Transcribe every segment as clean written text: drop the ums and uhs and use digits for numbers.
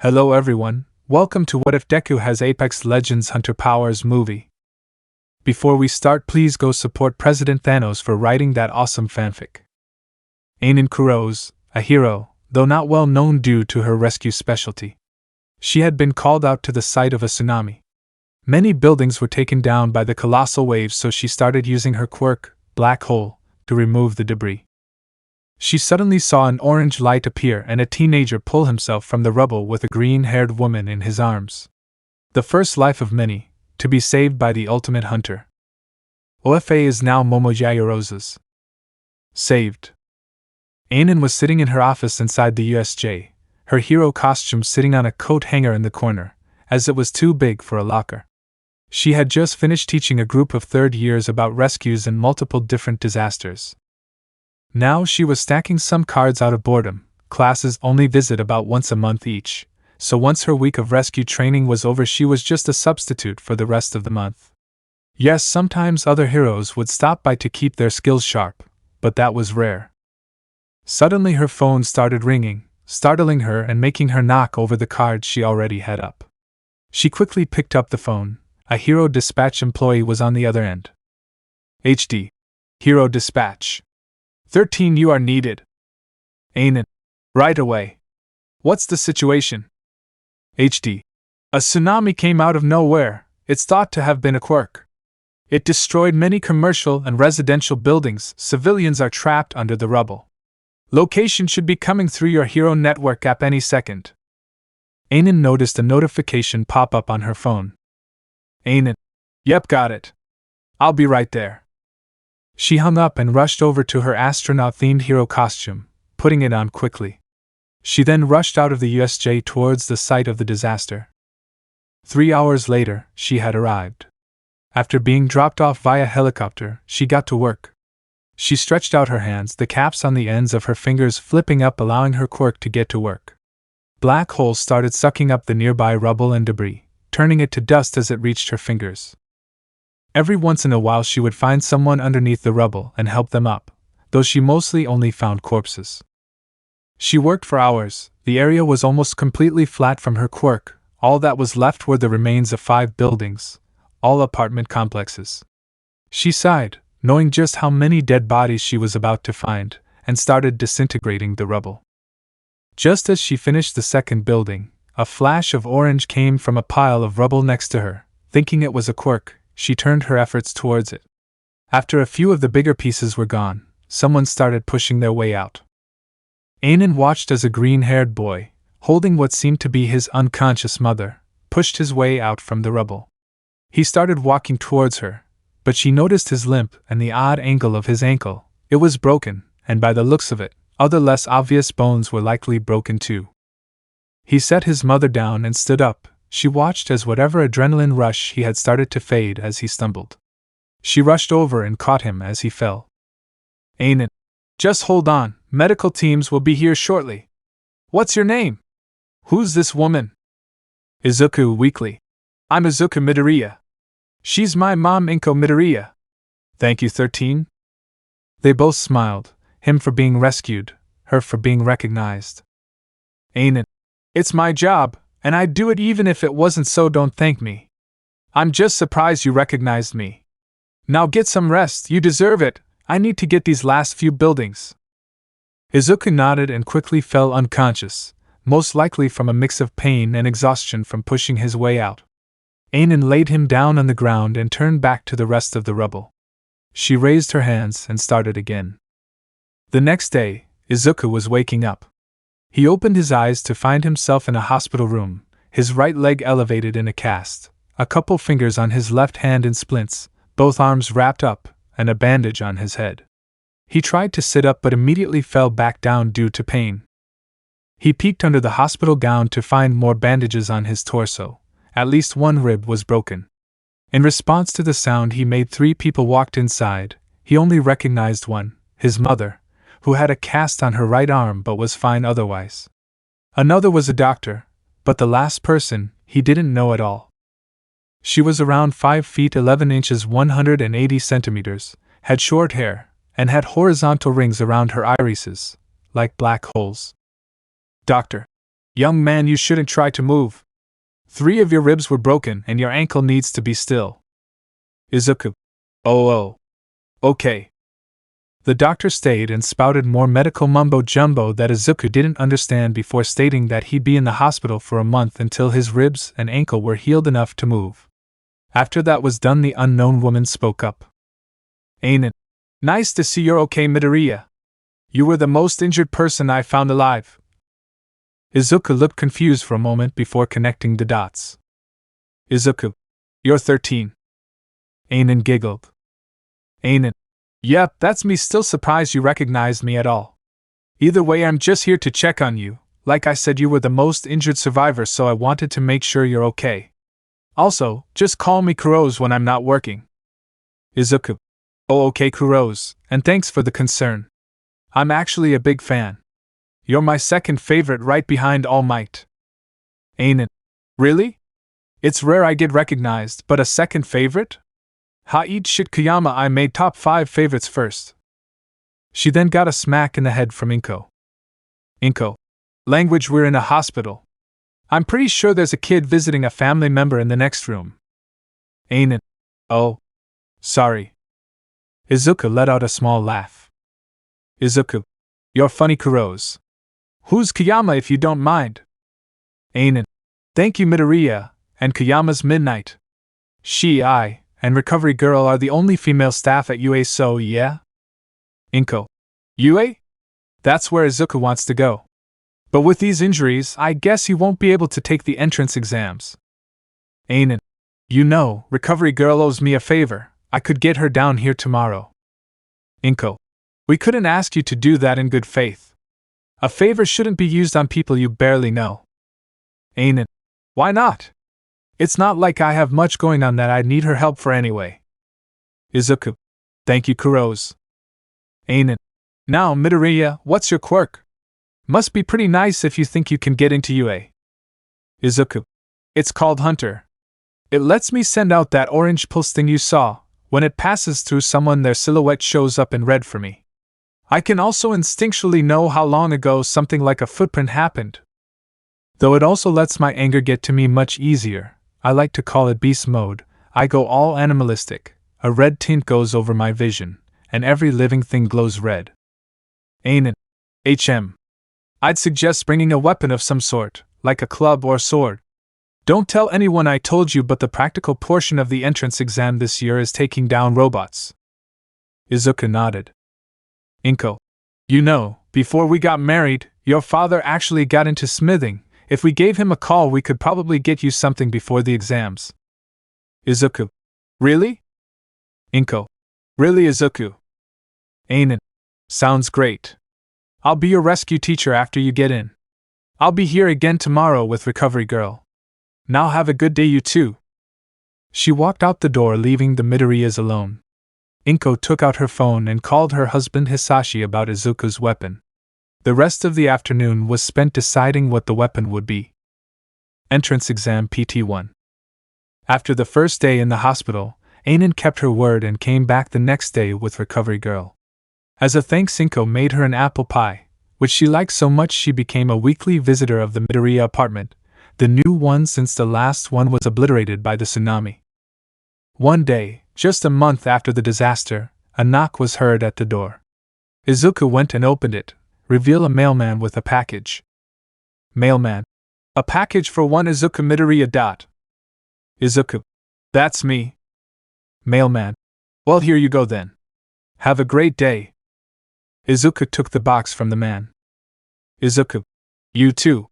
Hello everyone, welcome to What If Deku Has Apex Legends Hunter Powers movie. Before we start, please go support President Thanos for writing that awesome fanfic. Anan Kurose, a hero, though not well known due to her rescue specialty. She had been called out to the site of a tsunami. Many buildings were taken down by the colossal waves, so she started using her quirk, black hole, to remove the debris. She suddenly saw an orange light appear and a teenager pull himself from the rubble with a green-haired woman in his arms. The first life of many, to be saved by the ultimate hunter. OFA is now Momo Yaoyorozu's. Saved. Anan was sitting in her office inside the USJ, her hero costume sitting on a coat hanger in the corner, as it was too big for a locker. She had just finished teaching a group of third years about rescues in multiple different disasters. Now she was stacking some cards out of boredom. Classes only visit about once a month each, so once her week of rescue training was over, she was just a substitute for the rest of the month. Yes, sometimes other heroes would stop by to keep their skills sharp, but that was rare. Suddenly her phone started ringing, startling her and making her knock over the cards she already had up. She quickly picked up the phone. A Hero Dispatch employee was on the other end. HD. Hero Dispatch. 13, you are needed. Anan. Right away. What's the situation? HD. A tsunami came out of nowhere. It's thought to have been a quirk. It destroyed many commercial and residential buildings. Civilians are trapped under the rubble. Location should be coming through your Hero Network app any second. Anan noticed a notification pop up on her phone. Anan. Yep, got it. I'll be right there. She hung up and rushed over to her astronaut-themed hero costume, putting it on quickly. She then rushed out of the USJ towards the site of the disaster. 3 hours later, she had arrived. After being dropped off via helicopter, she got to work. She stretched out her hands, the caps on the ends of her fingers flipping up, allowing her quirk to get to work. Black holes started sucking up the nearby rubble and debris, turning it to dust as it reached her fingers. Every once in a while she would find someone underneath the rubble and help them up, though she mostly only found corpses. She worked for hours. The area was almost completely flat from her quirk. All that was left were the remains of 5 buildings, all apartment complexes. She sighed, knowing just how many dead bodies she was about to find, and started disintegrating the rubble. Just as she finished the second building, a flash of orange came from a pile of rubble next to her. Thinking it was a quirk, she turned her efforts towards it. After a few of the bigger pieces were gone, someone started pushing their way out. Anan watched as a green-haired boy, holding what seemed to be his unconscious mother, pushed his way out from the rubble. He started walking towards her, but she noticed his limp and the odd angle of his ankle. It was broken, and by the looks of it, other less obvious bones were likely broken too. He set his mother down and stood up. She watched as whatever adrenaline rush he had started to fade as he stumbled. She rushed over and caught him as he fell. Anan. Just hold on, medical teams will be here shortly. What's your name? Who's this woman? Izuku weakly. I'm Izuku Midoriya. She's my mom, Inko Midoriya. Thank you, 13. They both smiled, him for being rescued, her for being recognized. Anan. It's my job, and I'd do it even if it wasn't, so don't thank me. I'm just surprised you recognized me. Now get some rest, you deserve it. I need to get these last few buildings. Izuku nodded and quickly fell unconscious, most likely from a mix of pain and exhaustion from pushing his way out. Anan laid him down on the ground and turned back to the rest of the rubble. She raised her hands and started again. The next day, Izuku was waking up. He opened his eyes to find himself in a hospital room, his right leg elevated in a cast, a couple fingers on his left hand in splints, both arms wrapped up, and a bandage on his head. He tried to sit up but immediately fell back down due to pain. He peeked under the hospital gown to find more bandages on his torso. At least one rib was broken. In response to the sound he made, 3 people walked inside. He only recognized one, his mother, who had a cast on her right arm but was fine otherwise. Another was a doctor, but the last person he didn't know at all. She was around 5 feet 11 inches 180 centimeters, had short hair, and had horizontal rings around her irises, like black holes. Doctor. Young man, you shouldn't try to move. 3 of your ribs were broken and your ankle needs to be still. Izuku. Oh. Okay. The doctor stayed and spouted more medical mumbo-jumbo that Izuku didn't understand before stating that he'd be in the hospital for a month until his ribs and ankle were healed enough to move. After that was done, the unknown woman spoke up. Ain't it? Nice to see you're okay, Midoriya. You were the most injured person I found alive. Izuku looked confused for a moment before connecting the dots. Izuku. You're 13. Anan giggled. Ain't it? Yep, that's me. Still surprised you recognized me at all. Either way, I'm just here to check on you. Like I said, you were the most injured survivor, so I wanted to make sure you're okay. Also, just call me Kurose when I'm not working. Izuku. Oh, okay, Kurose, and thanks for the concern. I'm actually a big fan. You're my second favorite right behind All Might. Ain't it? Really? It's rare I get recognized, but a second favorite? Ha, eat shit, Kayama. I made top 5 favorites first. She then got a smack in the head from Inko. Inko. Language, we're in a hospital. I'm pretty sure there's a kid visiting a family member in the next room. Ain't it? Oh. Sorry. Izuku let out a small laugh. Izuku. You're funny, Kurose. Who's Kayama if you don't mind? Ain't it? Thank you, Midoriya, and Kayama's Midnight. She, I, and Recovery Girl are the only female staff at UA, so yeah? Inko. UA? That's where Izuku wants to go. But with these injuries, I guess he won't be able to take the entrance exams. Ain't it? You know, Recovery Girl owes me a favor. I could get her down here tomorrow. Inko. We couldn't ask you to do that in good faith. A favor shouldn't be used on people you barely know. Ain't it? Why not? It's not like I have much going on that I'd need her help for anyway. Izuku. Thank you, Kurose. Ain't it? Now, Midoriya, what's your quirk? Must be pretty nice if you think you can get into UA. Izuku. It's called Hunter. It lets me send out that orange pulse thing you saw. When it passes through someone, their silhouette shows up in red for me. I can also instinctually know how long ago something like a footprint happened. Though it also lets my anger get to me much easier. I like to call it beast mode. I go all animalistic. A red tint goes over my vision, and every living thing glows red. Ain't it? I'd suggest bringing a weapon of some sort, like a club or sword. Don't tell anyone I told you, but the practical portion of the entrance exam this year is taking down robots. Izuku nodded. Inko. You know, before we got married, your father actually got into smithing. If we gave him a call, we could probably get you something before the exams. Izuku. Really? Inko. Really, Izuku? Ain't it? Sounds great. I'll be your rescue teacher after you get in. I'll be here again tomorrow with Recovery Girl. Now have a good day, you two. She walked out the door, leaving the Midoriyas alone. Inko took out her phone and called her husband Hisashi about Izuku's weapon. The rest of the afternoon was spent deciding what the weapon would be. Entrance Exam PT1. After the first day in the hospital, Anan kept her word and came back the next day with Recovery Girl. As a thanks, Inko made her an apple pie, which she liked so much she became a weekly visitor of the Midoriya apartment, the new one since the last one was obliterated by the tsunami. One day, just a month after the disaster, a knock was heard at the door. Izuku went and opened it. Reveal a mailman with a package. Mailman. A package for one Izuku Midoriya. Izuku. That's me. Mailman. Well, here you go then. Have a great day. Izuku took the box from the man. Izuku. You too.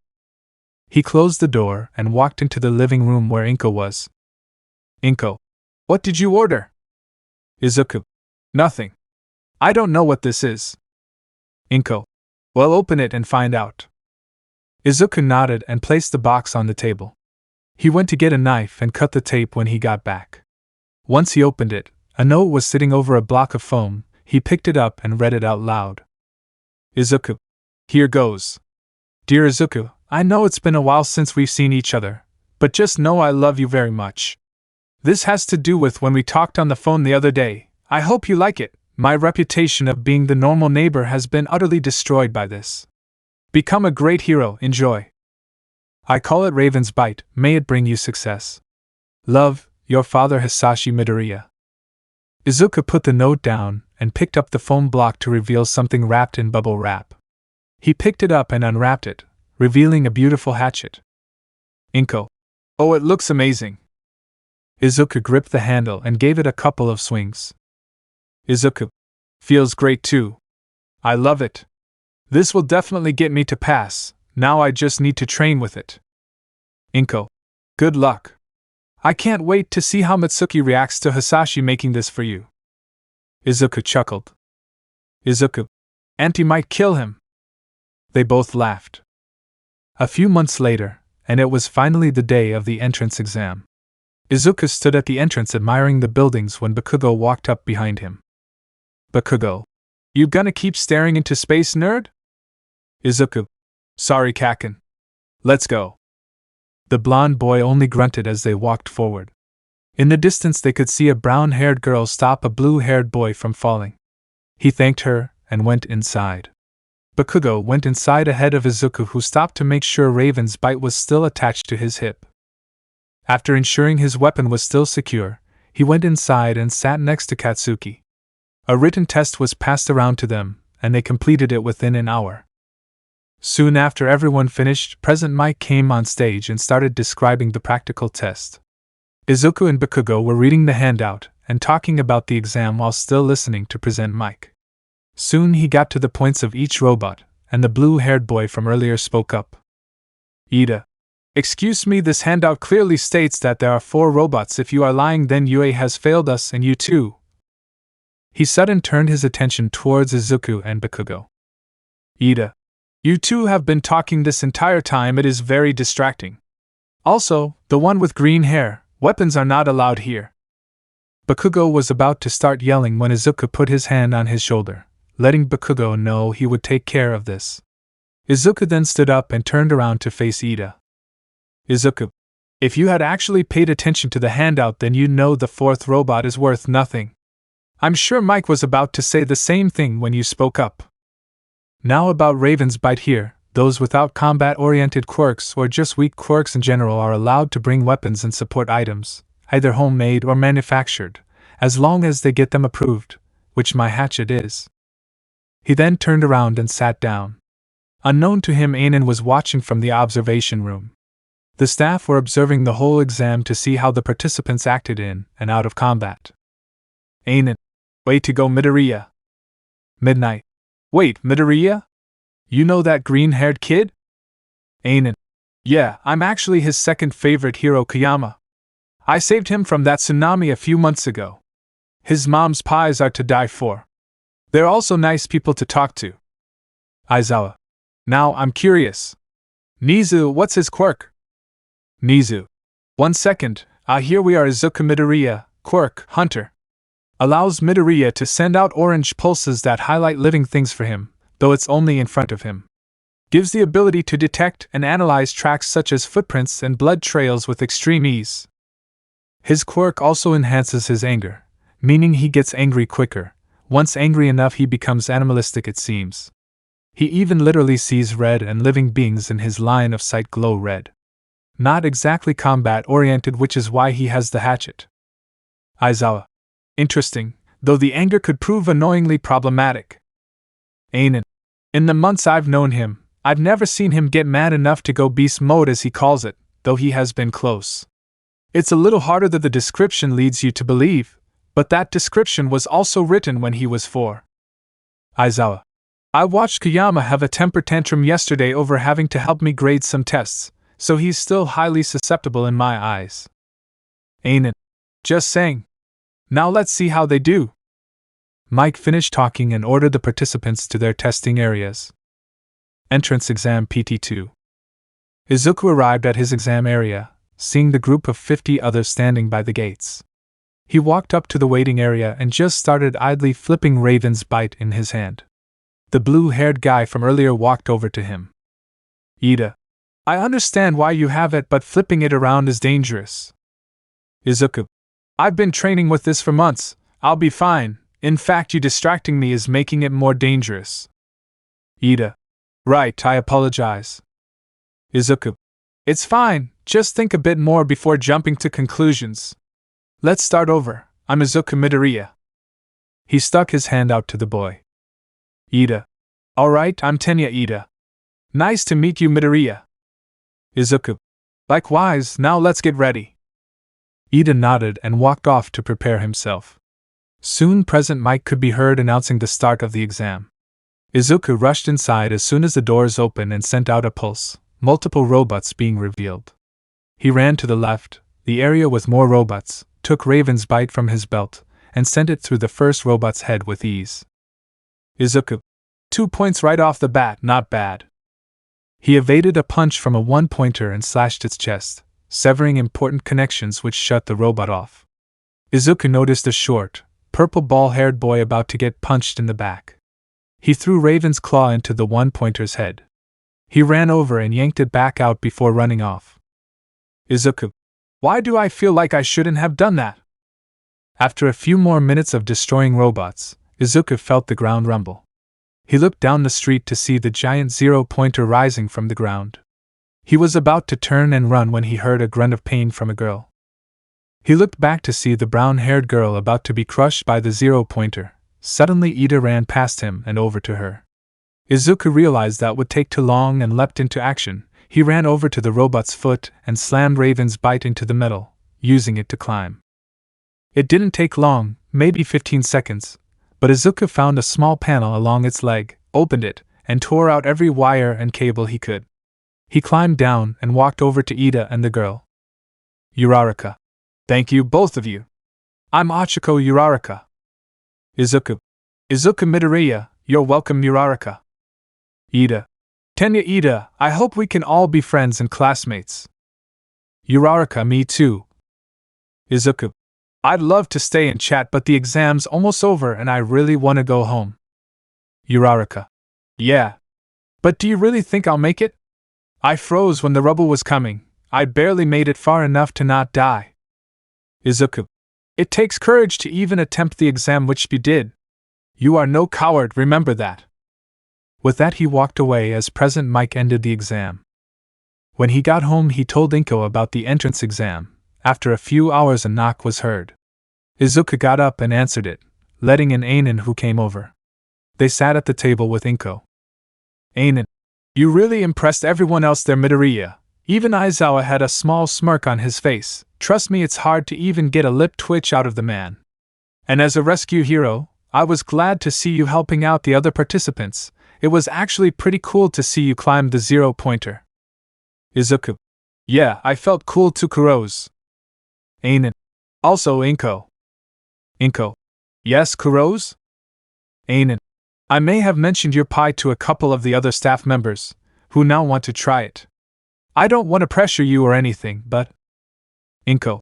He closed the door and walked into the living room where Inko was. Inko. What did you order? Izuku. Nothing. I don't know what this is. Inko. Well, open it and find out. Izuku nodded and placed the box on the table. He went to get a knife and cut the tape when he got back. Once he opened it, a note was sitting over a block of foam. He picked it up and read it out loud. Izuku. Here goes. Dear Izuku, I know it's been a while since we've seen each other, but just know I love you very much. This has to do with when we talked on the phone the other day. I hope you like it. My reputation of being the normal neighbor has been utterly destroyed by this. Become a great hero, enjoy. I call it Raven's Bite, may it bring you success. Love, your father Hisashi Midoriya. Izuku put the note down and picked up the foam block to reveal something wrapped in bubble wrap. He picked it up and unwrapped it, revealing a beautiful hatchet. Inko. Oh, it looks amazing. Izuku gripped the handle and gave it a couple of swings. Izuku. Feels great too. I love it. This will definitely get me to pass, now I just need to train with it. Inko. Good luck. I can't wait to see how Mitsuki reacts to Hisashi making this for you. Izuku chuckled. Izuku. Auntie might kill him. They both laughed. A few months later, and it was finally the day of the entrance exam. Izuku stood at the entrance admiring the buildings when Bakugo walked up behind him. Bakugo. You gonna keep staring into space, nerd? Izuku. Sorry, Kaken. Let's go. The blonde boy only grunted as they walked forward. In the distance they could see a brown-haired girl stop a blue-haired boy from falling. He thanked her and went inside. Bakugo went inside ahead of Izuku, who stopped to make sure Raven's Bite was still attached to his hip. After ensuring his weapon was still secure, he went inside and sat next to Katsuki. A written test was passed around to them, and they completed it within an hour. Soon after everyone finished, President Mike came on stage and started describing the practical test. Izuku and Bakugo were reading the handout and talking about the exam while still listening to President Mike. Soon he got to the points of each robot, and the blue-haired boy from earlier spoke up. Ida. Excuse me, this handout clearly states that there are 4 robots. If you are lying, then UA has failed us and you too. He suddenly turned his attention towards Izuku and Bakugo. Ida. You two have been talking this entire time, it is very distracting. Also, the one with green hair, weapons are not allowed here. Bakugo was about to start yelling when Izuku put his hand on his shoulder, letting Bakugo know he would take care of this. Izuku then stood up and turned around to face Ida. Izuku. If you had actually paid attention to the handout, then you'd know the 4th robot is worth nothing. I'm sure Mike was about to say the same thing when you spoke up. Now about Raven's Bite here, those without combat-oriented quirks or just weak quirks in general are allowed to bring weapons and support items, either homemade or manufactured, as long as they get them approved, which my hatchet is. He then turned around and sat down. Unknown to him, Anan was watching from the observation room. The staff were observing the whole exam to see how the participants acted in and out of combat. Anan. Way to go, Midoriya. Midnight. Wait, Midoriya? You know that green-haired kid? Anan. Yeah, I'm actually his second favorite hero, Kayama. I saved him from that tsunami a few months ago. His mom's pies are to die for. They're also nice people to talk to. Aizawa. Now I'm curious. Nizu, what's his quirk? Nizu. 1 second, here we are. Izuku Midoriya, quirk, hunter. Allows Midoriya to send out orange pulses that highlight living things for him, though it's only in front of him. Gives the ability to detect and analyze tracks such as footprints and blood trails with extreme ease. His quirk also enhances his anger, meaning he gets angry quicker. Once angry enough, he becomes animalistic, it seems. He even literally sees red, and living beings in his line of sight glow red. Not exactly combat-oriented, which is why he has the hatchet. Aizawa. Interesting, though the anger could prove annoyingly problematic. Anan. In the months I've known him, I've never seen him get mad enough to go beast mode, as he calls it, though he has been close. It's a little harder than the description leads you to believe, but that description was also written when he was 4. Aizawa. I watched Kayama have a temper tantrum yesterday over having to help me grade some tests, so he's still highly susceptible in my eyes. Anan. Just saying. Now let's see how they do. Mike finished talking and ordered the participants to their testing areas. Entrance exam PT2. Izuku arrived at his exam area, seeing the group of 50 others standing by the gates. He walked up to the waiting area and just started idly flipping Raven's Bite in his hand. The blue-haired guy from earlier walked over to him. Ida. I understand why you have it, but flipping it around is dangerous. Izuku. I've been training with this for months, I'll be fine. In fact, you distracting me is making it more dangerous. Ida. Right, I apologize. Izuku. It's fine, just think a bit more before jumping to conclusions. Let's start over. I'm Izuku Midoriya. He stuck his hand out to the boy. Ida. Alright, I'm Tenya Ida. Nice to meet you, Midoriya. Izuku. Likewise, now let's get ready. Ida nodded and walked off to prepare himself. Soon President Mike could be heard announcing the start of the exam. Izuku rushed inside as soon as the doors opened and sent out a pulse, multiple robots being revealed. He ran to the left, the area with more robots, took Raven's bite from his belt, and sent it through the first robot's head with ease. Izuku. 2 points right off the bat, not bad. He evaded a punch from a one-pointer and slashed its chest, severing important connections which shut the robot off. Izuku noticed a short, purple ball-haired boy about to get punched in the back. He threw Raven's claw into the one-pointer's head. He ran over and yanked it back out before running off. Izuku. Why do I feel like I shouldn't have done that? After a few more minutes of destroying robots, Izuku felt the ground rumble. He looked down the street to see the giant zero-pointer rising from the ground. He was about to turn and run when he heard a grunt of pain from a girl. He looked back to see the brown-haired girl about to be crushed by the zero-pointer. Suddenly Ida ran past him and over to her. Izuku realized that would take too long and leapt into action. He ran over to the robot's foot and slammed Raven's bite into the metal, using it to climb. It didn't take long, maybe 15 seconds, but Izuku found a small panel along its leg, opened it, and tore out every wire and cable he could. He climbed down and walked over to Ida and the girl. Uraraka. Thank you, both of you. I'm Ochiko Uraraka. Izuku. Izuku Midoriya, you're welcome, Uraraka. Ida. Tenya Ida, I hope we can all be friends and classmates. Uraraka, me too. Izuku. I'd love to stay and chat, but the exam's almost over and I really want to go home. Uraraka. Yeah. But do you really think I'll make it? I froze when the rubble was coming. I barely made it far enough to not die. Izuku. It takes courage to even attempt the exam, which you did. You are no coward, remember that. With that he walked away as President Mike ended the exam. When he got home he told Inko about the entrance exam. After a few hours a knock was heard. Izuku got up and answered it, letting in Anan, who came over. They sat at the table with Inko. Anan. You really impressed everyone else there, Midoriya. Even Aizawa had a small smirk on his face. Trust me, it's hard to even get a lip twitch out of the man. And as a rescue hero, I was glad to see you helping out the other participants. It was actually pretty cool to see you climb the zero-pointer. Izuku. Yeah, I felt cool too, Kurose. Anan. Also Inko. Inko. Yes, Kurose? Anan. I may have mentioned your pie to a couple of the other staff members, who now want to try it. I don't want to pressure you or anything, but... Inko.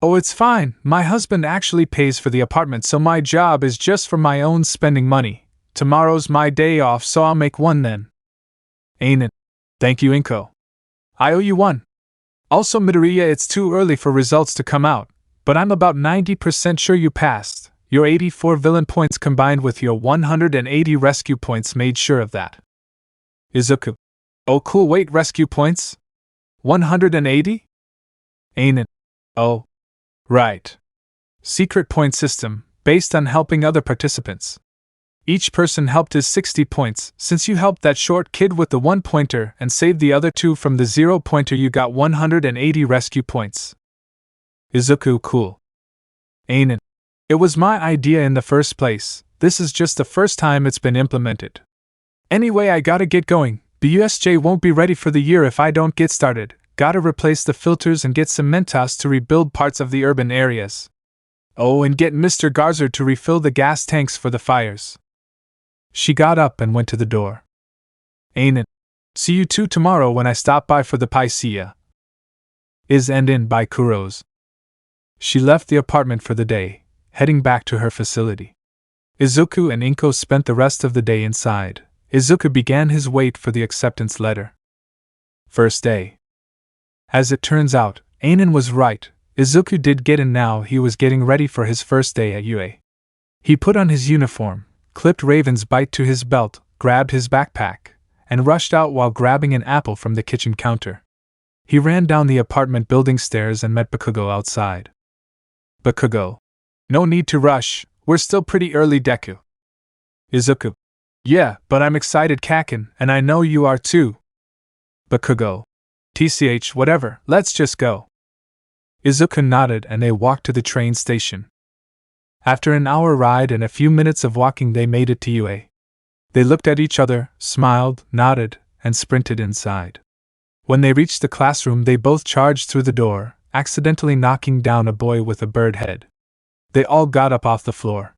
Oh, it's fine. My husband actually pays for the apartment, so my job is just for my own spending money. Tomorrow's my day off, so I'll make one then. Anan. Thank you, Inko. I owe you one. Also, Midoriya, it's too early for results to come out, but I'm about 90% sure you passed. Your 84 villain points combined with your 180 rescue points made sure of that. Izuku. Oh cool, wait, rescue points? 180? Anan. Oh. Right. Secret point system, based on helping other participants. Each person helped is 60 points. Since you helped that short kid with the one-pointer and saved the other two from the zero-pointer, you got 180 rescue points. Izuku. Cool. Anan. It was my idea in the first place. This is just the first time it's been implemented. Anyway, I gotta get going. The USJ won't be ready for the year if I don't get started. Gotta replace the filters and get some Mentos to rebuild parts of the urban areas. Oh, and get Mr. Garzer to refill the gas tanks for the fires. She got up and went to the door. Anan. See you two tomorrow when I stop by for the paella. Is and in by Kurose. She left the apartment for the day, heading back to her facility. Izuku and Inko spent the rest of the day inside. Izuku began his wait for the acceptance letter. First day. As it turns out, Anan was right. Izuku did get in now. He was getting ready for his first day at UA. He put on his uniform, clipped Raven's bite to his belt, grabbed his backpack, and rushed out while grabbing an apple from the kitchen counter. He ran down the apartment building stairs and met Bakugo outside. Bakugo. No need to rush, we're still pretty early, Deku. Izuku. Yeah, but I'm excited, Kaken, and I know you are too. Bakugo. TCH, whatever, let's just go. Izuku nodded and they walked to the train station. After an hour ride and a few minutes of walking, they made it to UA. They looked at each other, smiled, nodded, and sprinted inside. When they reached the classroom, they both charged through the door, accidentally knocking down a boy with a bird head. They all got up off the floor.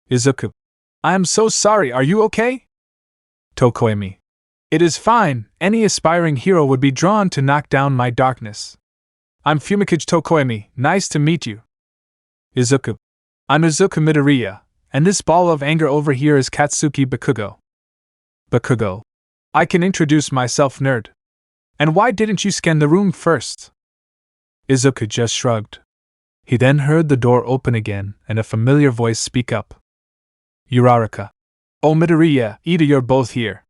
Izuku. I am so sorry, are you okay? Tokoemi. It is fine, any aspiring hero would be drawn to knock down my darkness. I'm Fumikage Tokoemi, nice to meet you. Izuku. I'm Izuku Midoriya, and this ball of anger over here is Katsuki Bakugo. Bakugo. I can introduce myself, nerd. And why didn't you scan the room first? Izuku just shrugged. He then heard the door open again and a familiar voice speak up. Uraraka. Oh Midoriya, Ida, you're both here.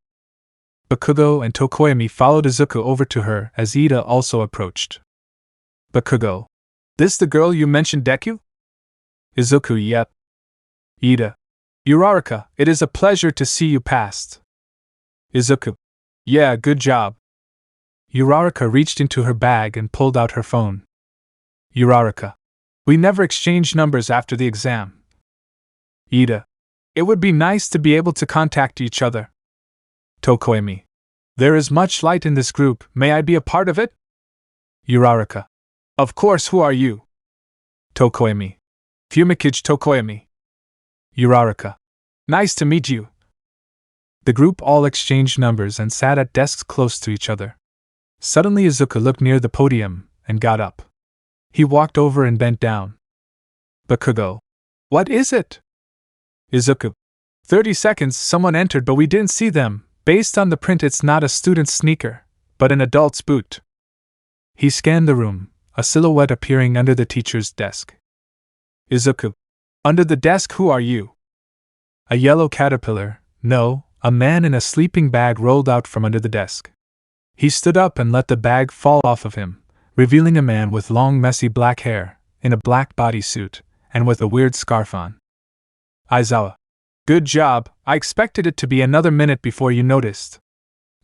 Bakugo and Tokoemi followed Izuku over to her as Ida also approached. Bakugo. This the girl you mentioned, Deku? Izuku. Yep. Ida. Uraraka, it is a pleasure to see you passed. Izuku. Yeah, good job. Uraraka reached into her bag and pulled out her phone. Uraraka. We never exchanged numbers after the exam. Ida. It would be nice to be able to contact each other. Tokoemi. There is much light in this group, may I be a part of it? Uraraka. Of course, who are you? Tokoemi. Fumikage Tokoemi. Uraraka. Nice to meet you. The group all exchanged numbers and sat at desks close to each other. Suddenly Izuku looked near the podium and got up. He walked over and bent down. Bakugo. What is it? Izuku. 30 seconds, someone entered but we didn't see them. Based on the print, it's not a student's sneaker, but an adult's boot. He scanned the room, a silhouette appearing under the teacher's desk. Izuku. Under the desk, who are you? A yellow caterpillar. No, a man in a sleeping bag rolled out from under the desk. He stood up and let the bag fall off of him, revealing a man with long messy black hair, in a black bodysuit, and with a weird scarf on. Aizawa. Good job, I expected it to be another minute before you noticed.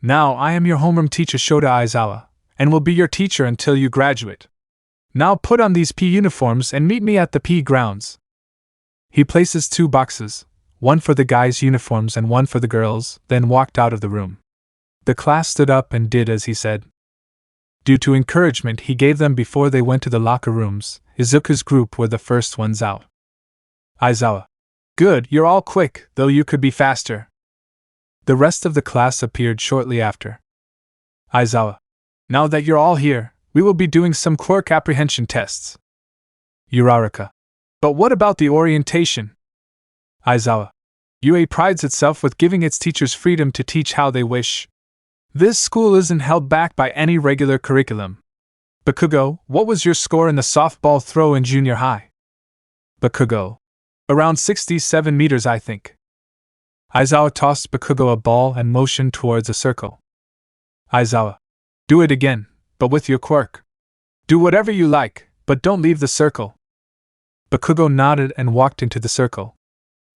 Now I am your homeroom teacher Shota Aizawa, and will be your teacher until you graduate. Now put on these P uniforms and meet me at the P grounds. He places 2 boxes, one for the guys' uniforms and one for the girls', then walked out of the room. The class stood up and did as he said. Due to encouragement he gave them before they went to the locker rooms, Izuku's group were the first ones out. Aizawa. Good, you're all quick, though you could be faster. The rest of the class appeared shortly after. Aizawa. Now that you're all here, we will be doing some quirk apprehension tests. Uraraka. But what about the orientation? Aizawa. UA prides itself with giving its teachers freedom to teach how they wish. This school isn't held back by any regular curriculum. Bakugo, what was your score in the softball throw in junior high? Bakugo. Around 67 meters, I think. Aizawa tossed Bakugo a ball and motioned towards a circle. Aizawa. Do it again, but with your quirk. Do whatever you like, but don't leave the circle. Bakugo nodded and walked into the circle.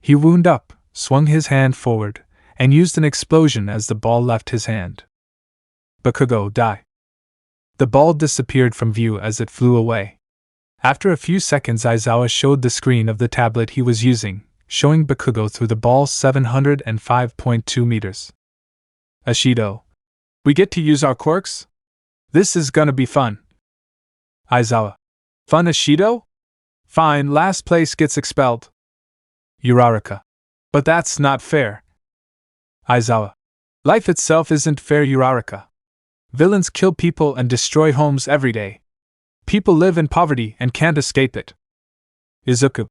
He wound up, swung his hand forward, and used an explosion as the ball left his hand. Bakugo, die. The ball disappeared from view as it flew away. After a few seconds, Aizawa showed the screen of the tablet he was using, showing Bakugo through the ball 705.2 meters. Ashido. We get to use our quirks? This is gonna be fun. Aizawa. Fun, Ashido? Fine, last place gets expelled. Uraraka. But that's not fair. Aizawa. Life itself isn't fair, Uraraka. Villains kill people and destroy homes every day. People live in poverty and can't escape it. Izuku.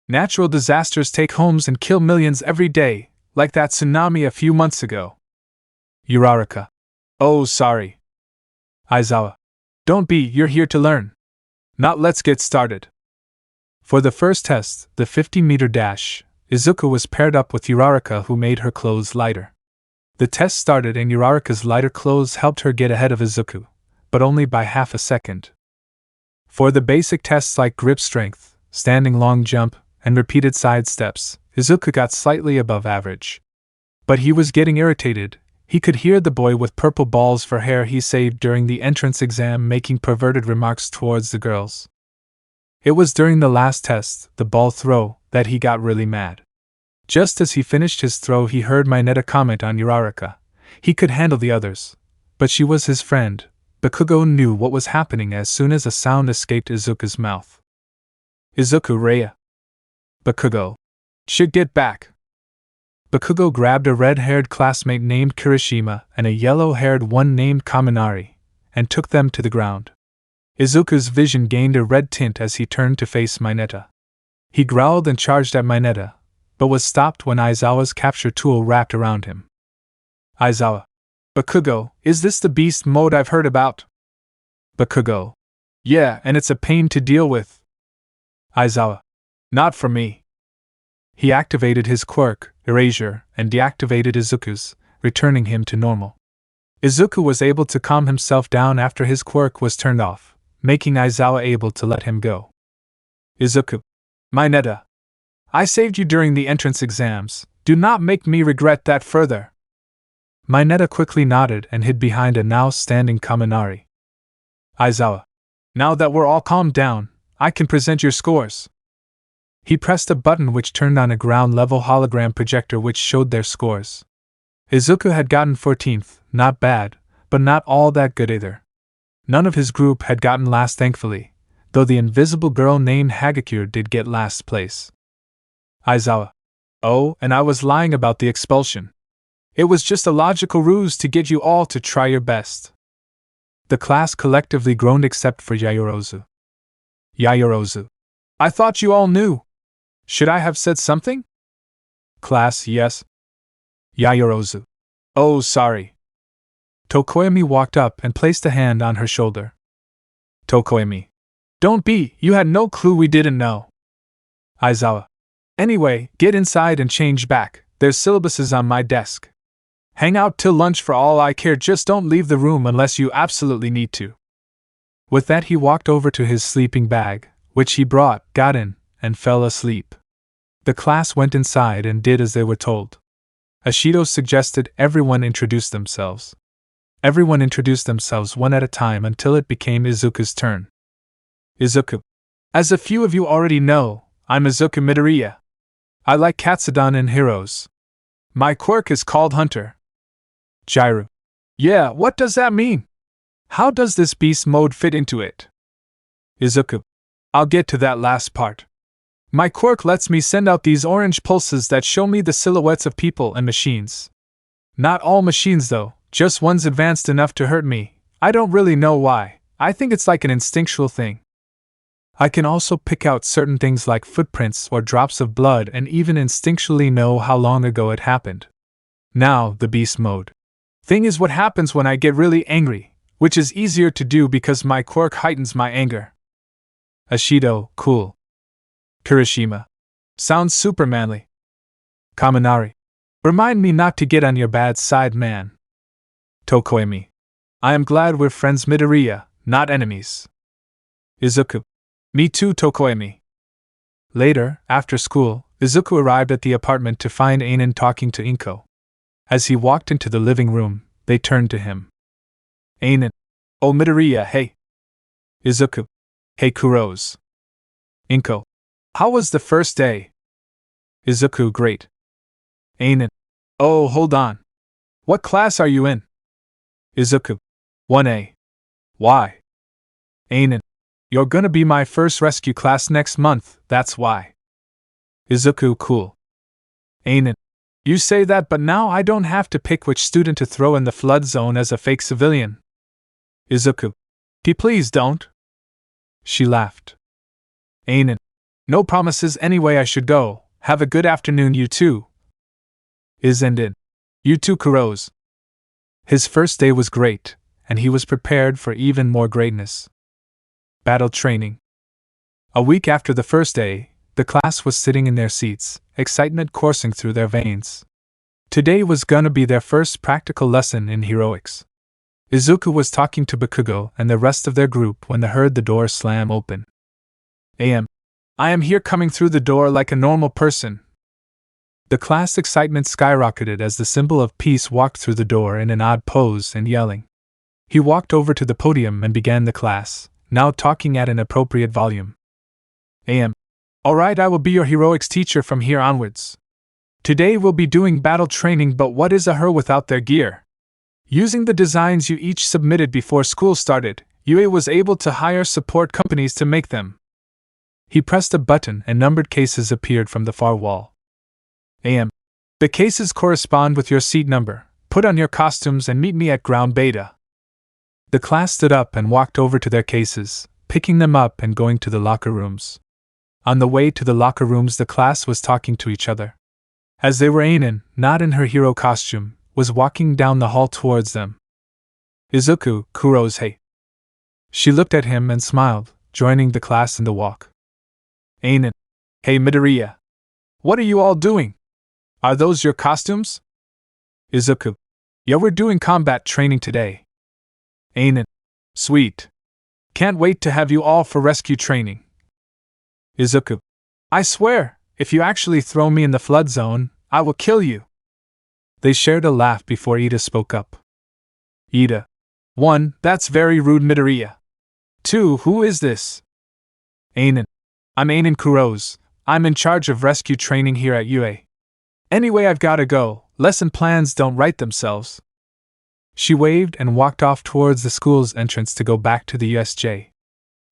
Natural disasters take homes and kill millions every day, like that tsunami a few months ago. Uraraka. Oh, sorry. Aizawa. Don't be, you're here to learn. Now let's get started. For the first test, the 50-meter dash, Izuku was paired up with Uraraka, who made her clothes lighter. The test started and Uraraka's lighter clothes helped her get ahead of Izuku, but only by half a second. For the basic tests like grip strength, standing long jump, and repeated side steps, Izuku got slightly above average. But he was getting irritated. He could hear the boy with purple balls for hair he saved during the entrance exam making perverted remarks towards the girls. It was during the last test, the ball throw, that he got really mad. Just as he finished his throw, he heard Mineta comment on Uraraka. He could handle the others, but she was his friend. Bakugo knew what was happening as soon as a sound escaped Izuku's mouth. Izuku Raya. Bakugo. Should get back. Bakugo grabbed a red-haired classmate named Kirishima and a yellow-haired one named Kaminari, and took them to the ground. Izuku's vision gained a red tint as he turned to face Mineta. He growled and charged at Mineta, but was stopped when Aizawa's capture tool wrapped around him. Aizawa. Bakugo, is this the beast mode I've heard about? Bakugo. Yeah, and it's a pain to deal with. Aizawa. Not for me. He activated his quirk, Erasure, and deactivated Izuku's, returning him to normal. Izuku was able to calm himself down after his quirk was turned off, making Aizawa able to let him go. Izuku. Mineta. I saved you during the entrance exams. Do not make me regret that further. Mineta quickly nodded and hid behind a now standing Kaminari. Aizawa. Now that we're all calmed down, I can present your scores. He pressed a button which turned on a ground-level hologram projector which showed their scores. Izuku had gotten 14th, not bad, but not all that good either. None of his group had gotten last thankfully, though the invisible girl named Hagakure did get last place. Aizawa. Oh, and I was lying about the expulsion. It was just a logical ruse to get you all to try your best. The class collectively groaned except for Yaoyorozu. Yaoyorozu. I thought you all knew. Should I have said something? Class, yes. Yaoyorozu. Oh, sorry. Tokoyami walked up and placed a hand on her shoulder. Tokoyami. Don't be, you had no clue we didn't know. Aizawa. Anyway, get inside and change back, there's syllabuses on my desk. Hang out till lunch for all I care, just don't leave the room unless you absolutely need to. With that he walked over to his sleeping bag, which he brought, got in, and fell asleep. The class went inside and did as they were told. Ashido suggested everyone introduce themselves. Everyone introduced themselves one at a time until it became Izuku's turn. Izuku. As a few of you already know, I'm Izuku Midoriya. I like Katsudon and heroes. My quirk is called Hunter. Jiru. Yeah, what does that mean? How does this beast mode fit into it? Izuku. I'll get to that last part. My quirk lets me send out these orange pulses that show me the silhouettes of people and machines. Not all machines though, just ones advanced enough to hurt me. I don't really know why, I think it's like an instinctual thing. I can also pick out certain things like footprints or drops of blood and even instinctually know how long ago it happened. Now, the beast mode. Thing is what happens when I get really angry, which is easier to do because my quirk heightens my anger. Ashido, cool. Kirishima. Sounds super manly. Kaminari. Remind me not to get on your bad side, man. Tokoyami. I am glad we're friends, Midoriya, not enemies. Izuku. Me too, Tokoyami. Later, after school, Izuku arrived at the apartment to find Anan talking to Inko. As he walked into the living room, they turned to him. Anan. Oh, Midoriya, hey. Izuku. Hey, Kurose. Inko. How was the first day? Izuku, great. Anan. Oh, hold on. What class are you in? Izuku. 1A. Why? Anan. You're gonna be my first rescue class next month, that's why. Izuku, cool. Anan. You say that, but now I don't have to pick which student to throw in the flood zone as a fake civilian. Izuku. Please don't. She laughed. Anan. No promises anyway, I should go. Have a good afternoon, you too. Izuku. You too, Kurose. His first day was great, and he was prepared for even more greatness. Battle training. A week after the first day, the class was sitting in their seats, excitement coursing through their veins. Today was gonna be their first practical lesson in heroics. Izuku was talking to Bakugo and the rest of their group when they heard the door slam open. I am here coming through the door like a normal person. The class excitement skyrocketed as the symbol of peace walked through the door in an odd pose and yelling. He walked over to the podium and began the class, now talking at an appropriate volume. Alright, I will be your heroics teacher from here onwards. Today we'll be doing battle training, but what is a her without their gear? Using the designs you each submitted before school started, UA was able to hire support companies to make them. He pressed a button and numbered cases appeared from the far wall. The cases correspond with your seat number. Put on your costumes and meet me at ground beta. The class stood up and walked over to their cases, picking them up and going to the locker rooms. On the way to the locker rooms, the class was talking to each other. As they were, Anan, not in her hero costume, was walking down the hall towards them. Izuku, Kurose. She looked at him and smiled, joining the class in the walk. Anan. Hey Midoriya. What are you all doing? Are those your costumes? Izuku. Yeah, we're doing combat training today. Anan. Sweet. Can't wait to have you all for rescue training. Izuku. I swear, if you actually throw me in the flood zone, I will kill you. They shared a laugh before Ida spoke up. Ida. 1. That's very rude, Midoriya. 2. Who is this? Anan. I'm Anan Kurose. I'm in charge of rescue training here at UA. Anyway, I've gotta go. Lesson plans don't write themselves. She waved and walked off towards the school's entrance to go back to the USJ.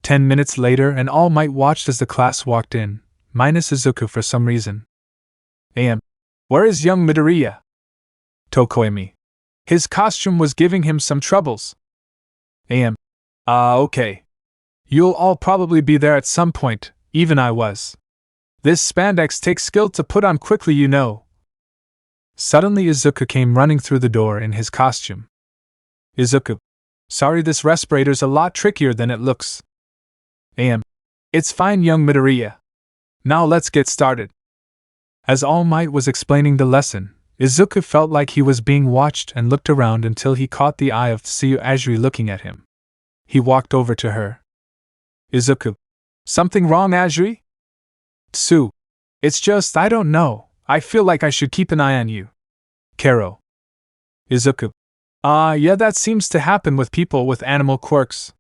10 minutes later, and All Might watched as the class walked in, minus Izuku for some reason. Where is young Midoriya? Tokoemi. His costume was giving him some troubles. Okay. You'll all probably be there at some point, even I was. This spandex takes skill to put on quickly, you know. Suddenly Izuku came running through the door in his costume. Izuku. Sorry, this respirator's a lot trickier than it looks. It's fine, young Midoriya. Now let's get started. As All Might was explaining the lesson, Izuku felt like he was being watched and looked around until he caught the eye of Tsuyu Azuri looking at him. He walked over to her. Izuku. Something wrong, Azuri? Tsu. It's just, I don't know. I feel like I should keep an eye on you. Kero. Izuku. Yeah, that seems to happen with people with animal quirks.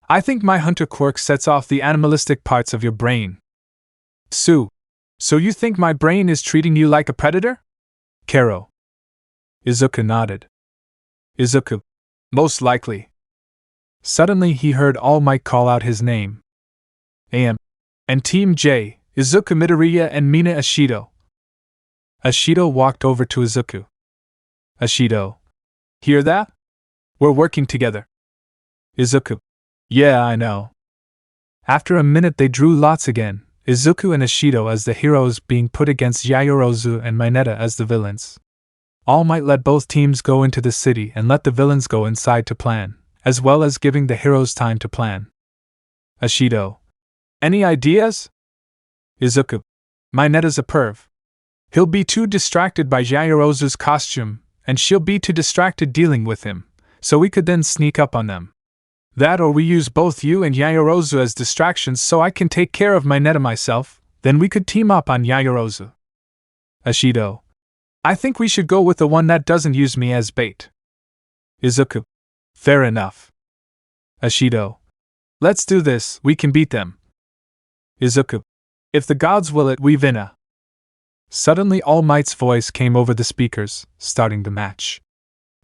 I think my hunter quirk sets off the animalistic parts of your brain. Tsu. So you think my brain is treating you like a predator? Kero. Izuku nodded. Izuku. Most likely. Suddenly he heard All Might call out his name. And Team J, Izuku Midoriya and Mina Ashido. Ashido walked over to Izuku. Ashido. Hear that? We're working together. Izuku. Yeah, I know. After a minute they drew lots again, Izuku and Ashido as the heroes being put against Yaoyorozu and Mineta as the villains. All Might let both teams go into the city and let the villains go inside to plan, as well as giving the heroes time to plan. Ashido. Any ideas? Izuku. Mineta's a perv. He'll be too distracted by Yaoyorozu's costume, and she'll be too distracted dealing with him, so we could then sneak up on them. That, or we use both you and Yaoyorozu as distractions so I can take care of Mineta myself, then we could team up on Yaoyorozu. Ashido. I think we should go with the one that doesn't use me as bait. Izuku. Fair enough. Ashido. Let's do this, we can beat them. Izuku. If the gods will it, we winna. Suddenly All Might's voice came over the speakers, starting the match.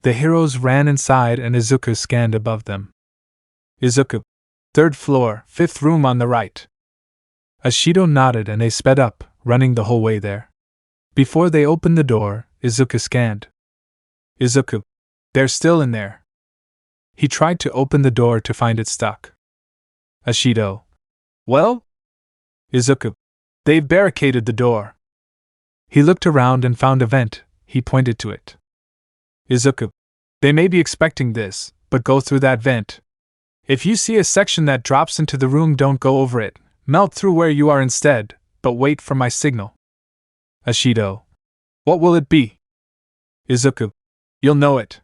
The heroes ran inside and Izuku scanned above them. Izuku. 3rd floor, 5th room on the right. Ashido nodded and they sped up, running the whole way there. Before they opened the door, Izuku scanned. Izuku. They're still in there. He tried to open the door to find it stuck. Ashido. Well? Izuku. They've barricaded the door. He looked around and found a vent, he pointed to it. Izuku. They may be expecting this, but go through that vent. If you see a section that drops into the room, don't go over it, melt through where you are instead, but wait for my signal. Ashido. What will it be? Izuku. You'll know it.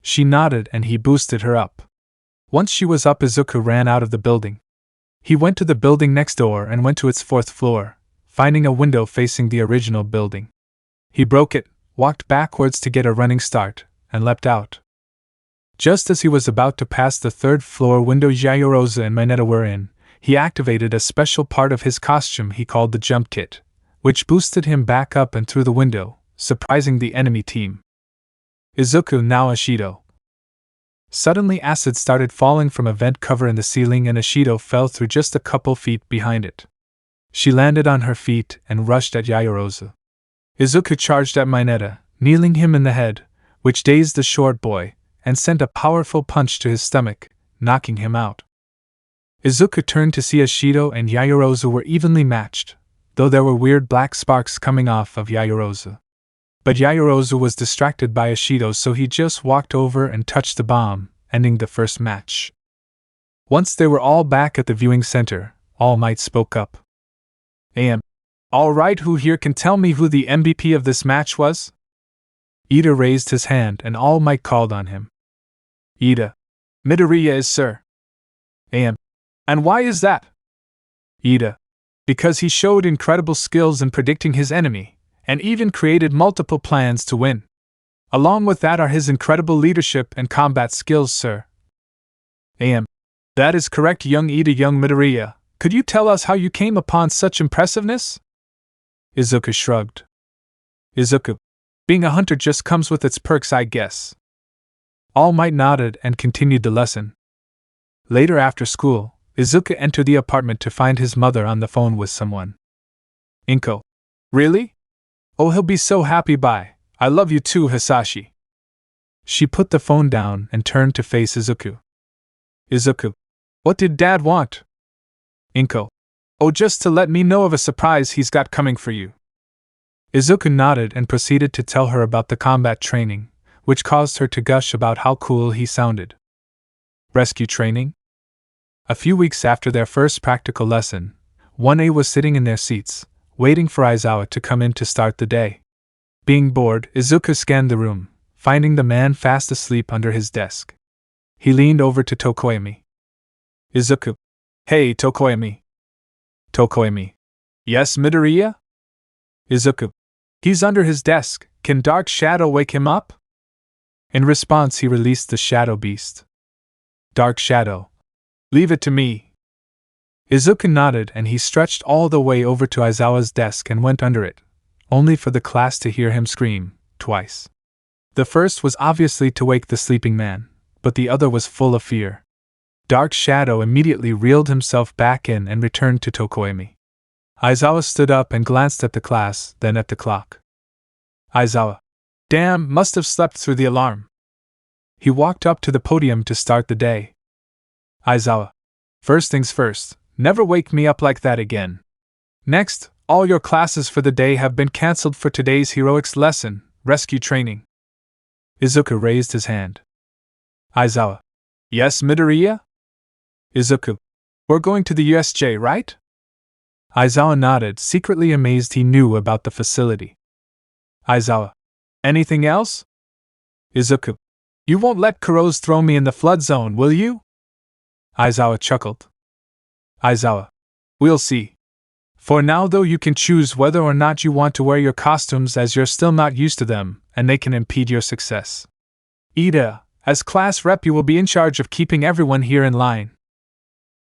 She nodded and he boosted her up. Once she was up, Izuku ran out of the building. He went to the building next door and went to its 4th floor, finding a window facing the original building. He broke it, walked backwards to get a running start, and leapt out. Just as he was about to pass the 3rd floor window Yaoyorozu and Mineta were in, he activated a special part of his costume he called the jump kit, which boosted him back up and through the window, surprising the enemy team. Izuku, now Ashido. Suddenly acid started falling from a vent cover in the ceiling and Ashido fell through just a couple feet behind it. She landed on her feet and rushed at Yaoyorozu. Izuku charged at Mineta, kneeling him in the head, which dazed the short boy, and sent a powerful punch to his stomach, knocking him out. Izuku turned to see Ashido and Yaoyorozu were evenly matched, though there were weird black sparks coming off of Yaoyorozu. But Yaoyorozu was distracted by Ashido, so he just walked over and touched the bomb, ending the first match. Once they were all back at the viewing center, All Might spoke up. All right, who here can tell me who the MVP of this match was? Ida raised his hand and All Might called on him. Ida. Midoriya is, sir. And why is that? Ida. Because he showed incredible skills in predicting his enemy, and even created multiple plans to win. Along with that are his incredible leadership and combat skills, sir. That is correct, young Ida, young Midoriya. Could you tell us how you came upon such impressiveness? Izuku shrugged. Izuku. Being a hunter just comes with its perks, I guess. All Might nodded and continued the lesson. Later after school, Izuku entered the apartment to find his mother on the phone with someone. Inko. Really? Oh, he'll be so happy. Bye. I love you too, Hisashi. She put the phone down and turned to face Izuku. Izuku. What did Dad want? Inko. Oh, just to let me know of a surprise he's got coming for you. Izuku nodded and proceeded to tell her about the combat training, which caused her to gush about how cool he sounded. Rescue training? A few weeks after their first practical lesson, 1A was sitting in their seats, waiting for Aizawa to come in to start the day. Being bored, Izuku scanned the room, finding the man fast asleep under his desk. He leaned over to Tokoyami. Izuku. Hey, Tokoyami. Tokoyami. Yes, Midoriya? Izuku. He's under his desk. Can Dark Shadow wake him up? In response, he released the Shadow Beast. Dark Shadow. Leave it to me. Izuku nodded and he stretched all the way over to Aizawa's desk and went under it, only for the class to hear him scream, twice. The first was obviously to wake the sleeping man, but the other was full of fear. Dark Shadow immediately reeled himself back in and returned to Tokoyami. Aizawa stood up and glanced at the class, then at the clock. Aizawa. Damn, must have slept through the alarm. He walked up to the podium to start the day. Aizawa. First things first, never wake me up like that again. Next, all your classes for the day have been cancelled for today's heroics lesson, rescue training. Izuku raised his hand. Aizawa. Yes, Midoriya? Izuku. We're going to the USJ, right? Aizawa nodded, secretly amazed he knew about the facility. Aizawa. Anything else? Izuku. You won't let Kurose throw me in the flood zone, will you? Aizawa chuckled. Aizawa. We'll see. For now, though, you can choose whether or not you want to wear your costumes, as you're still not used to them, and they can impede your success. Ida, as class rep, you will be in charge of keeping everyone here in line.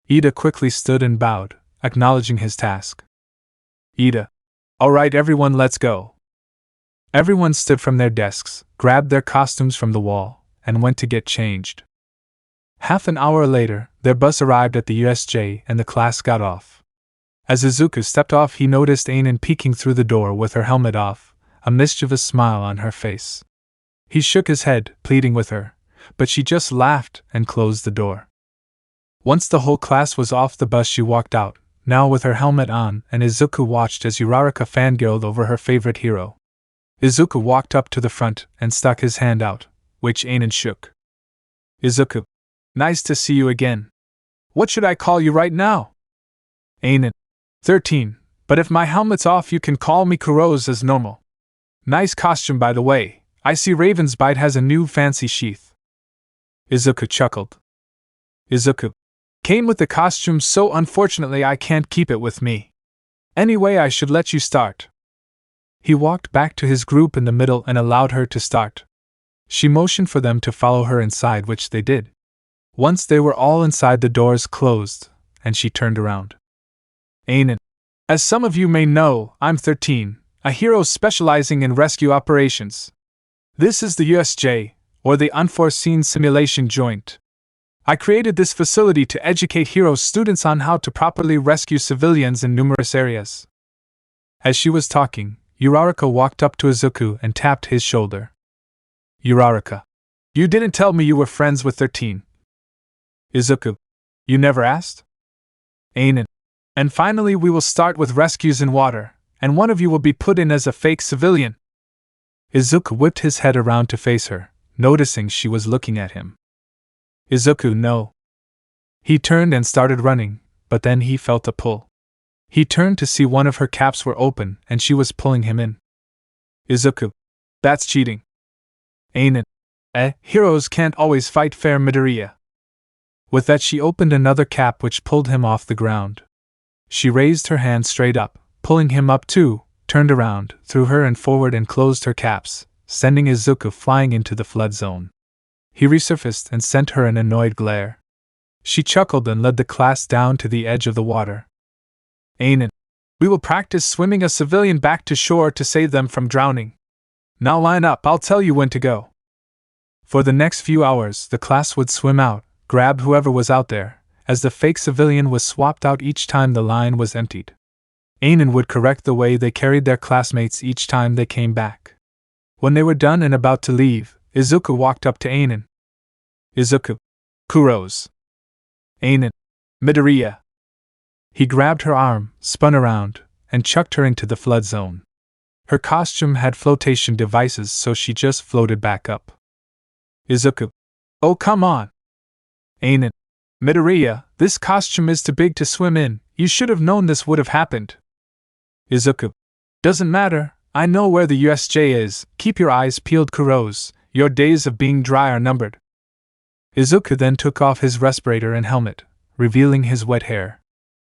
Ida quickly stood and bowed, acknowledging his task. Ida. All right, everyone, let's go. Everyone stood from their desks, grabbed their costumes from the wall, and went to get changed. Half an hour later, their bus arrived at the USJ and the class got off. As Izuku stepped off, he noticed Anan peeking through the door with her helmet off, a mischievous smile on her face. He shook his head, pleading with her, but she just laughed and closed the door. Once the whole class was off the bus, she walked out, now with her helmet on, and Izuku watched as Uraraka fangirled over her favorite hero. Izuku walked up to the front and stuck his hand out, which Anan shook. Izuku. Nice to see you again. What should I call you right now? Anan. 13, but if my helmet's off you can call me Kurose as normal. Nice costume, by the way. I see Raven's Bite has a new fancy sheath. Izuku chuckled. Izuku came with the costume, so unfortunately I can't keep it with me. Anyway, I should let you start. He walked back to his group in the middle and allowed her to start. She motioned for them to follow her inside, which they did. Once they were all inside, the doors closed, and she turned around. Anan, as some of you may know, I'm 13, a hero specializing in rescue operations. This is the USJ, or the Unforeseen Simulation Joint. I created this facility to educate hero students on how to properly rescue civilians in numerous areas. As she was talking, Uraraka walked up to Izuku and tapped his shoulder. Uraraka, you didn't tell me you were friends with 13. Izuku, you never asked? Anan, and finally we will start with rescues in water, and one of you will be put in as a fake civilian. Izuku whipped his head around to face her, noticing she was looking at him. Izuku, no. He turned and started running, but then he felt a pull. He turned to see one of her caps were open and she was pulling him in. Izuku, that's cheating. Anan, heroes can't always fight fair, Midoriya. With that, she opened another cap which pulled him off the ground. She raised her hand straight up, pulling him up too, turned around, threw her and forward and closed her caps, sending Izuku flying into the flood zone. He resurfaced and sent her an annoyed glare. She chuckled and led the class down to the edge of the water. Anan, we will practice swimming a civilian back to shore to save them from drowning. Now line up, I'll tell you when to go. For the next few hours, the class would swim out, grab whoever was out there, as the fake civilian was swapped out each time the line was emptied. Anan would correct the way they carried their classmates each time they came back. When they were done and about to leave, Izuku walked up to Anan. Izuku, Kurose. Anan, Midoriya. He grabbed her arm, spun around, and chucked her into the flood zone. Her costume had flotation devices, so she just floated back up. Izuku, oh come on. Anan, Midoriya, this costume is too big to swim in, you should have known this would have happened. Izuku, doesn't matter, I know where the USJ is, keep your eyes peeled, Kurose, your days of being dry are numbered. Izuku then took off his respirator and helmet, revealing his wet hair.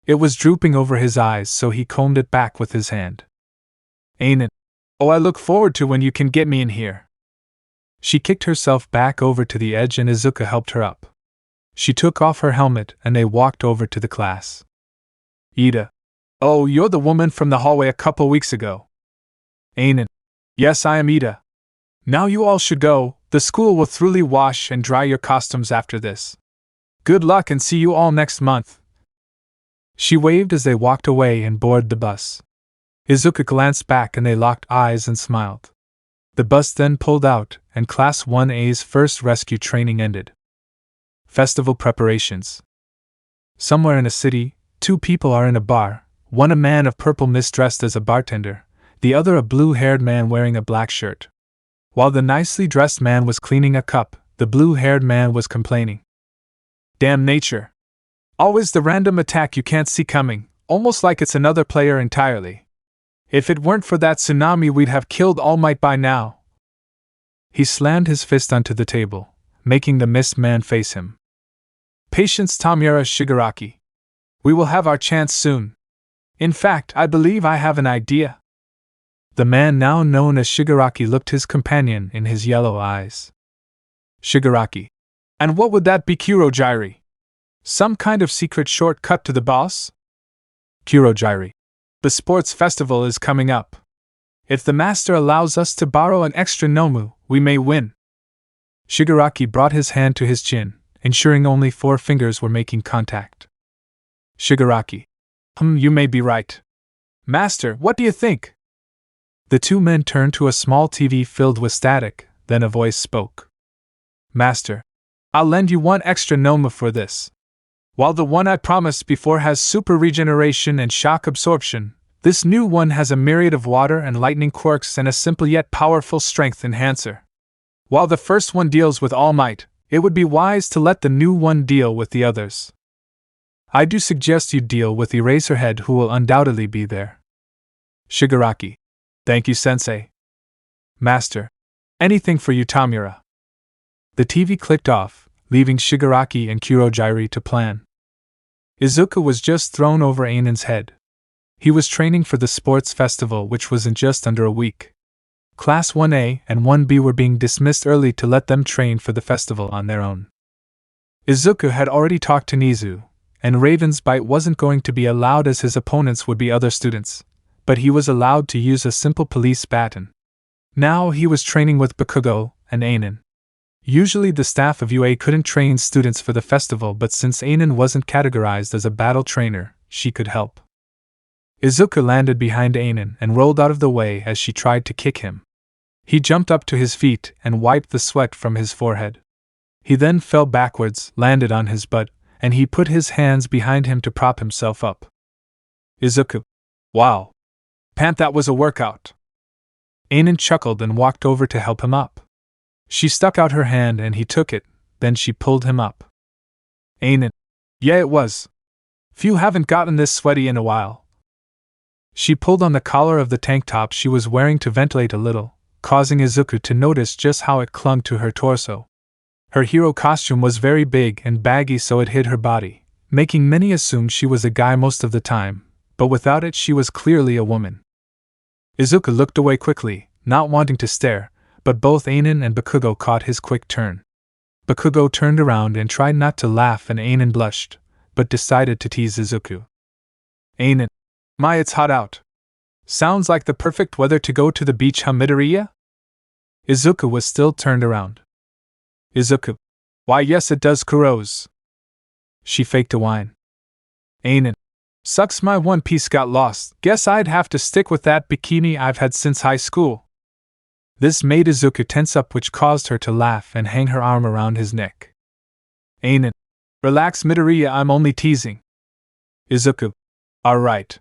It was drooping over his eyes, so he combed it back with his hand. Anan, oh, I look forward to when you can get me in here. She kicked herself back over to the edge and Izuku helped her up. She took off her helmet and they walked over to the class. Ida, oh, you're the woman from the hallway a couple weeks ago. Anan, yes, I am Ida. Now you all should go, the school will thoroughly wash and dry your costumes after this. Good luck and see you all next month. She waved as they walked away and boarded the bus. Izuku glanced back and they locked eyes and smiled. The bus then pulled out, and Class 1A's first rescue training ended. Festival preparations. Somewhere in a city, two people are in a bar, one a man of purple mist dressed as a bartender, the other a blue-haired man wearing a black shirt. While the nicely dressed man was cleaning a cup, the blue-haired man was complaining. Damn nature. Always the random attack you can't see coming, almost like it's another player entirely. If it weren't for that tsunami, we'd have killed All Might by now. He slammed his fist onto the table, making the mist man face him. Patience, Tamura Shigaraki. We will have our chance soon. In fact, I believe I have an idea. The man now known as Shigaraki looked his companion in his yellow eyes. Shigaraki. And what would that be, Kurojiri? Some kind of secret shortcut to the boss? Kurojiri. The sports festival is coming up. If the master allows us to borrow an extra Nomu, we may win. Shigaraki brought his hand to his chin, ensuring only 4 fingers were making contact. Shigaraki. You may be right. Master, what do you think? The two men turned to a small TV filled with static, then a voice spoke. Master, I'll lend you 1 extra Nomu for this. While the one I promised before has super regeneration and shock absorption, this new one has a myriad of water and lightning quirks and a simple yet powerful strength enhancer. While the first one deals with all might, it would be wise to let the new one deal with the others. I do suggest you deal with Eraserhead, who will undoubtedly be there. Shigaraki. Thank you, Sensei. Master. Anything for you, Tamura. The TV clicked off, leaving Shigaraki and Kurojiri to plan. Izuku was just thrown over Anan's head. He was training for the sports festival, which was in just under a week. Class 1A and 1B were being dismissed early to let them train for the festival on their own. Izuku had already talked to Nizu, and Raven's bite wasn't going to be allowed as his opponents would be other students, but he was allowed to use a simple police baton. Now he was training with Bakugo and Anan. Usually the staff of UA couldn't train students for the festival, but since Anan wasn't categorized as a battle trainer, she could help. Izuku landed behind Anan and rolled out of the way as she tried to kick him. He jumped up to his feet and wiped the sweat from his forehead. He then fell backwards, landed on his butt, and he put his hands behind him to prop himself up. Izuku. Wow. Pant, that was a workout. Anan chuckled and walked over to help him up. She stuck out her hand and he took it, then she pulled him up. Anan. Yeah, it was. Few haven't gotten this sweaty in a while. She pulled on the collar of the tank top she was wearing to ventilate a little, causing Izuku to notice just how it clung to her torso. Her hero costume was very big and baggy, so it hid her body, making many assume she was a guy most of the time, but without it she was clearly a woman. Izuku looked away quickly, not wanting to stare, but both Anan and Bakugo caught his quick turn. Bakugo turned around and tried not to laugh, and Anan blushed, but decided to tease Izuku. Anan. My, it's hot out. Sounds like the perfect weather to go to the beach, huh, Midoriya? Izuku was still turned around. Izuku. Why, yes it does, Kurose. She faked a whine. Anan. Sucks, my one piece got lost. Guess I'd have to stick with that bikini I've had since high school. This made Izuku tense up, which caused her to laugh and hang her arm around his neck. Anan. Relax, Midoriya, I'm only teasing. Izuku. Alright.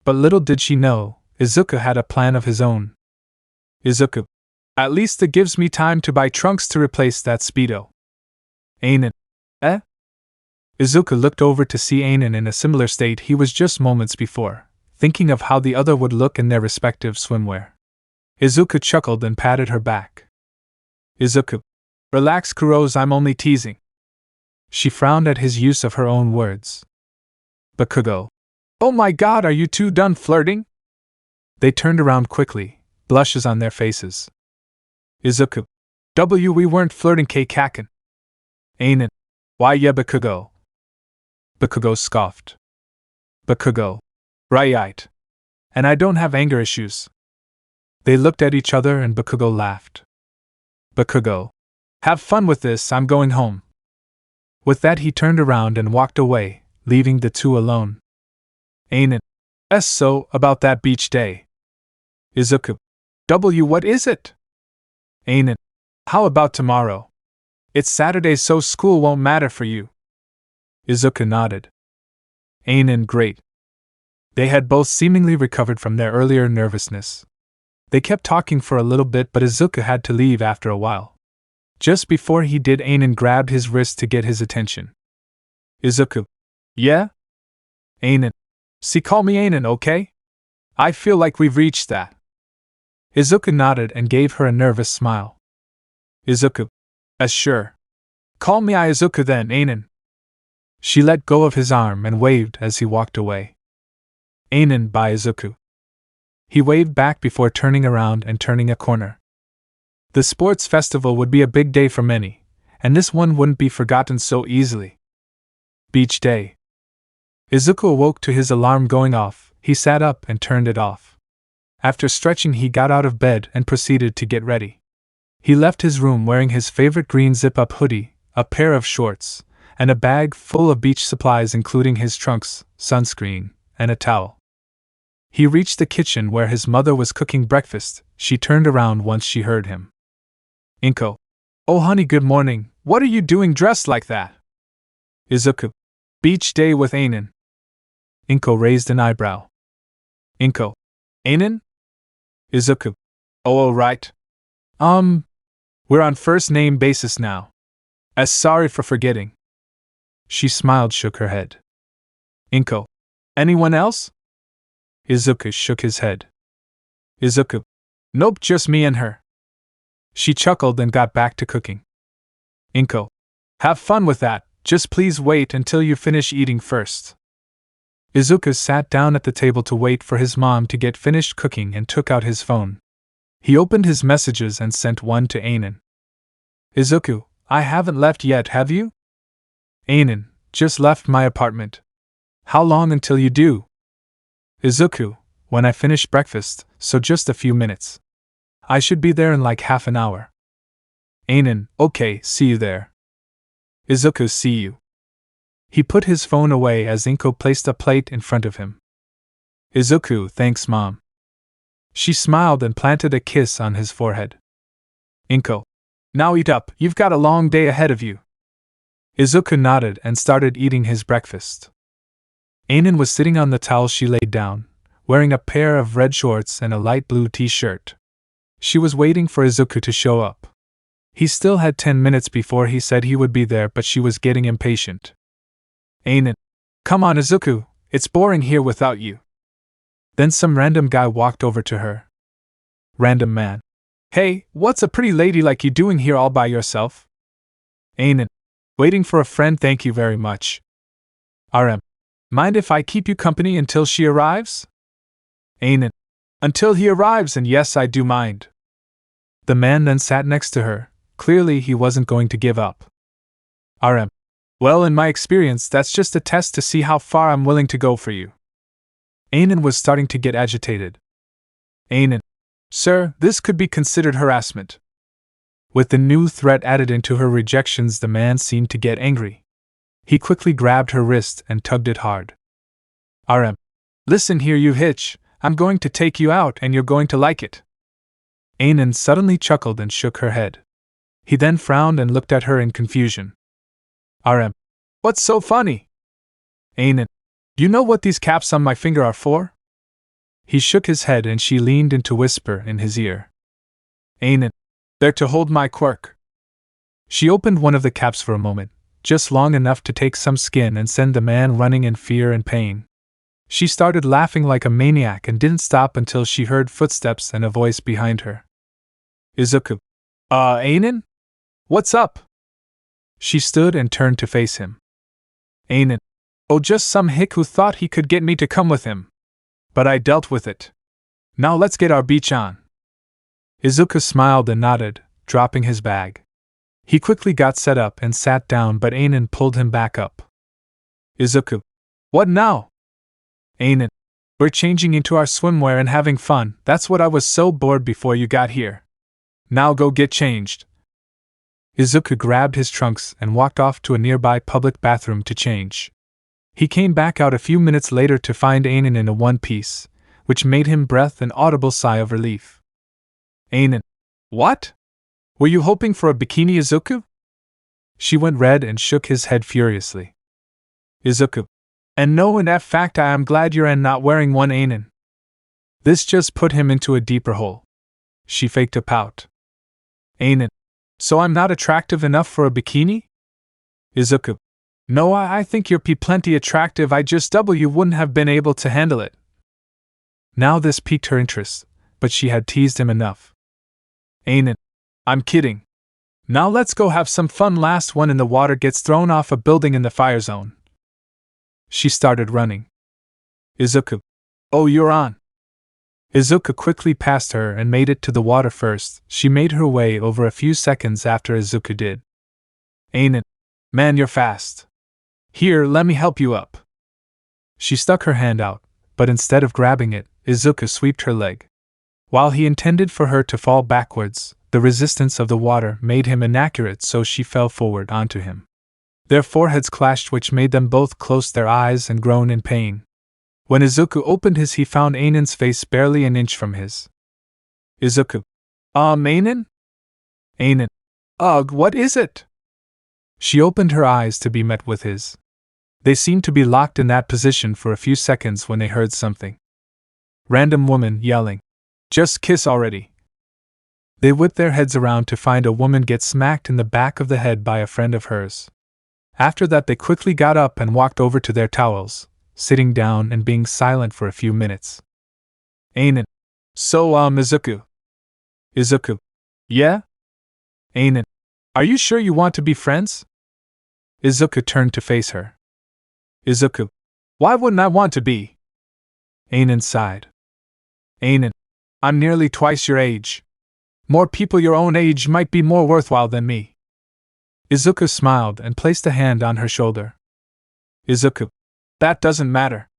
But little did she know, Izuku had a plan of his own. Izuku. At least it gives me time to buy trunks to replace that Speedo. Anan. Eh? Izuku looked over to see Anan in a similar state he was just moments before, thinking of how the other would look in their respective swimwear. Izuku chuckled and patted her back. Izuku. Relax, Kurose, I'm only teasing. She frowned at his use of her own words. Bakugo. Oh my god, are you two done flirting? They turned around quickly, blushes on their faces. Izuku. We weren't flirting, Kaken. Anan. Why, yeah, Bakugo. Bakugo scoffed. Bakugo. Right. And I don't have anger issues. They looked at each other and Bakugo laughed. Bakugo. Have fun with this, I'm going home. With that he turned around and walked away, leaving the two alone. Anan. So, about that beach day. Izuku. What is it? Anan. How about tomorrow? It's Saturday, so school won't matter for you. Izuku nodded. Anan. Great. They had both seemingly recovered from their earlier nervousness. They kept talking for a little bit, but Izuku had to leave after a while. Just before he did, Anan grabbed his wrist to get his attention. Izuku. Yeah? Anan. See, call me Anan, okay? I feel like we've reached that. Izuku nodded and gave her a nervous smile. Izuku. Sure. Call me Izuku then, Anan. She let go of his arm and waved as he walked away. Anan by Izuku. He waved back before turning around and turning a corner. The sports festival would be a big day for many, and this one wouldn't be forgotten so easily. Beach day. Izuku awoke to his alarm going off. He sat up and turned it off. After stretching, he got out of bed and proceeded to get ready. He left his room wearing his favorite green zip-up hoodie, a pair of shorts, and a bag full of beach supplies including his trunks, sunscreen, and a towel. He reached the kitchen where his mother was cooking breakfast. She turned around once she heard him. Inko. Oh honey, good morning. What are you doing dressed like that? Izuku. Beach day with Anan. Inko raised an eyebrow. Inko. Anan? Izuku. Oh, right. We're on first name basis now. Sorry for forgetting. She smiled, shook her head. Inko. Anyone else? Izuku shook his head. Izuku. Nope, just me and her. She chuckled and got back to cooking. Inko. Have fun with that, just please wait until you finish eating first. Izuku sat down at the table to wait for his mom to get finished cooking and took out his phone. He opened his messages and sent one to Anan. Izuku, I haven't left yet, have you? Anan, just left my apartment. How long until you do? Izuku, when I finish breakfast, so just a few minutes. I should be there in like half an hour. Anan, okay, see you there. Izuku, see you. He put his phone away as Inko placed a plate in front of him. Izuku, thanks mom. She smiled and planted a kiss on his forehead. Inko, now eat up, you've got a long day ahead of you. Izuku nodded and started eating his breakfast. Anan was sitting on the towel she laid down, wearing a pair of red shorts and a light blue t-shirt. She was waiting for Izuku to show up. He still had 10 minutes before he said he would be there, but she was getting impatient. Anan, come on Izuku, it's boring here without you. Then some random guy walked over to her. Random man. Hey, what's a pretty lady like you doing here all by yourself? Anan, waiting for a friend, thank you very much. RM, mind if I keep you company until she arrives? Anan, until he arrives, and yes, I do mind. The man then sat next to her. Clearly he wasn't going to give up. RM, well, in my experience, that's just a test to see how far I'm willing to go for you. Anan was starting to get agitated. Anan, sir, this could be considered harassment. With the new threat added into her rejections, the man seemed to get angry. He quickly grabbed her wrist and tugged it hard. RM, listen here, you hitch, I'm going to take you out and you're going to like it. Anan suddenly chuckled and shook her head. He then frowned and looked at her in confusion. RM, what's so funny? Anan, do you know what these caps on my finger are for? He shook his head and she leaned in to whisper in his ear. Anan, they're to hold my quirk. She opened one of the caps for a moment, just long enough to take some skin and send the man running in fear and pain. She started laughing like a maniac and didn't stop until she heard footsteps and a voice behind her. Izuku. Anan? What's up? She stood and turned to face him. Anan. Oh, just some hick who thought he could get me to come with him. But I dealt with it. Now let's get our beach on. Izuku smiled and nodded, dropping his bag. He quickly got set up and sat down, but Anan pulled him back up. Izuku. What now? Anan. We're changing into our swimwear and having fun, that's what I was so bored before you got here. Now go get changed. Izuku grabbed his trunks and walked off to a nearby public bathroom to change. He came back out a few minutes later to find Anan in a one-piece, which made him breathe an audible sigh of relief. Anan. What? Were you hoping for a bikini, Izuku? She went red and shook his head furiously. Izuku. And no, in that fact I am glad you're not wearing one, Anan. This just put him into a deeper hole. She faked a pout. Anan. So I'm not attractive enough for a bikini? Izuku. No, I think you're plenty attractive, I just wouldn't have been able to handle it. Now this piqued her interest, but she had teased him enough. Anan. I'm kidding. Now let's go have some fun. Last one in the water gets thrown off a building in the fire zone. She started running. Izuku. Oh, you're on. Izuku quickly passed her and made it to the water first. She made her way over a few seconds after Izuku did. Anan. Man, you're fast. Here, let me help you up. She stuck her hand out, but instead of grabbing it, Izuku swept her leg. While he intended for her to fall backwards, the resistance of the water made him inaccurate, so she fell forward onto him. Their foreheads clashed, which made them both close their eyes and groan in pain. When Izuku opened his, he found Anan's face barely an inch from his. Izuku. Anan? Anan. Ugh, what is it? She opened her eyes to be met with his. They seemed to be locked in that position for a few seconds when they heard something. Random woman yelling. Just kiss already. They whipped their heads around to find a woman get smacked in the back of the head by a friend of hers. After that they quickly got up and walked over to their towels, sitting down and being silent for a few minutes. Anan. So, Izuku. Izuku. Yeah? Anan. Are you sure you want to be friends? Izuku turned to face her. Izuku, why wouldn't I want to be? Anan sighed. Anan, I'm nearly twice your age. More people your own age might be more worthwhile than me. Izuku smiled and placed a hand on her shoulder. Izuku, that doesn't matter.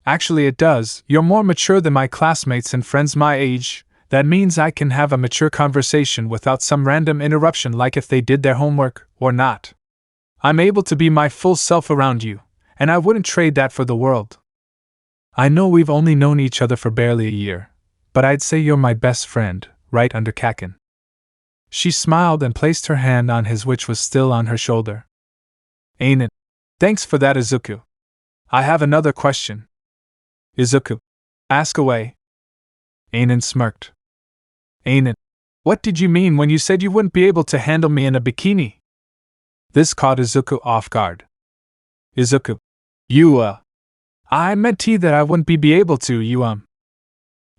Actually, it does. You're more mature than my classmates and friends my age. That means I can have a mature conversation without some random interruption, like if they did their homework or not. I'm able to be my full self around you, and I wouldn't trade that for the world. I know we've only known each other for barely a year, but I'd say you're my best friend, right under Kaken. She smiled and placed her hand on his, which was still on her shoulder. Anan, thanks for that, Izuku. I have another question. Izuku, ask away. Anan smirked. Anan, what did you mean when you said you wouldn't be able to handle me in a bikini? This caught Izuku off guard. Izuku, I meant that I wouldn't be able to,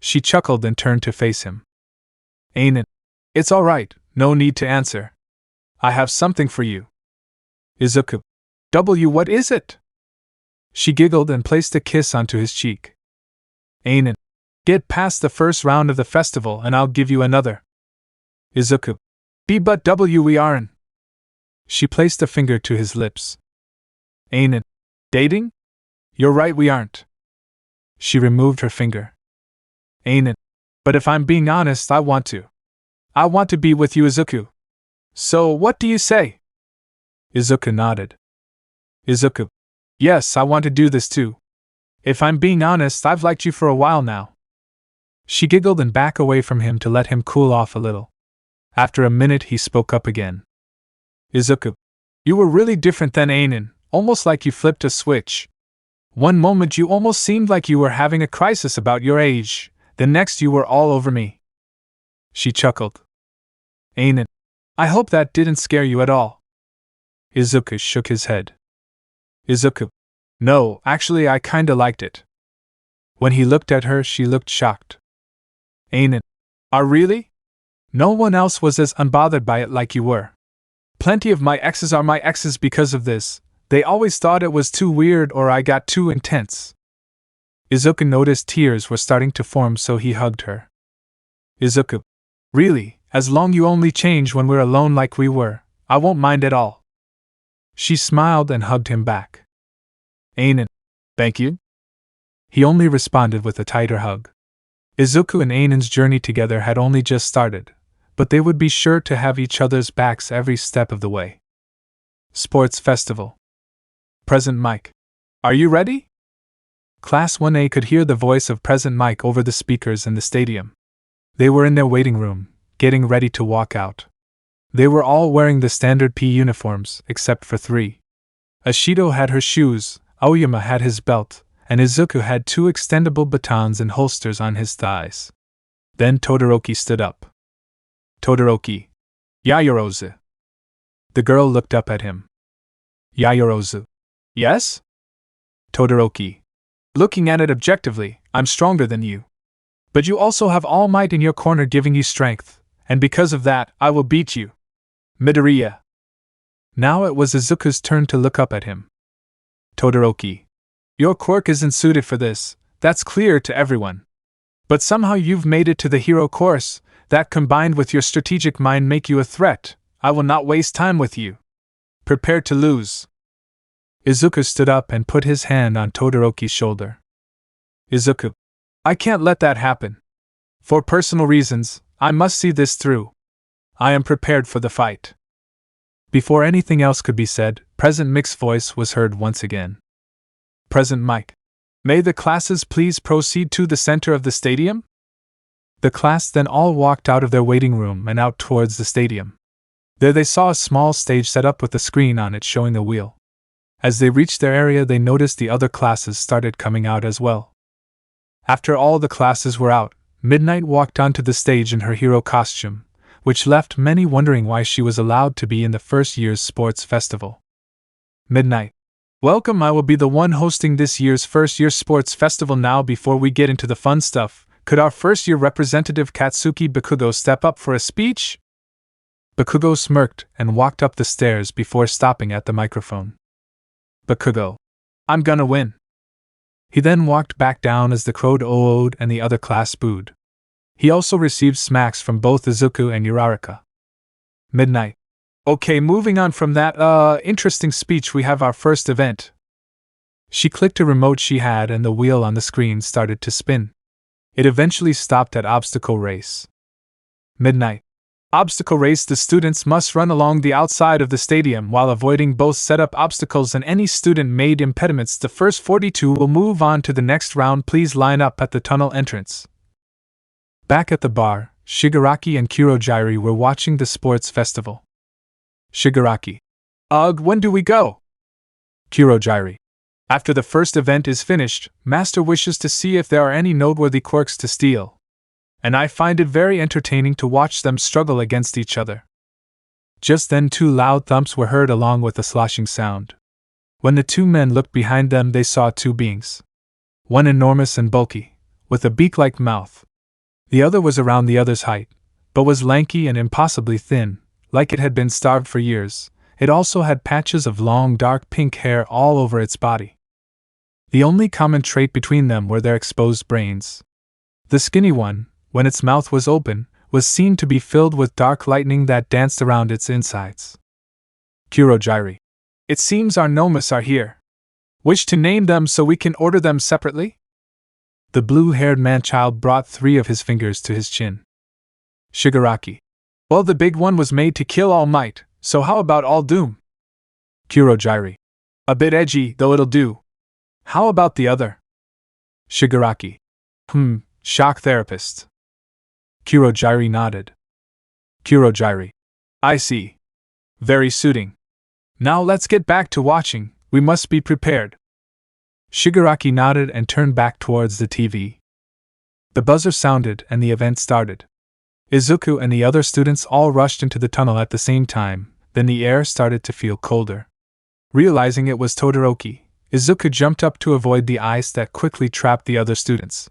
She chuckled and turned to face him. Anan, it's alright, no need to answer. I have something for you. Izuku, what is it? She giggled and placed a kiss onto his cheek. Anan, get past the first round of the festival and I'll give you another. Izuku, we aren't. She placed a finger to his lips. Anan, dating? You're right, we aren't. She removed her finger. Anan, but if I'm being honest, I want to. I want to be with you, Izuku. So what do you say? Izuku nodded. Izuku, yes, I want to do this too. If I'm being honest, I've liked you for a while now. She giggled and backed away from him to let him cool off a little. After a minute, he spoke up again. Izuku, you were really different than Anan, almost like you flipped a switch. One moment you almost seemed like you were having a crisis about your age, the next you were all over me. She chuckled. Anan, I hope that didn't scare you at all. Izuku shook his head. Izuku, no, actually I kinda liked it. When he looked at her, she looked shocked. Anan, really? No one else was as unbothered by it like you were. Plenty of my exes are my exes because of this. They always thought it was too weird or I got too intense. Izuku noticed tears were starting to form, so he hugged her. Izuku, really, as long you only change when we're alone like we were, I won't mind at all. She smiled and hugged him back. Anan, thank you. He only responded with a tighter hug. Izuku and Anan's journey together had only just started, but they would be sure to have each other's backs every step of the way. Sports Festival. President Mike. Are you ready? Class 1A could hear the voice of President Mike over the speakers in the stadium. They were in their waiting room, getting ready to walk out. They were all wearing the standard P uniforms, except for 3. Ashido had her shoes, Aoyama had his belt, and Izuku had 2 extendable batons and holsters on his thighs. Then Todoroki stood up. Todoroki. Yaoyorozu. The girl looked up at him. Yaoyorozu. Yes? Todoroki. Looking at it objectively, I'm stronger than you. But you also have All Might in your corner giving you strength, and because of that, I will beat you. Midoriya. Now it was Izuku's turn to look up at him. Todoroki. Your quirk isn't suited for this, that's clear to everyone. But somehow you've made it to the hero course, that combined with your strategic mind make you a threat. I will not waste time with you. Prepare to lose. Izuku stood up and put his hand on Todoroki's shoulder. Izuku. I can't let that happen. For personal reasons, I must see this through. I am prepared for the fight. Before anything else could be said, President Mick's voice was heard once again. President Mike. May the classes please proceed to the center of the stadium? The class then all walked out of their waiting room and out towards the stadium. There they saw a small stage set up with a screen on it showing the wheel. As they reached their area, they noticed the other classes started coming out as well. After all the classes were out, Midnight walked onto the stage in her hero costume, which left many wondering why she was allowed to be in the first year's sports festival. Midnight. Welcome, I will be the one hosting this year's first year sports festival. Now, before we get into the fun stuff, could our first year representative Katsuki Bakugo step up for a speech? Bakugo smirked and walked up the stairs before stopping at the microphone. Bakugo. I'm gonna win. He then walked back down as the crowd oh-oh'd and the other class booed. He also received smacks from both Izuku and Uraraka. Midnight. Okay, moving on from that, interesting speech, we have our first event. She clicked a remote she had and the wheel on the screen started to spin. It eventually stopped at obstacle race. Midnight. Obstacle race. The students must run along the outside of the stadium while avoiding both set-up obstacles and any student-made impediments. The first 42 will move on to the next round. Please line up at the tunnel entrance. Back at the bar, Shigaraki and Kurojiri were watching the sports festival. Shigaraki. Ugh, when do we go? Kurojiri. After the first event is finished, Master wishes to see if there are any noteworthy quirks to steal. And I find it very entertaining to watch them struggle against each other. Just then 2 loud thumps were heard along with a sloshing sound. When the 2 men looked behind them, they saw 2 beings. One enormous and bulky, with a beak-like mouth. The other was around the other's height, but was lanky and impossibly thin, like it had been starved for years. It also had patches of long dark pink hair all over its body. The only common trait between them were their exposed brains. The skinny one, when its mouth was open, was seen to be filled with dark lightning that danced around its insides. Kurojiri. It seems our nomus are here. Wish to name them so we can order them separately? The blue-haired man-child brought 3 of his fingers to his chin. Shigaraki. Well, the big one was made to kill All Might, so how about All Doom? Kurojiri. A bit edgy, though it'll do. How about the other? Shigaraki. Shock therapist. Kurojiri nodded. Kurojiri. I see. Very suiting. Now let's get back to watching, we must be prepared. Shigaraki nodded and turned back towards the TV. The buzzer sounded and the event started. Izuku and the other students all rushed into the tunnel at the same time, then the air started to feel colder. Realizing it was Todoroki, Izuku jumped up to avoid the ice that quickly trapped the other students.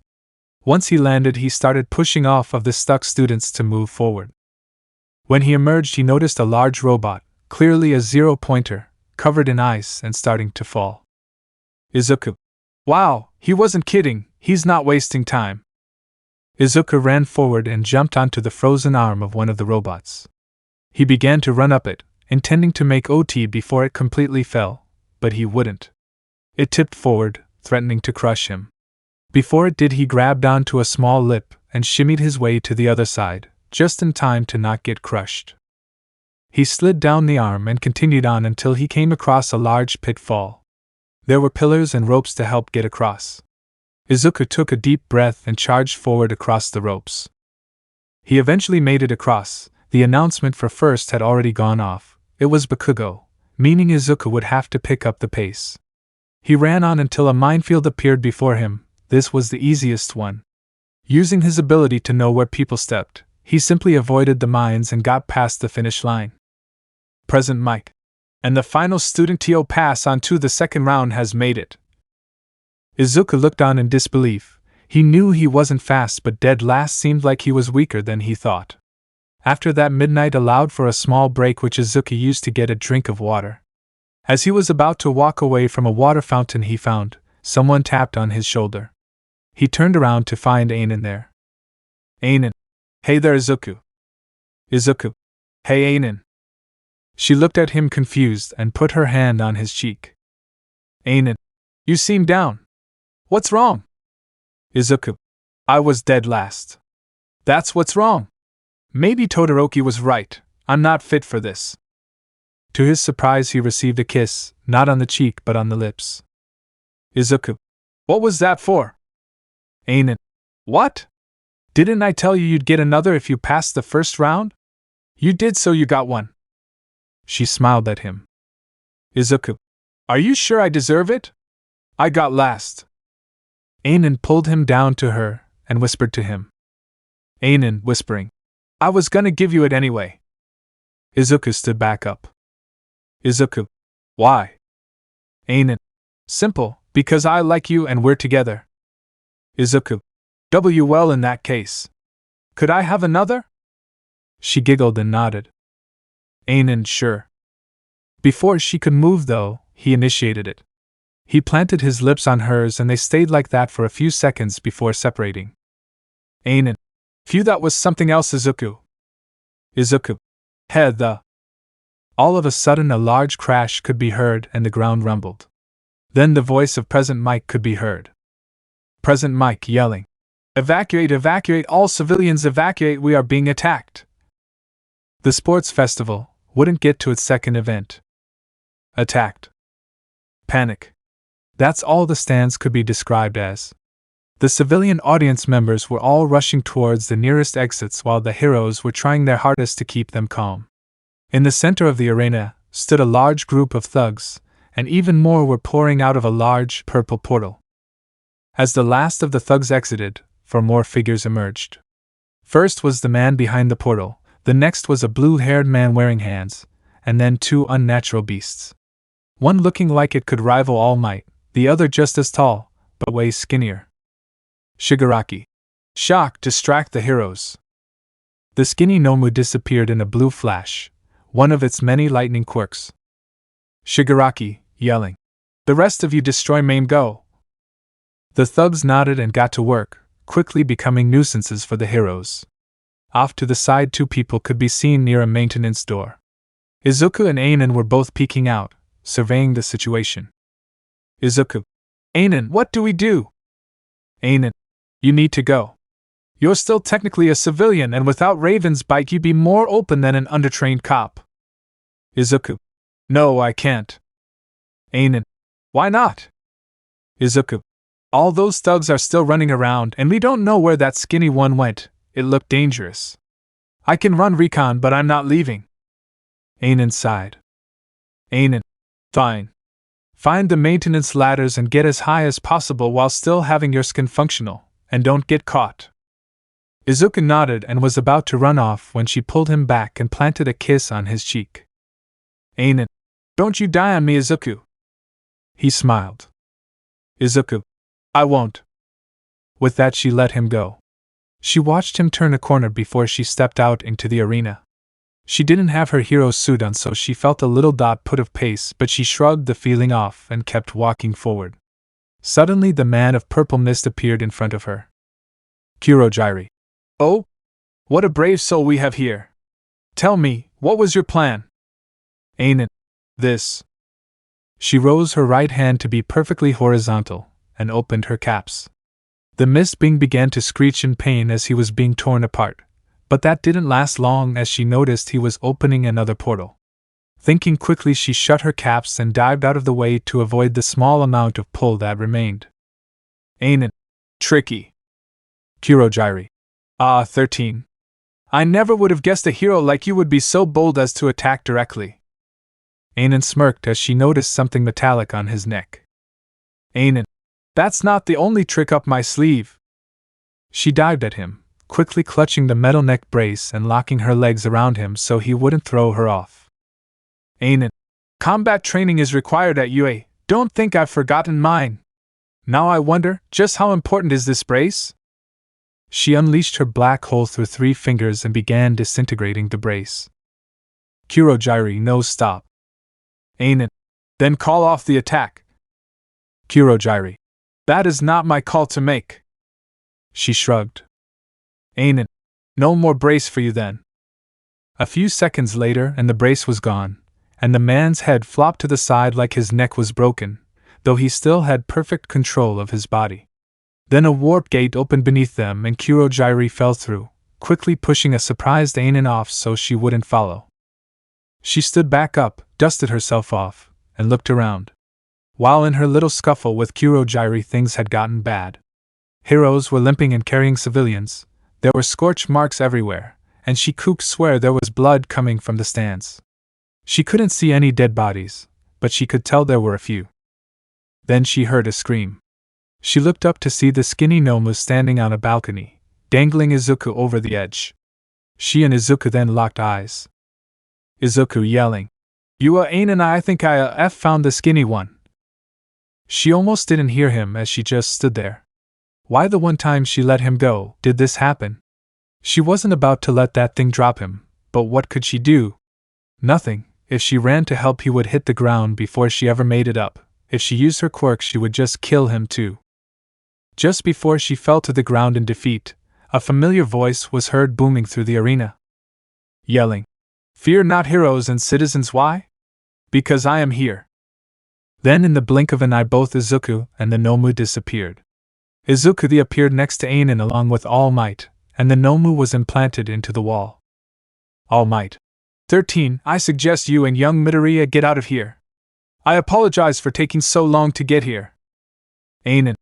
Once he landed, he started pushing off of the stuck students to move forward. When he emerged, he noticed a large robot, clearly a zero-pointer, covered in ice and starting to fall. Izuku. Wow, he wasn't kidding, he's not wasting time. Izuku ran forward and jumped onto the frozen arm of one of the robots. He began to run up it, intending to make OT before it completely fell, but he wouldn't. It tipped forward, threatening to crush him. Before it did, he grabbed onto a small lip and shimmied his way to the other side, just in time to not get crushed. He slid down the arm and continued on until he came across a large pitfall. There were pillars and ropes to help get across. Izuku took a deep breath and charged forward across the ropes. He eventually made it across. The announcement for first had already gone off. It was Bakugo, meaning Izuku would have to pick up the pace. He ran on until a minefield appeared before him. This was the easiest one. Using his ability to know where people stepped, he simply avoided the mines and got past the finish line. Present Mike. And the final student to pass on to the second round has made it. Izuku looked on in disbelief. He knew he wasn't fast, but dead last seemed like he was weaker than he thought. After that, Midnight allowed for a small break which Izuku used to get a drink of water. As he was about to walk away from a water fountain, he found someone tapped on his shoulder. He turned around to find Anan there. Anan. Hey there, Izuku. Izuku. Hey, Anan. She looked at him confused and put her hand on his cheek. Anan. You seem down. What's wrong? Izuku. I was dead last. That's what's wrong. Maybe Todoroki was right. I'm not fit for this. To his surprise, he received a kiss, not on the cheek but on the lips. Izuku. What was that for? Anan. What? Didn't I tell you you'd get another if you passed the first round? You did, so you got one. She smiled at him. Izuku. Are you sure I deserve it? I got last. Anan pulled him down to her and whispered to him. Anan, whispering. I was gonna give you it anyway. Izuku stood back up. Izuku. Why? Anan. Simple, because I like you and we're together. Izuku. Well, in that case. Could I have another? She giggled and nodded. Anan, sure. Before she could move, though, he initiated it. He planted his lips on hers and they stayed like that for a few seconds before separating. Anan. Phew, that was something else, Izuku. Izuku. All of a sudden a large crash could be heard and the ground rumbled. Then the voice of President Mike could be heard. President Mike yelling. Evacuate, evacuate, all civilians evacuate, we are being attacked. The sports festival wouldn't get to its second event. Attacked. Panic. That's all the stands could be described as. The civilian audience members were all rushing towards the nearest exits while the heroes were trying their hardest to keep them calm. In the center of the arena stood a large group of thugs, and even more were pouring out of a large purple portal. As the last of the thugs exited, 4 more figures emerged. First was the man behind the portal, the next was a blue-haired man wearing hands, and then 2 unnatural beasts. One looking like it could rival All Might, the other just as tall, but way skinnier. Shigaraki. Shock, distract the heroes. The skinny Nomu disappeared in a blue flash, one of its many lightning quirks. Shigaraki, yelling. The rest of you destroy, maim, go. The thugs nodded and got to work, quickly becoming nuisances for the heroes. Off to the side 2 people could be seen near a maintenance door. Izuku and Anan were both peeking out, surveying the situation. Izuku. Anan, what do we do? Anan. You need to go. You're still technically a civilian and without Raven's bite you'd be more open than an undertrained cop. Izuku. No, I can't. Anan. Why not? Izuku. All those thugs are still running around and we don't know where that skinny one went, it looked dangerous. I can run recon but I'm not leaving. Anan sighed. Anan. Fine. Find the maintenance ladders and get as high as possible while still having your skin functional, and don't get caught. Izuku nodded and was about to run off when she pulled him back and planted a kiss on his cheek. Anan. Don't you die on me, Izuku. He smiled. Izuku. I won't. With that she let him go. She watched him turn a corner before she stepped out into the arena. She didn't have her hero's suit on so she felt a little put of pace but she shrugged the feeling off and kept walking forward. Suddenly the man of purple mist appeared in front of her. Kurojiri. Oh? What a brave soul we have here. Tell me, what was your plan? Anan. This. She rose her right hand to be perfectly horizontal, and opened her caps. The mist being began to screech in pain as he was being torn apart, but that didn't last long as she noticed he was opening another portal. Thinking quickly she shut her caps and dived out of the way to avoid the small amount of pull that remained. Anan. Tricky. Kurojiri. 13. I never would have guessed a hero like you would be so bold as to attack directly. Anan smirked as she noticed something metallic on his neck. Anan. That's not the only trick up my sleeve. She dived at him, quickly clutching the metal neck brace and locking her legs around him so he wouldn't throw her off. Anan. Combat training is required at UA, don't think I've forgotten mine. Now I wonder, just how important is this brace? She unleashed her black hole through 3 fingers and began disintegrating the brace. Kurojiri, no, stop. Anan. Then call off the attack. Kurojiri. That is not my call to make. She shrugged. Anan. No more brace for you then. A few seconds later and the brace was gone, and the man's head flopped to the side like his neck was broken, though he still had perfect control of his body. Then a warp gate opened beneath them and Kurojiri fell through, quickly pushing a surprised Anan off so she wouldn't follow. She stood back up, dusted herself off, and looked around. While in her little scuffle with Kurojiri things had gotten bad. Heroes were limping and carrying civilians, there were scorch marks everywhere, and she could swear there was blood coming from the stands. She couldn't see any dead bodies, but she could tell there were a few. Then she heard a scream. She looked up to see the skinny Nomu standing on a balcony, dangling Izuku over the edge. She and Izuku then locked eyes. Izuku yelling. You Anan, I think I found the skinny one. She almost didn't hear him as she just stood there. Why the one time she let him go did this happen? She wasn't about to let that thing drop him, but what could she do? Nothing. If she ran to help, he would hit the ground before she ever made it up. If she used her quirk, she would just kill him too. Just before she fell to the ground in defeat, a familiar voice was heard booming through the arena, yelling, "Fear not, heroes and citizens, why? Because I am here." Then in the blink of an eye both Izuku and the Nomu disappeared. Izuku appeared next to Anan along with All Might, and the Nomu was implanted into the wall. All Might. 13. I suggest you and young Midoriya get out of here. I apologize for taking so long to get here. Anan.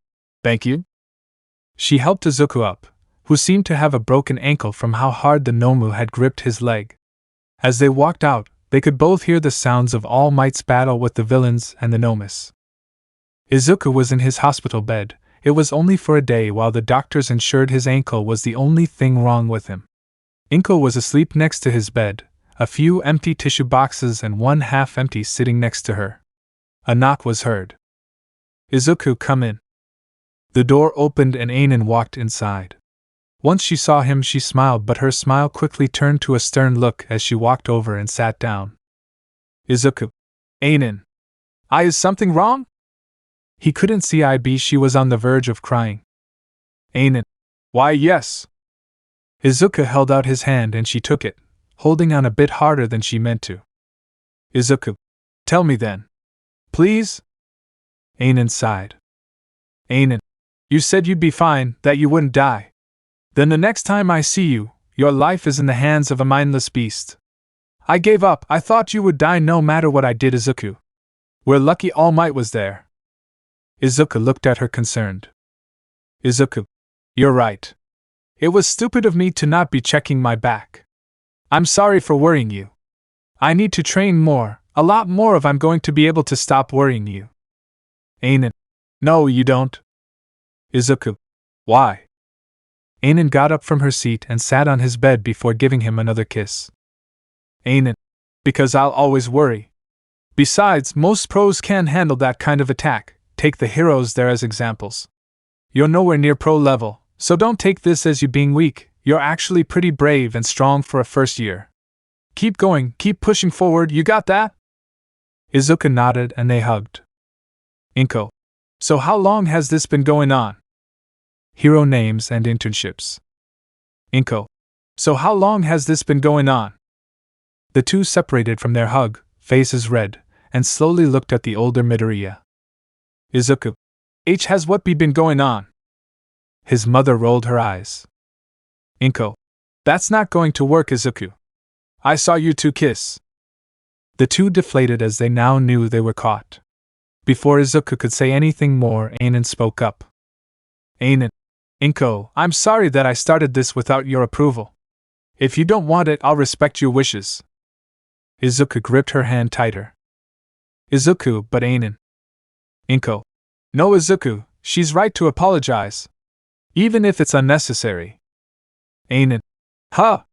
Thank you. She helped Izuku up, who seemed to have a broken ankle from how hard the Nomu had gripped his leg. As they walked out, they could both hear the sounds of All Might's battle with the villains and the Nomus. Izuku was in his hospital bed. It was only for a day while the doctors ensured his ankle was the only thing wrong with him. Inko was asleep next to his bed, a few empty tissue boxes and one half empty sitting next to her. A knock was heard. Izuku, come in. The door opened and Anan walked inside. Once she saw him, she smiled, but her smile quickly turned to a stern look as she walked over and sat down. Izuku. Anan. Is something wrong? He couldn't see she was on the verge of crying. Anan. Why, yes. Izuku held out his hand and she took it, holding on a bit harder than she meant to. Izuku. Tell me then. Please? Anan sighed. Anan. You said you'd be fine, that you wouldn't die. Then the next time I see you, your life is in the hands of a mindless beast. I gave up. I thought you would die no matter what I did, Izuku. We're lucky All Might was there. Izuku looked at her concerned. Izuku. You're right. It was stupid of me to not be checking my back. I'm sorry for worrying you. I need to train more, a lot more if I'm going to be able to stop worrying you. Anan. No, you don't. Izuku. Why? Anan got up from her seat and sat on his bed before giving him another kiss. Anan. Because I'll always worry. Besides, most pros can't handle that kind of attack. Take the heroes there as examples. You're nowhere near pro level, so don't take this as you being weak. You're actually pretty brave and strong for a first year. Keep going, keep pushing forward, you got that? Izuku nodded and they hugged. Inko. So how long has this been going on? Hero names and internships. Inko. So how long has this been going on? The two separated from their hug, faces red, and slowly looked at the older Midoriya. Izuku. Has what been going on? His mother rolled her eyes. Inko. That's not going to work, Izuku. I saw you two kiss. The two deflated as they now knew they were caught. Before Izuku could say anything more, Anan spoke up. Anan. Inko, I'm sorry that I started this without your approval. If you don't want it, I'll respect your wishes. Izuku gripped her hand tighter. Izuku, but Anan. Inko. No, Izuku, she's right to apologize. Even if it's unnecessary. Anan. Huh?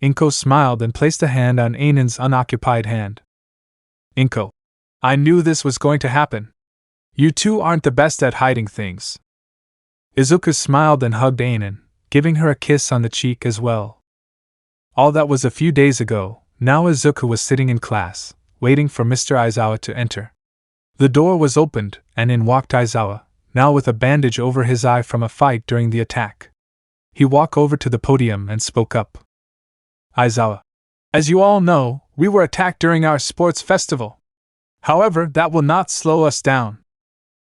Inko smiled and placed a hand on Anan's unoccupied hand. Inko. I knew this was going to happen. You two aren't the best at hiding things. Izuku smiled and hugged Anan, giving her a kiss on the cheek as well. All that was a few days ago. Now Izuku was sitting in class, waiting for Mr. Aizawa to enter. The door was opened, and in walked Aizawa, now with a bandage over his eye from a fight during the attack. He walked over to the podium and spoke up. Aizawa. As you all know, we were attacked during our sports festival. However, that will not slow us down.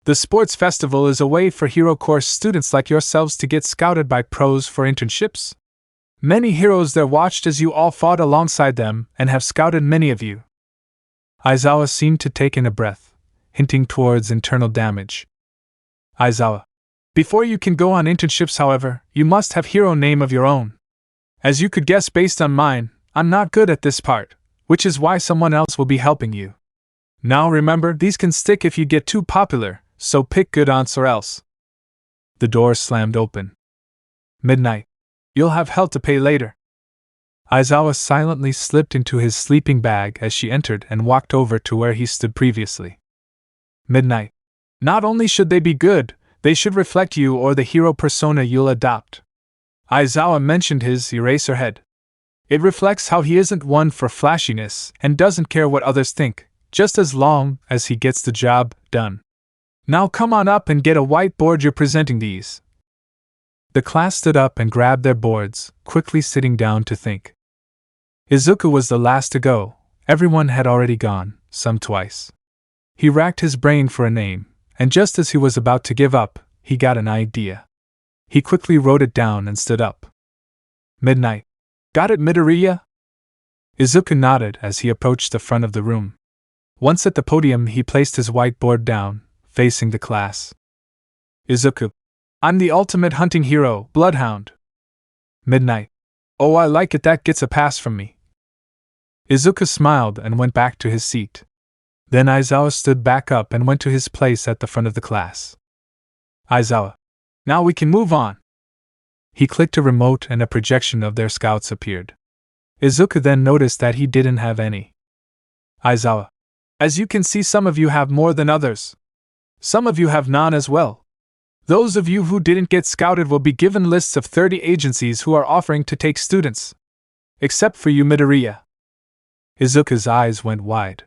The sports festival is a way for hero course students like yourselves to get scouted by pros for internships. Many heroes there watched as you all fought alongside them and have scouted many of you. Aizawa seemed to take in a breath, hinting towards internal damage. Aizawa. Before you can go on internships, however, you must have hero name of your own. As you could guess based on mine, I'm not good at this part, which is why someone else will be helping you. Now remember, these can stick if you get too popular, so pick good aunts or else. The door slammed open. Midnight. You'll have hell to pay later. Aizawa silently slipped into his sleeping bag as she entered and walked over to where he stood previously. Midnight. Not only should they be good, they should reflect you or the hero persona you'll adopt. Aizawa mentioned his eraser head. It reflects how he isn't one for flashiness and doesn't care what others think, just as long as he gets the job done. Now come on up and get a whiteboard, you're presenting these. The class stood up and grabbed their boards, quickly sitting down to think. Izuku was the last to go. Everyone had already gone, some twice. He racked his brain for a name, and just as he was about to give up, he got an idea. He quickly wrote it down and stood up. Midnight. Got it, Midoriya? Izuku nodded as he approached the front of the room. Once at the podium, he placed his whiteboard down, facing the class. Izuku. I'm the ultimate hunting hero, Bloodhound. Midnight. Oh, I like it, that gets a pass from me. Izuku smiled and went back to his seat. Then Aizawa stood back up and went to his place at the front of the class. Aizawa. Now we can move on. He clicked a remote and a projection of their scouts appeared. Izuku then noticed that he didn't have any. Aizawa. As you can see, some of you have more than others. Some of you have none as well. Those of you who didn't get scouted will be given lists of 30 agencies who are offering to take students. Except for you, Midoriya. Izuku's eyes went wide.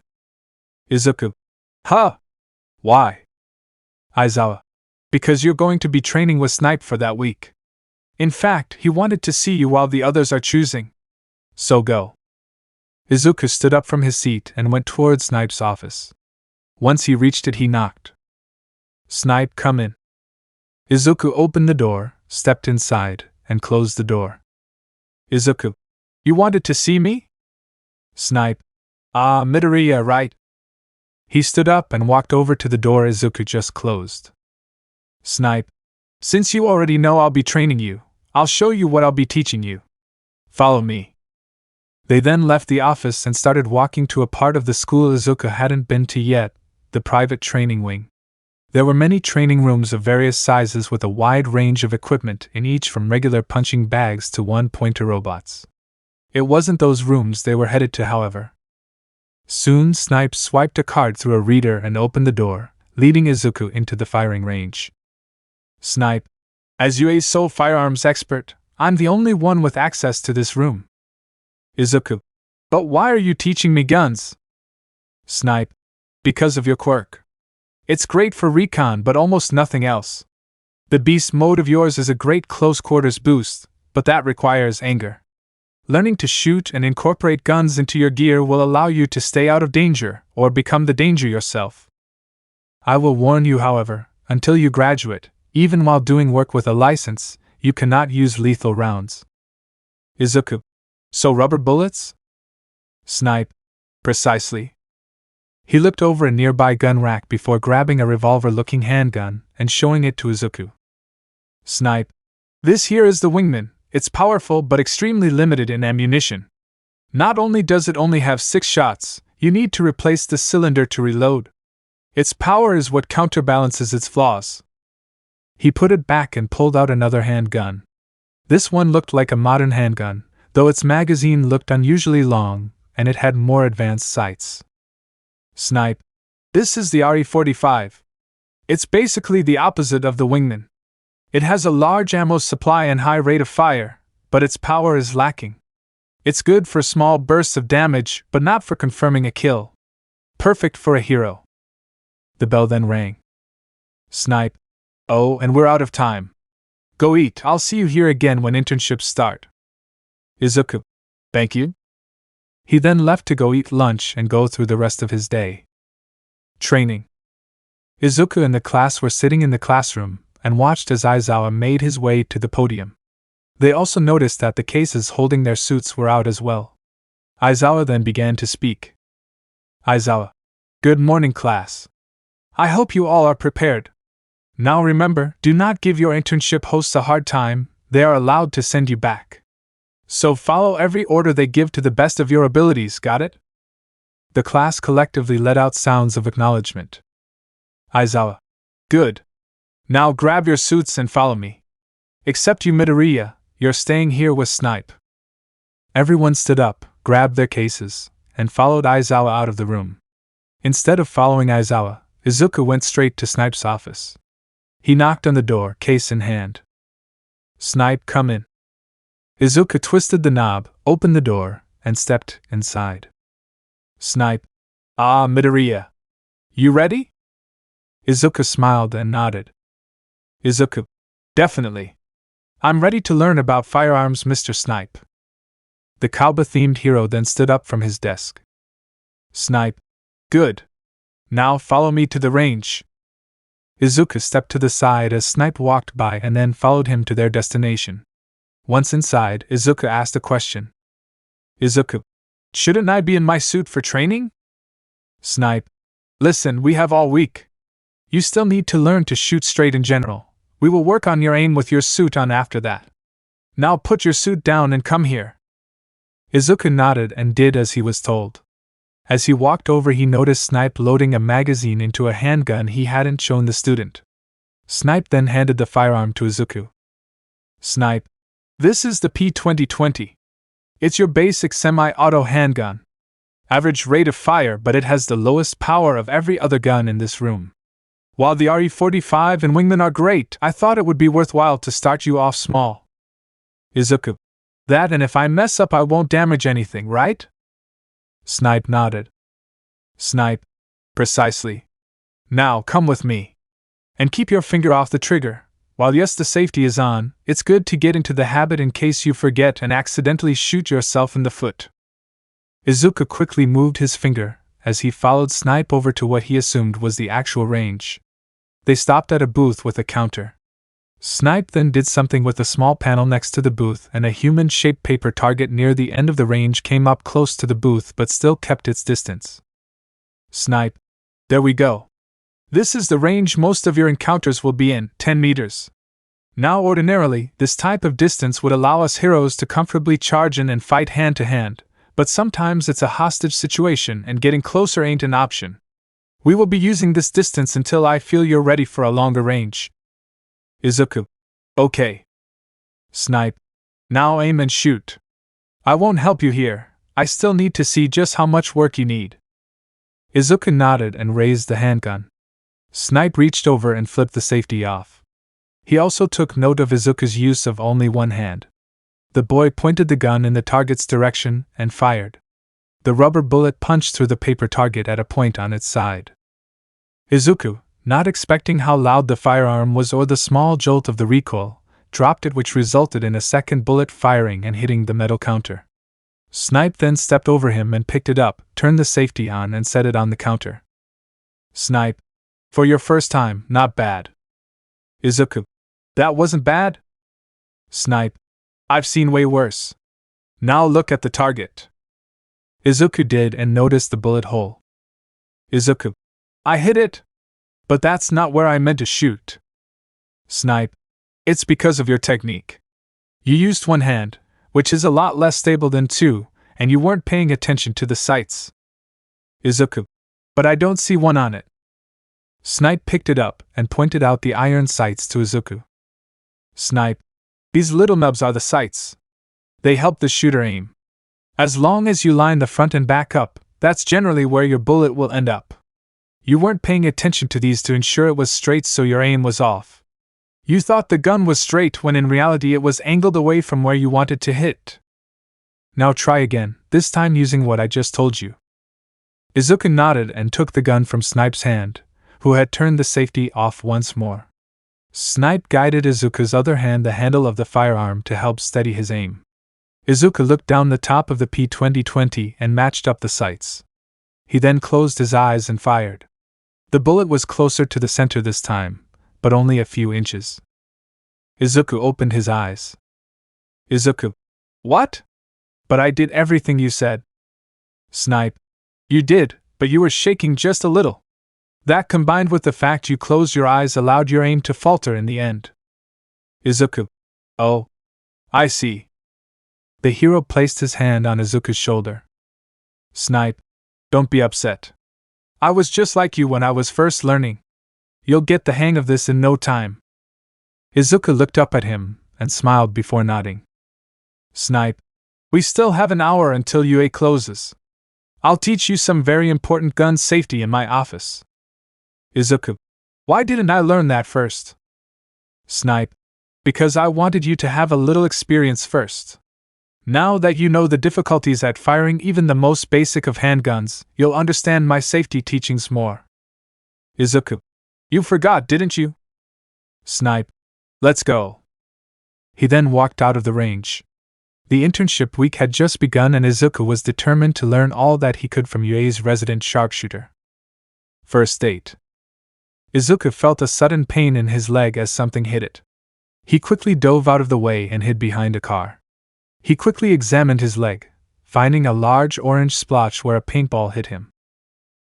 Izuku. Huh? Why? Aizawa. Because you're going to be training with Snipe for that week. In fact, he wanted to see you while the others are choosing. So go. Izuku stood up from his seat and went towards Snipe's office. Once he reached it, he knocked. Snipe, come in. Izuku opened the door, stepped inside, and closed the door. Izuku. You wanted to see me? Snipe. Ah, Midoriya, right? He stood up and walked over to the door Izuku just closed. Snipe. Since you already know I'll be training you, I'll show you what I'll be teaching you. Follow me. They then left the office and started walking to a part of the school Izuku hadn't been to yet, the private training wing. There were many training rooms of various sizes with a wide range of equipment in each, from regular punching bags to one-pointer robots. It wasn't those rooms they were headed to, however. Soon Snipe swiped a card through a reader and opened the door, leading Izuku into the firing range. Snipe. As UA's sole firearms expert, I'm the only one with access to this room. Izuku. But why are you teaching me guns? Snipe. Because of your quirk. It's great for recon but almost nothing else. The beast mode of yours is a great close quarters boost, but that requires anger. Learning to shoot and incorporate guns into your gear will allow you to stay out of danger or become the danger yourself. I will warn you, however, until you graduate, even while doing work with a license, you cannot use lethal rounds. Izuku. So rubber bullets? Snipe. Precisely. He looked over a nearby gun rack before grabbing a revolver-looking handgun and showing it to Izuku. Snipe. This here is the Wingman. It's powerful but extremely limited in ammunition. Not only does it only have 6 shots, you need to replace the cylinder to reload. Its power is what counterbalances its flaws. He put it back and pulled out another handgun. This one looked like a modern handgun, though its magazine looked unusually long, and it had more advanced sights. Snipe. This is the RE-45. It's basically the opposite of the Wingman. It has a large ammo supply and high rate of fire, but its power is lacking. It's good for small bursts of damage, but not for confirming a kill. Perfect for a hero. The bell then rang. Snipe. Oh, and we're out of time. Go eat, I'll see you here again when internships start. Izuku. Thank you. He then left to go eat lunch and go through the rest of his day. Training. Izuku and the class were sitting in the classroom and watched as Aizawa made his way to the podium. They also noticed that the cases holding their suits were out as well. Aizawa then began to speak. Aizawa. Good morning, class. I hope you all are prepared. Now remember, do not give your internship hosts a hard time, they are allowed to send you back. So follow every order they give to the best of your abilities, got it? The class collectively let out sounds of acknowledgement. Aizawa. Good. Now grab your suits and follow me. Except you, Midoriya, you're staying here with Snipe. Everyone stood up, grabbed their cases, and followed Aizawa out of the room. Instead of following Aizawa, Izuku went straight to Snipe's office. He knocked on the door, case in hand. Snipe, come in. Izuku twisted the knob, opened the door, and stepped inside. Snipe. Ah, Midoriya. You ready? Izuku smiled and nodded. Izuku. Definitely. I'm ready to learn about firearms, Mr. Snipe. The Kalba-themed hero then stood up from his desk. Snipe. Good. Now follow me to the range. Izuku stepped to the side as Snipe walked by and then followed him to their destination. Once inside, Izuku asked a question. Izuku. Shouldn't I be in my suit for training? Snipe. Listen, we have all week. You still need to learn to shoot straight in general. We will work on your aim with your suit on after that. Now put your suit down and come here. Izuku nodded and did as he was told. As he walked over, he noticed Snipe loading a magazine into a handgun he hadn't shown the student. Snipe then handed the firearm to Izuku. Snipe. This is the P2020. It's your basic semi-auto handgun. Average rate of fire, but it has the lowest power of every other gun in this room. While the RE-45 and Wingman are great, I thought it would be worthwhile to start you off small. Izuku. That, and if I mess up I won't damage anything, right? Snipe nodded. Snipe. Precisely. Now come with me. And keep your finger off the trigger. While yes, the safety is on, it's good to get into the habit in case you forget and accidentally shoot yourself in the foot. Izuku quickly moved his finger as he followed Snipe over to what he assumed was the actual range. They stopped at a booth with a counter. Snipe then did something with a small panel next to the booth, and a human-shaped paper target near the end of the range came up close to the booth but still kept its distance. Snipe. There we go. This is the range most of your encounters will be in, 10 meters. Now ordinarily, this type of distance would allow us heroes to comfortably charge in and fight hand to hand, but sometimes it's a hostage situation and getting closer ain't an option. We will be using this distance until I feel you're ready for a longer range. Izuku. Okay. Snipe. Now aim and shoot. I won't help you here, I still need to see just how much work you need. Izuku nodded and raised the handgun. Snipe reached over and flipped the safety off. He also took note of Izuku's use of only one hand. The boy pointed the gun in the target's direction and fired. The rubber bullet punched through the paper target at a point on its side. Izuku, not expecting how loud the firearm was or the small jolt of the recoil, dropped it, which resulted in a second bullet firing and hitting the metal counter. Snipe then stepped over him and picked it up, turned the safety on and set it on the counter. Snipe. For your first time, not bad. Izuku. That wasn't bad? Snipe. I've seen way worse. Now look at the target. Izuku did and noticed the bullet hole. Izuku. I hit it? But that's not where I meant to shoot. Snipe. It's because of your technique. You used one hand, which is a lot less stable than two, and you weren't paying attention to the sights. Izuku. But I don't see one on it. Snipe picked it up and pointed out the iron sights to Izuku. Snipe. These little nubs are the sights. They help the shooter aim. As long as you line the front and back up, that's generally where your bullet will end up. You weren't paying attention to these to ensure it was straight, so your aim was off. You thought the gun was straight when in reality it was angled away from where you wanted to hit. Now try again, this time using what I just told you. Izuku nodded and took the gun from Snipe's hand, who had turned the safety off once more. Snipe guided Izuku's other hand the handle of the firearm to help steady his aim. Izuku looked down the top of the P2020 and matched up the sights. He then closed his eyes and fired. The bullet was closer to the center this time, but only a few inches. Izuku opened his eyes. Izuku. What? But I did everything you said. Snipe. You did, but you were shaking just a little. That combined with the fact you closed your eyes allowed your aim to falter in the end. Izuku. Oh. I see. The hero placed his hand on Izuku's shoulder. Snipe. Don't be upset. I was just like you when I was first learning. You'll get the hang of this in no time. Izuku looked up at him and smiled before nodding. Snipe. We still have an hour until UA closes. I'll teach you some very important gun safety in my office. Izuku. Why didn't I learn that first? Snipe. Because I wanted you to have a little experience first. Now that you know the difficulties at firing even the most basic of handguns, you'll understand my safety teachings more. Izuku. You forgot, didn't you? Snipe. Let's go. He then walked out of the range. The internship week had just begun and Izuku was determined to learn all that he could from UA's resident sharpshooter. First date. Izuku felt a sudden pain in his leg as something hit it. He quickly dove out of the way and hid behind a car. He quickly examined his leg, finding a large orange splotch where a paintball hit him.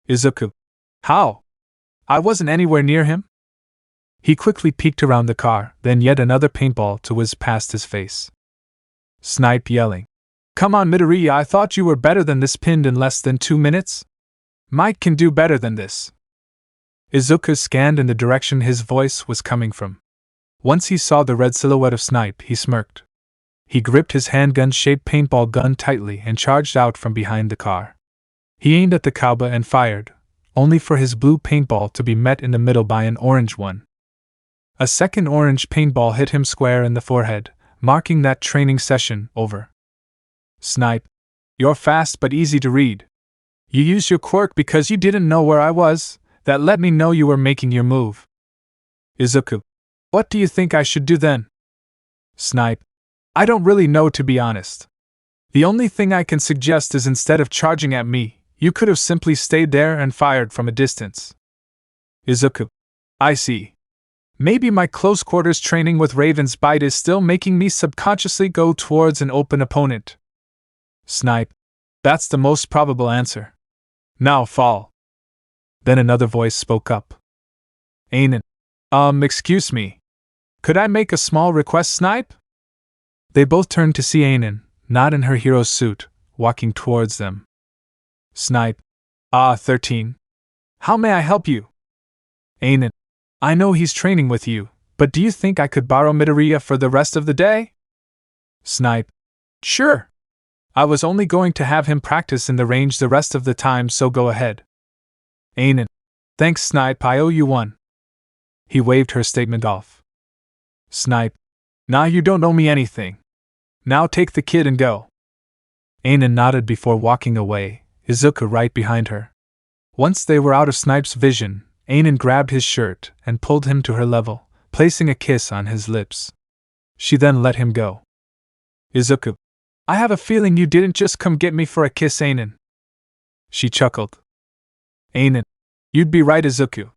Izuku. How? I wasn't anywhere near him. He quickly peeked around the car, then yet another paintball to whiz past his face. Snipe yelling. Come on Midoriya, I thought you were better than this, pinned in less than 2 minutes? Mike can do better than this. Izuku scanned in the direction his voice was coming from. Once he saw the red silhouette of Snipe, he smirked. He gripped his handgun-shaped paintball gun tightly and charged out from behind the car. He aimed at the Kauba and fired, only for his blue paintball to be met in the middle by an orange one. A second orange paintball hit him square in the forehead, marking that training session over. Snipe. You're fast but easy to read. You used your quirk because you didn't know where I was. That let me know you were making your move. Izuku. What do you think I should do then? Snipe. I don't really know, to be honest. The only thing I can suggest is instead of charging at me, you could have simply stayed there and fired from a distance. Izuku. I see. Maybe my close quarters training with Raven's Bite is still making me subconsciously go towards an open opponent. Snipe. That's the most probable answer. Now fall. Then another voice spoke up. Anan. Excuse me. Could I make a small request, Snipe? They both turned to see Anan, not in her hero's suit, walking towards them. Snipe. 13. How may I help you? Anan. I know he's training with you, but do you think I could borrow Midoriya for the rest of the day? Snipe. Sure. I was only going to have him practice in the range the rest of the time, so go ahead. Anan. Thanks, Snipe, I owe you one. He waved her statement off. Snipe. Nah, you don't owe me anything. Now take the kid and go. Anan nodded before walking away, Izuku right behind her. Once they were out of Snipe's vision, Anan grabbed his shirt and pulled him to her level, placing a kiss on his lips. She then let him go. Izuku. I have a feeling you didn't just come get me for a kiss, Anan. She chuckled. Anan. You'd be right, Izuku.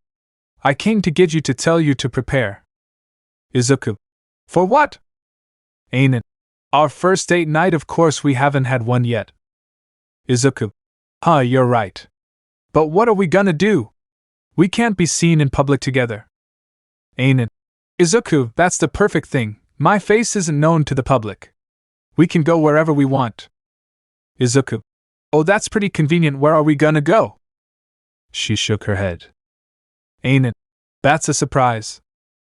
I came to get you to tell you to prepare. Izuku. For what? Anan. Our first date night, of course we haven't had one yet. Izuku. You're right. But what are we gonna do? We can't be seen in public together. Anan. Izuku, that's the perfect thing. My face isn't known to the public. We can go wherever we want. Izuku. Oh, that's pretty convenient. Where are we gonna go? She shook her head. Anan. That's a surprise.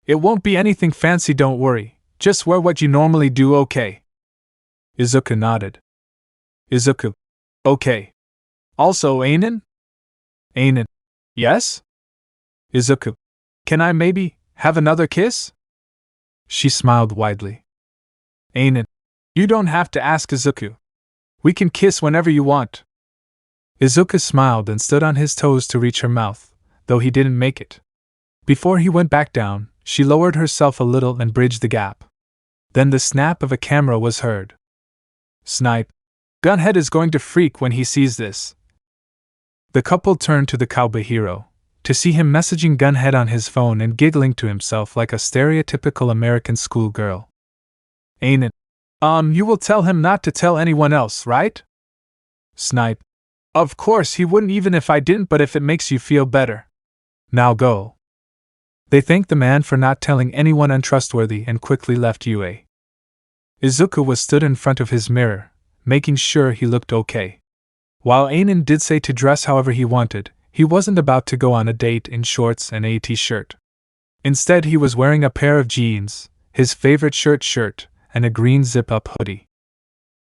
It won't be anything fancy, don't worry. Just wear what you normally do, okay? Izuku nodded. Izuku. Okay. Also, Anan? Anan. Yes? Izuku. Can I maybe have another kiss? She smiled widely. Anan. You don't have to ask, Izuku. We can kiss whenever you want. Izuku smiled and stood on his toes to reach her mouth, though he didn't make it. Before he went back down, she lowered herself a little and bridged the gap. Then the snap of a camera was heard. Snipe. Gunhead is going to freak when he sees this. The couple turned to the cowboy hero, to see him messaging Gunhead on his phone and giggling to himself like a stereotypical American schoolgirl. Anan. You will tell him not to tell anyone else, right? Snipe. Of course he wouldn't even if I didn't, but if it makes you feel better. Now go. They thanked the man for not telling anyone untrustworthy and quickly left UA. Izuku was stood in front of his mirror, making sure he looked okay. While Anan did say to dress however he wanted, he wasn't about to go on a date in shorts and a t-shirt. Instead, he was wearing a pair of jeans, his favorite shirt, and a green zip-up hoodie.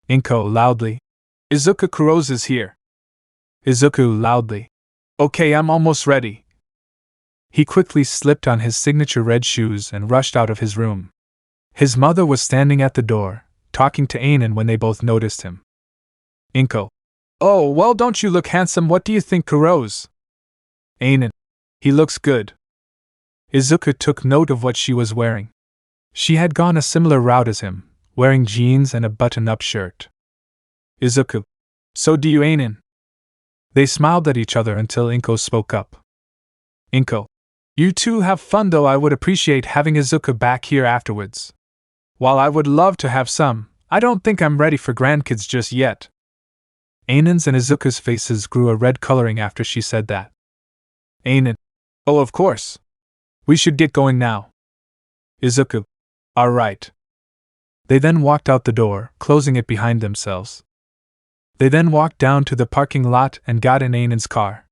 Inko loudly. Izuku Kurose's here. Izuku loudly. Okay, I'm almost ready. He quickly slipped on his signature red shoes and rushed out of his room. His mother was standing at the door, talking to Anan when they both noticed him. Inko. Oh, well, don't you look handsome? What do you think, Kurose? Anan. He looks good. Izuku took note of what she was wearing. She had gone a similar route as him, wearing jeans and a button-up shirt. Izuku. So do you, Anan? They smiled at each other until Inko spoke up. Inko. You two have fun, though I would appreciate having Izuku back here afterwards. While I would love to have some, I don't think I'm ready for grandkids just yet. Anan's and Izuku's faces grew a red coloring after she said that. Anan. Oh, of course. We should get going now. Izuku. All right. They then walked out the door, closing it behind themselves. They then walked down to the parking lot and got in Anan's car.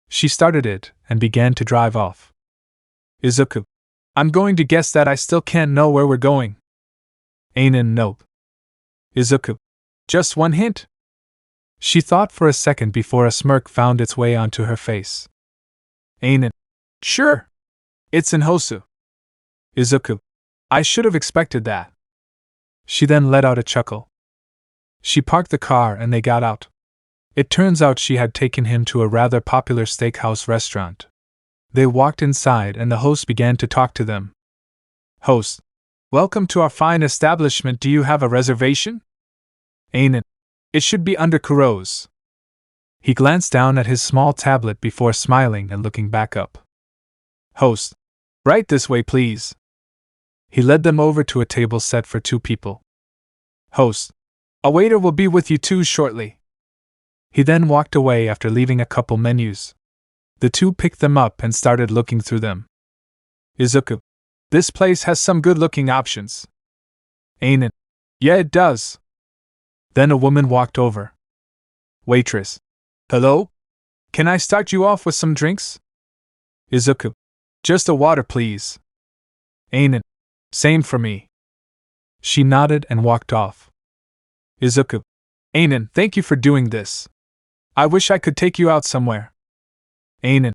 She started it and began to drive off. Izuku. I'm going to guess that I still can't know where we're going. Anan. Nope. Izuku. Just one hint? She thought for a second before a smirk found its way onto her face. Anan. Sure. It's in Hosu. Izuku. I should have expected that. She then let out a chuckle. She parked the car and they got out. It turns out she had taken him to a rather popular steakhouse restaurant. They walked inside and the host began to talk to them. Host. Welcome to our fine establishment. Do you have a reservation? Anan. It should be under Kurose. He glanced down at his small tablet before smiling and looking back up. Host. Right this way, please. He led them over to a table set for 2 people. Host. A waiter will be with you 2 shortly. He then walked away after leaving a couple menus. The 2 picked them up and started looking through them. Izuku. This place has some good-looking options. Anan. Yeah, it does. Then a woman walked over. Waitress. Hello? Can I start you off with some drinks? Izuku. Just a water, please. Anan. Same for me. She nodded and walked off. Izuku. Anan, thank you for doing this. I wish I could take you out somewhere. Anan.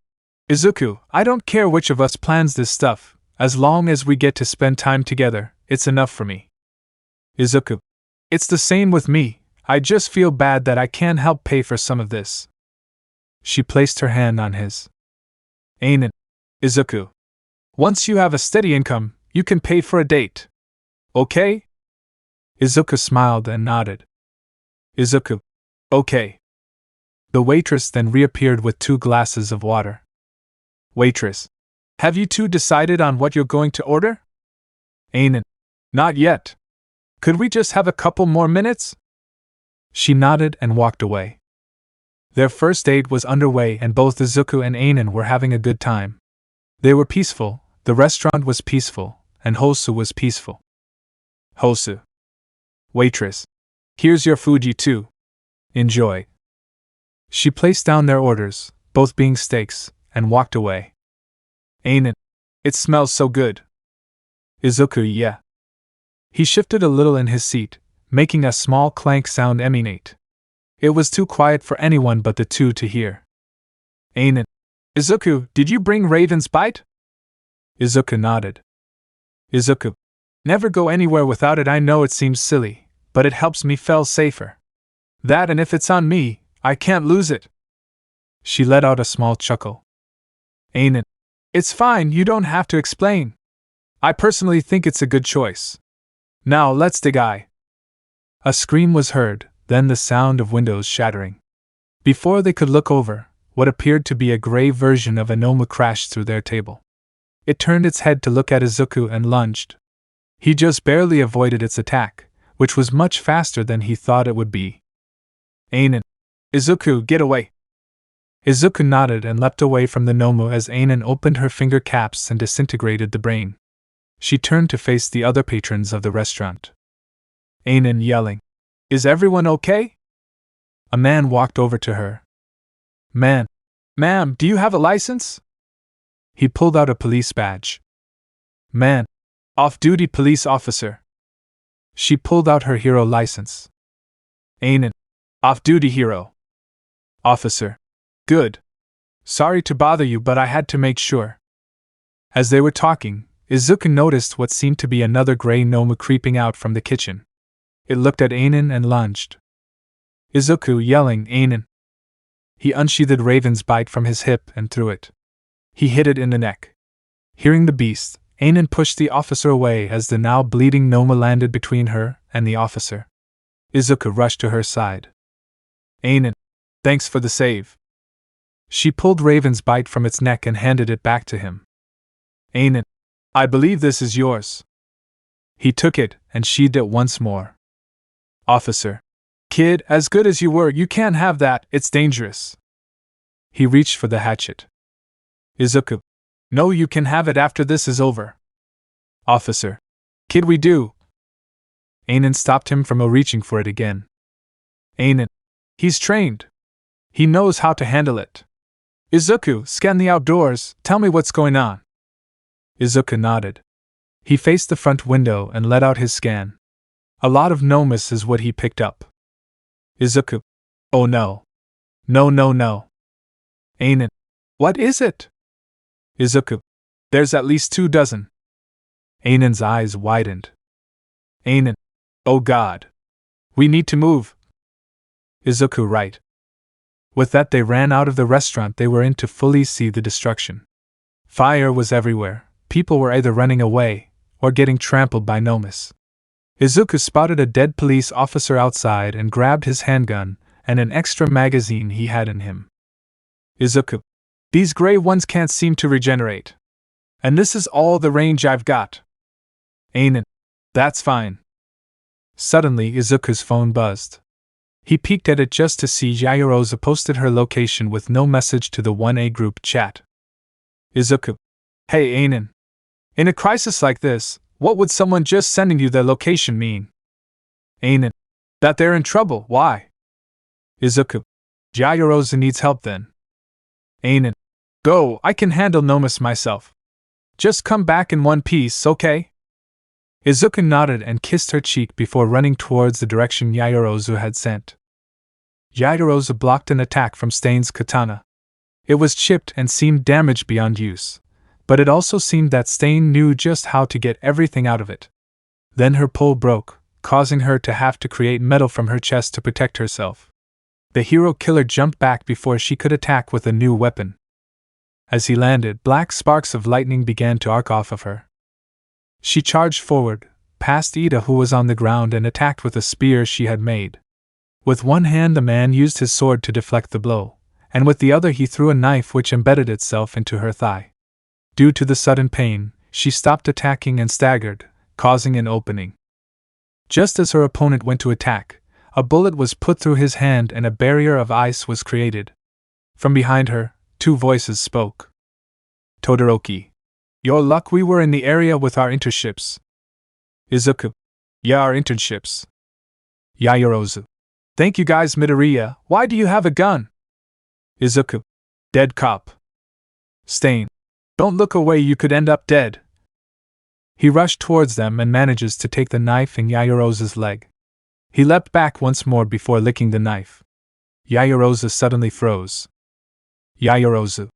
Izuku, I don't care which of us plans this stuff, as long as we get to spend time together, it's enough for me. Izuku. It's the same with me, I just feel bad that I can't help pay for some of this. She placed her hand on his. Anan. Izuku. Once you have a steady income, you can pay for a date. Okay? Izuku smiled and nodded. Izuku. Okay. The waitress then reappeared with 2 glasses of water. Waitress. Have you 2 decided on what you're going to order? Anan. Not yet. Could we just have a couple more minutes? She nodded and walked away. Their first date was underway and both Izuku and Anan were having a good time. They were peaceful, the restaurant was peaceful, and Hosu was peaceful. Hosu. Waitress. Here's your food, you 2. Enjoy. She placed down their orders, both being steaks, and walked away. Anan. It smells so good. Izuku. Yeah. He shifted a little in his seat, making a small clank sound emanate. It was too quiet for anyone but the 2 to hear. Anan. Izuku, did you bring Raven's Bite? Izuku nodded. Izuku. Never go anywhere without it. I know it seems silly, but it helps me feel safer. That, and if it's on me, I can't lose it. She let out a small chuckle. Anan. It's fine, you don't have to explain. I personally think it's a good choice. Now let's dig eye. A scream was heard, then the sound of windows shattering. Before they could look over, what appeared to be a gray version of a Nomu crashed through their table. It turned its head to look at Izuku and lunged. He just barely avoided its attack, which was much faster than he thought it would be. Anan. Izuku, get away! Izuku nodded and leapt away from the Nomu as Anan opened her finger caps and disintegrated the brain. She turned to face the other patrons of the restaurant. Anan yelling. Is everyone okay? A man walked over to her. Ma'am, do you have a license? He pulled out a police badge. Man. Off-duty police officer. She pulled out her hero license. Anan. Off-duty hero. Officer. Good. Sorry to bother you, but I had to make sure. As they were talking, Izuku noticed what seemed to be another gray Nomu creeping out from the kitchen. It looked at Anan and lunged. Izuku yelling, "Anan!" He unsheathed Raven's bite from his hip and threw it. He hit it in the neck. Hearing the beast, Anan pushed the officer away as the now bleeding Noma landed between her and the officer. Izuku rushed to her side. "Anan, thanks for the save." She pulled Raven's bite from its neck and handed it back to him. "Anan, I believe this is yours." He took it and sheathed it once more. "Officer. Kid, as good as you were, you can't have that, it's dangerous." He reached for the hatchet. Izuku. "No, you can have it after this is over." "Officer. Kid, we do." Anan stopped him from reaching for it again. "Anan. He's trained. He knows how to handle it." "Izuku, scan the outdoors, tell me what's going on." Izuku nodded. He faced the front window and let out his scan. A lot of Nomus is what he picked up. Izuku. "Oh no. No. Anan. What is it?" Izuku. "There's at least 24." Anan's eyes widened. "Anan. Oh God. We need to move." Izuku. "Right." With that, they ran out of the restaurant they were in to fully see the destruction. Fire was everywhere. People were either running away or getting trampled by Nomus. Izuku spotted a dead police officer outside and grabbed his handgun and an extra magazine he had in him. Izuku. "These gray ones can't seem to regenerate. And this is all the range I've got." Anan. "That's fine." Suddenly, Izuku's phone buzzed. He peeked at it just to see Yaoyorozu posted her location with no message to the 1A group chat. Izuku. "Hey Anan. In a crisis like this, what would someone just sending you their location mean?" Anan. "That they're in trouble, why?" Izuku. "Yaoyorozu needs help then." Anan. "Go, I can handle Nomus myself. Just come back in one piece, okay?" Izuku nodded and kissed her cheek before running towards the direction Yaoyorozu had sent. Yaoyorozu blocked an attack from Stain's katana. It was chipped and seemed damaged beyond use, but it also seemed that Stain knew just how to get everything out of it. Then her pole broke, causing her to have to create metal from her chest to protect herself. The hero killer jumped back before she could attack with a new weapon. As he landed, black sparks of lightning began to arc off of her. She charged forward, past Ida who was on the ground and attacked with a spear she had made. With one hand the man used his sword to deflect the blow, and with the other he threw a knife which embedded itself into her thigh. Due to the sudden pain, she stopped attacking and staggered, causing an opening. Just as her opponent went to attack, a bullet was put through his hand and a barrier of ice was created. From behind her, two voices spoke. "Todoroki. Your luck, we were in the area with our internships." Izuku. "Yeah, our internships." Yaoyorozu. "Thank you guys, Midoriya, why do you have a gun?" Izuku. "Dead cop." Stain. "Don't look away, you could end up dead." He rushed towards them and manages to take the knife in Yaoyorozu's leg. He leapt back once more before licking the knife. Yaoyorozu suddenly froze. Yaoyorozu.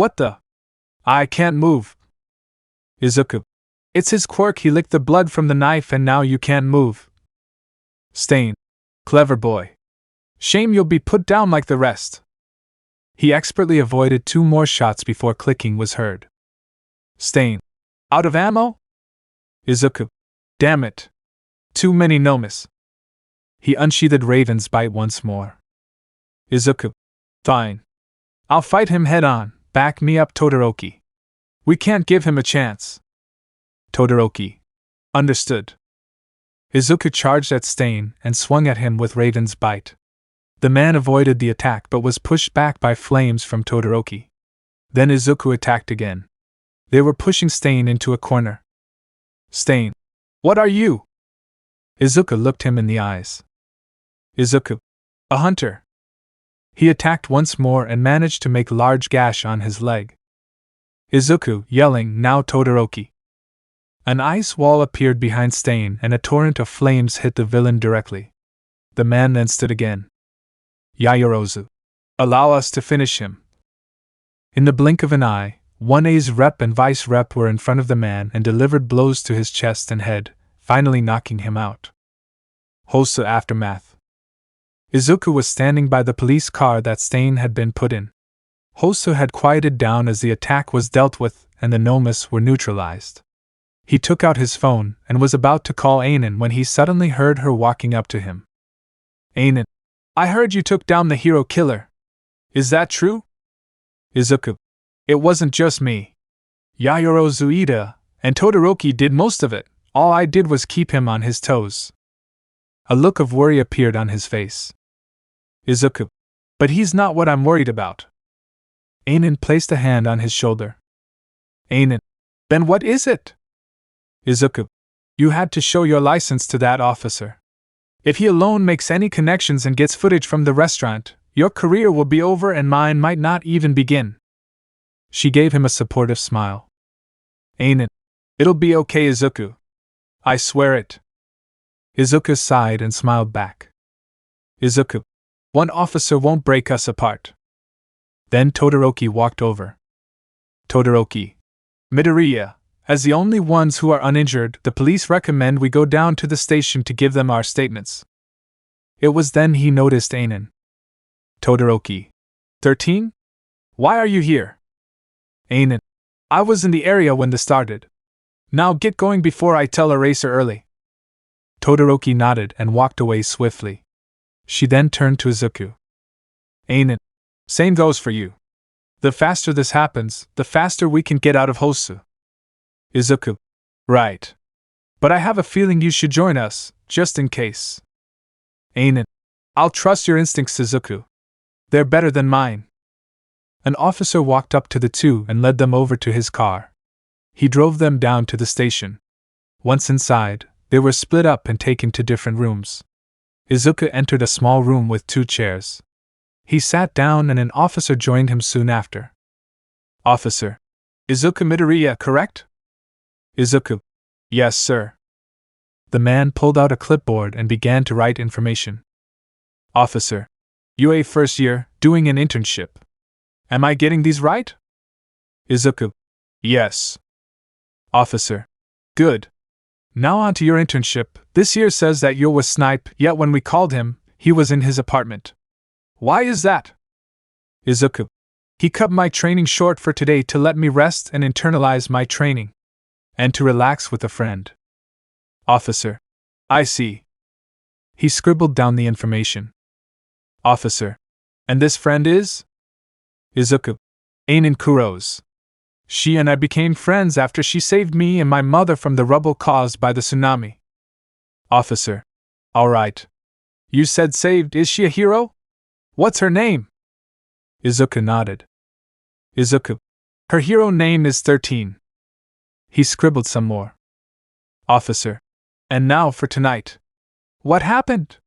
What the? I can't move." Izuku. "It's his quirk, he licked the blood from the knife and now you can't move." Stain. "Clever boy. Shame you'll be put down like the rest." He expertly avoided 2 more shots before clicking was heard. Stain. "Out of ammo?" Izuku. "Damn it. Too many Nomus." He unsheathed Raven's bite once more. Izuku. "Fine. I'll fight him head on, back me up, Todoroki. We can't give him a chance." Todoroki. "Understood." Izuku charged at Stain and swung at him with Raven's bite. The man avoided the attack but was pushed back by flames from Todoroki. Then Izuku attacked again. They were pushing Stain into a corner. Stain. "What are you?" Izuku looked him in the eyes. Izuku. "A hunter." He attacked once more and managed to make a large gash on his leg. Izuku, yelling, "Now Todoroki!" An ice wall appeared behind Stain and a torrent of flames hit the villain directly. The man then stood again. Yaoyorozu. "Allow us to finish him." In the blink of an eye, 1A's rep and vice rep were in front of the man and delivered blows to his chest and head, finally knocking him out. Hosu aftermath. Izuku was standing by the police car that Stain had been put in. Hosu had quieted down as the attack was dealt with and the Nomus were neutralized. He took out his phone and was about to call Anan when he suddenly heard her walking up to him. Anan, I heard you took down the hero killer. Is that true? Izuku, it wasn't just me. Yaoyorozu and Todoroki did most of it. All I did was keep him on his toes. A look of worry appeared on his face. Izuku, but he's not what I'm worried about. Anan placed a hand on his shoulder. Anan, then what is it? Izuku, you had to show your license to that officer. If he alone makes any connections and gets footage from the restaurant, your career will be over and mine might not even begin. She gave him a supportive smile. Anan, it'll be okay, Izuku. I swear it. Izuku sighed and smiled back. Izuku, one officer won't break us apart. Then Todoroki walked over. Todoroki, Midoriya, as the only ones who are uninjured, the police recommend we go down to the station to give them our statements. It was then he noticed Anan. Todoroki, 13? Why are you here? Anan, I was in the area when this started. Now get going before I tell a racer early. Todoroki nodded and walked away swiftly. She then turned to Izuku. Anan, same goes for you. The faster this happens, the faster we can get out of Hosu. Izuku, right. But I have a feeling you should join us, just in case. Anan, I'll trust your instincts, Izuku. They're better than mine. An officer walked up to the two and led them over to his car. He drove them down to the station. Once inside, they were split up and taken to different rooms. Izuku entered a small room with 2 chairs. He sat down and an officer joined him soon after. Officer, Izuku Midoriya, correct? Izuku, yes, sir. The man pulled out a clipboard and began to write information. Officer, UA first year, doing an internship. Am I getting these right? Izuku, yes. Officer, good. Now on to your internship. This here says that you're with Snipe, yet when we called him, he was in his apartment. Why is that? Izuku, he cut my training short for today to let me rest and internalize my training. And to relax with a friend. Officer, I see. He scribbled down the information. Officer, and this friend is? Izuku, Anan Kurose. She and I became friends after she saved me and my mother from the rubble caused by the tsunami. Officer, all right. You said saved, is she a hero? What's her name? Izuku nodded. Izuku, her hero name is 13. He scribbled some more. Officer, and now for tonight. What happened?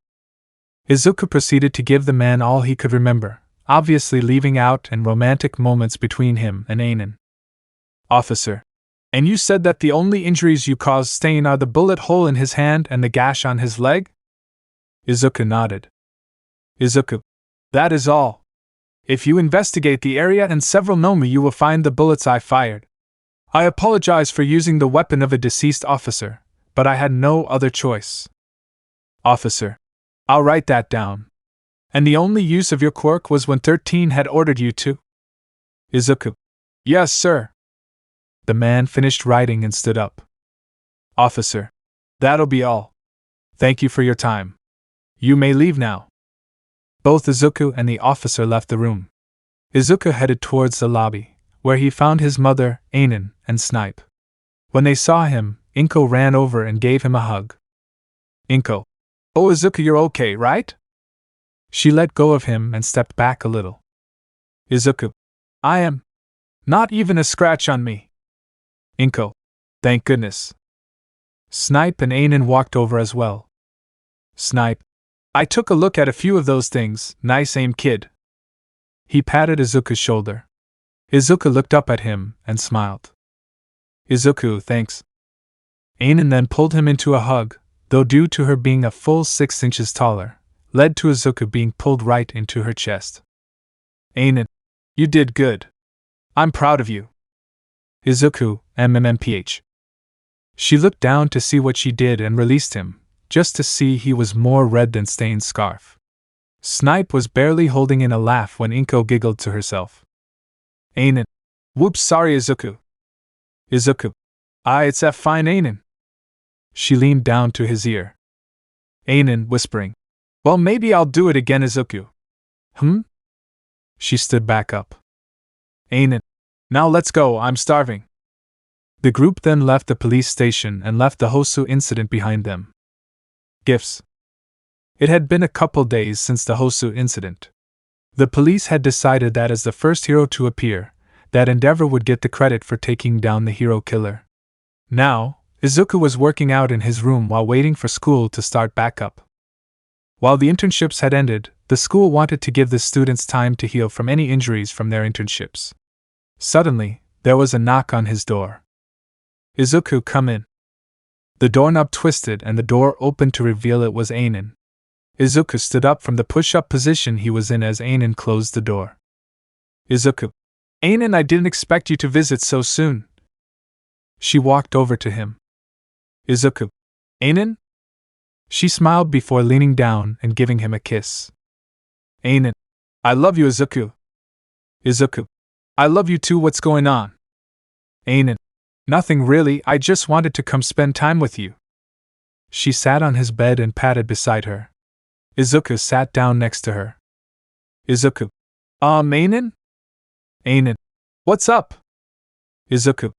Izuku proceeded to give the man all he could remember, obviously leaving out and romantic moments between him and Anan. Officer, and you said that the only injuries you caused Stain are the bullet hole in his hand and the gash on his leg? Izuku nodded. Izuku, that is all. If you investigate the area and several Nomu, you will find the bullets I fired. I apologize for using the weapon of a deceased officer, but I had no other choice. Officer, I'll write that down. And the only use of your quirk was when 13 had ordered you to? Izuku, yes, sir. The man finished writing and stood up. Officer, that'll be all. Thank you for your time. You may leave now. Both Izuku and the officer left the room. Izuku headed towards the lobby, where he found his mother, Anan, and Snipe. When they saw him, Inko ran over and gave him a hug. Inko, oh Izuku, you're okay, right? She let go of him and stepped back a little. Izuku, I am. Not even a scratch on me. Inko, thank goodness. Snipe and Anan walked over as well. Snipe, I took a look at a few of those things, nice aim, kid. He patted Izuku's shoulder. Izuku looked up at him and smiled. Izuku, thanks. Anan then pulled him into a hug, though due to her being a full 6 inches taller, led to Izuku being pulled right into her chest. Anan, you did good. I'm proud of you. Izuku, MMMPH. She looked down to see what she did and released him, just to see he was more red than Stain's scarf. Snipe was barely holding in a laugh when Inko giggled to herself. Anan. Whoops, sorry Izuku. Izuku. It's that fine Anan. She leaned down to his ear. Anan, whispering. Well, maybe I'll do it again, Izuku. She stood back up. Anan. Now let's go, I'm starving. The group then left the police station and left the Hosu incident behind them. Gifts. It had been a couple days since the Hosu incident. The police had decided that as the first hero to appear, that Endeavor would get the credit for taking down the hero killer. Now, Izuku was working out in his room while waiting for school to start back up. While the internships had ended, the school wanted to give the students time to heal from any injuries from their internships. Suddenly, there was a knock on his door. Izuku, come in. The doorknob twisted and the door opened to reveal it was Anan. Izuku stood up from the push-up position he was in as Anan closed the door. Izuku. Anan, I didn't expect you to visit so soon. She walked over to him. Izuku. Anan? She smiled before leaning down and giving him a kiss. Anan. I love you, Izuku. Izuku. I love you too, what's going on? Anan. Nothing really, I just wanted to come spend time with you. She sat on his bed and patted beside her. Izuku sat down next to her. Izuku. Anan? Anan. What's up? Izuku.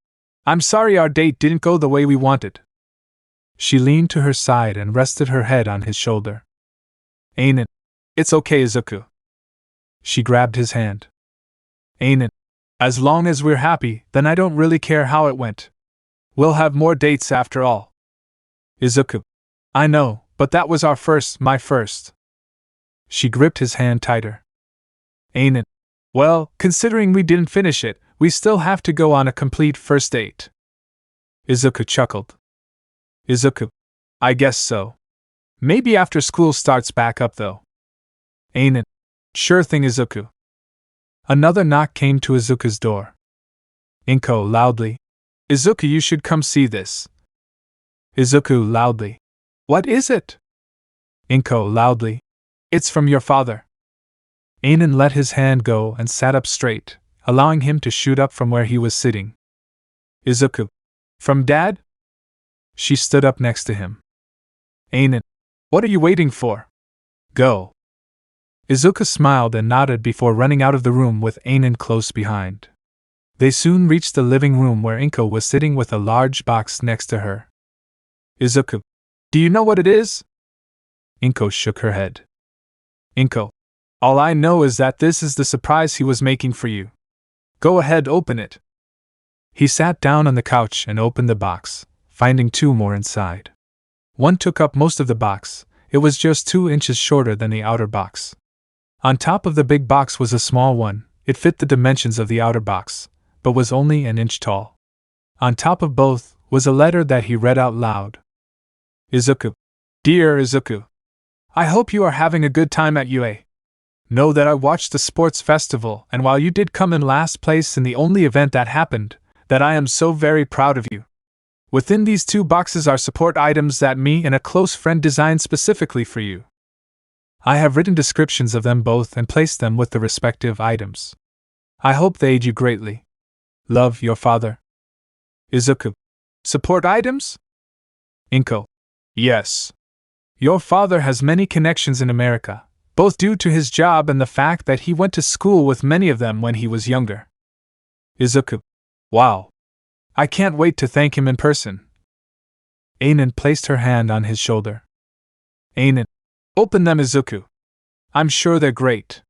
I'm sorry our date didn't go the way we wanted. She leaned to her side and rested her head on his shoulder. Anan. It's okay, Izuku. She grabbed his hand. Anan. As long as we're happy, then I don't really care how it went. We'll have more dates after all. Izuku. I know, but that was my first. She gripped his hand tighter. Anan. Well, considering we didn't finish it, we still have to go on a complete first date. Izuku chuckled. Izuku. I guess so. Maybe after school starts back up though. Anan. Sure thing, Izuku. Another knock came to Izuku's door. Inko loudly. Izuku, you should come see this. Izuku loudly. What is it? Inko loudly. It's from your father. Anan let his hand go and sat up straight, allowing him to shoot up from where he was sitting. Izuku. From Dad? She stood up next to him. Anan. What are you waiting for? Go. Izuku smiled and nodded before running out of the room with Anan close behind. They soon reached the living room where Inko was sitting with a large box next to her. Izuku. Do you know what it is? Inko shook her head. Inko. All I know is that this is the surprise he was making for you. Go ahead, open it. He sat down on the couch and opened the box, finding 2 more inside. One took up most of the box. It was just 2 inches shorter than the outer box. On top of the big box was a small one. It fit the dimensions of the outer box, but was only an inch tall. On top of both was a letter that he read out loud. Izuku. Dear Izuku. I hope you are having a good time at UA. Know that I watched the sports festival, and while you did come in last place in the only event that happened, that I am so very proud of you. Within these 2 boxes are support items that me and a close friend designed specifically for you. I have written descriptions of them both and placed them with the respective items. I hope they aid you greatly. Love, your father. Izuku. Support items? Inko. Yes. Your father has many connections in America, both due to his job and the fact that he went to school with many of them when he was younger. Izuku. Wow. I can't wait to thank him in person. Anan placed her hand on his shoulder. Anan. Open them, Izuku. I'm sure they're great.